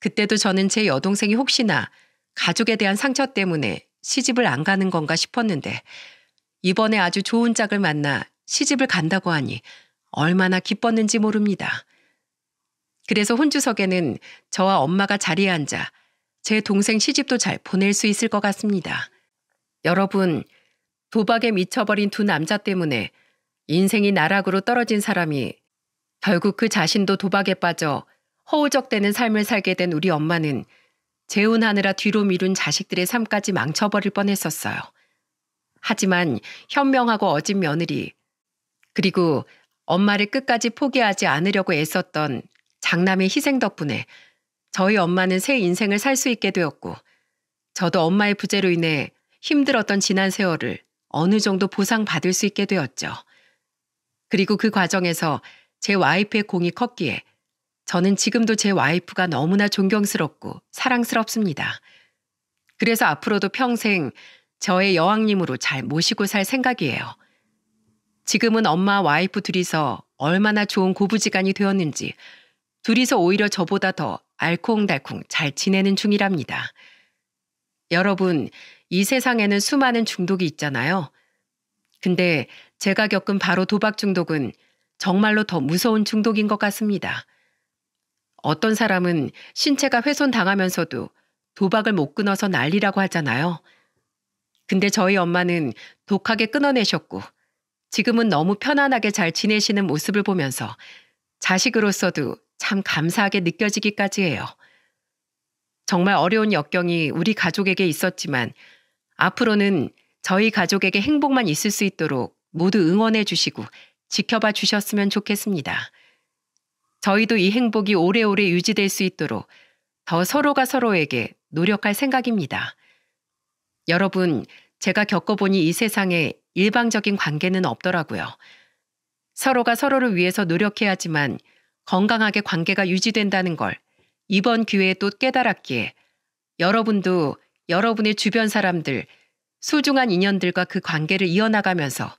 그때도 저는 제 여동생이 혹시나 가족에 대한 상처 때문에 시집을 안 가는 건가 싶었는데 이번에 아주 좋은 짝을 만나 시집을 간다고 하니 얼마나 기뻤는지 모릅니다. 그래서 혼주석에는 저와 엄마가 자리에 앉아 제 동생 시집도 잘 보낼 수 있을 것 같습니다. 여러분, 도박에 미쳐버린 두 남자 때문에 인생이 나락으로 떨어진 사람이 결국 그 자신도 도박에 빠져 허우적대는 삶을 살게 된 우리 엄마는 재혼하느라 뒤로 미룬 자식들의 삶까지 망쳐버릴 뻔했었어요. 하지만 현명하고 어진 며느리, 그리고 엄마를 끝까지 포기하지 않으려고 애썼던 장남의 희생 덕분에 저희 엄마는 새 인생을 살 수 있게 되었고 저도 엄마의 부재로 인해 힘들었던 지난 세월을 어느 정도 보상받을 수 있게 되었죠. 그리고 그 과정에서 제 와이프의 공이 컸기에 저는 지금도 제 와이프가 너무나 존경스럽고 사랑스럽습니다. 그래서 앞으로도 평생 저의 여왕님으로 잘 모시고 살 생각이에요. 지금은 엄마와 와이프 둘이서 얼마나 좋은 고부지간이 되었는지 둘이서 오히려 저보다 더 알콩달콩 잘 지내는 중이랍니다. 여러분, 이 세상에는 수많은 중독이 있잖아요. 근데 제가 겪은 바로 도박 중독은 정말로 더 무서운 중독인 것 같습니다. 어떤 사람은 신체가 훼손당하면서도 도박을 못 끊어서 난리라고 하잖아요. 근데 저희 엄마는 독하게 끊어내셨고 지금은 너무 편안하게 잘 지내시는 모습을 보면서 자식으로서도 참 감사하게 느껴지기까지 해요. 정말 어려운 역경이 우리 가족에게 있었지만 앞으로는 저희 가족에게 행복만 있을 수 있도록 모두 응원해 주시고 지켜봐 주셨으면 좋겠습니다. 저희도 이 행복이 오래오래 유지될 수 있도록 더 서로가 서로에게 노력할 생각입니다. 여러분, 제가 겪어보니 이 세상에 일방적인 관계는 없더라고요. 서로가 서로를 위해서 노력해야지만 건강하게 관계가 유지된다는 걸 이번 기회에 또 깨달았기에 여러분도 여러분의 주변 사람들, 소중한 인연들과 그 관계를 이어나가면서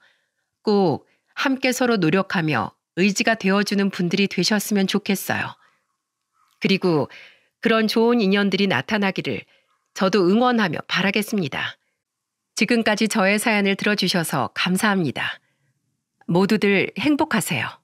꼭 함께 서로 노력하며 의지가 되어주는 분들이 되셨으면 좋겠어요. 그리고 그런 좋은 인연들이 나타나기를 저도 응원하며 바라겠습니다. 지금까지 저의 사연을 들어주셔서 감사합니다. 모두들 행복하세요.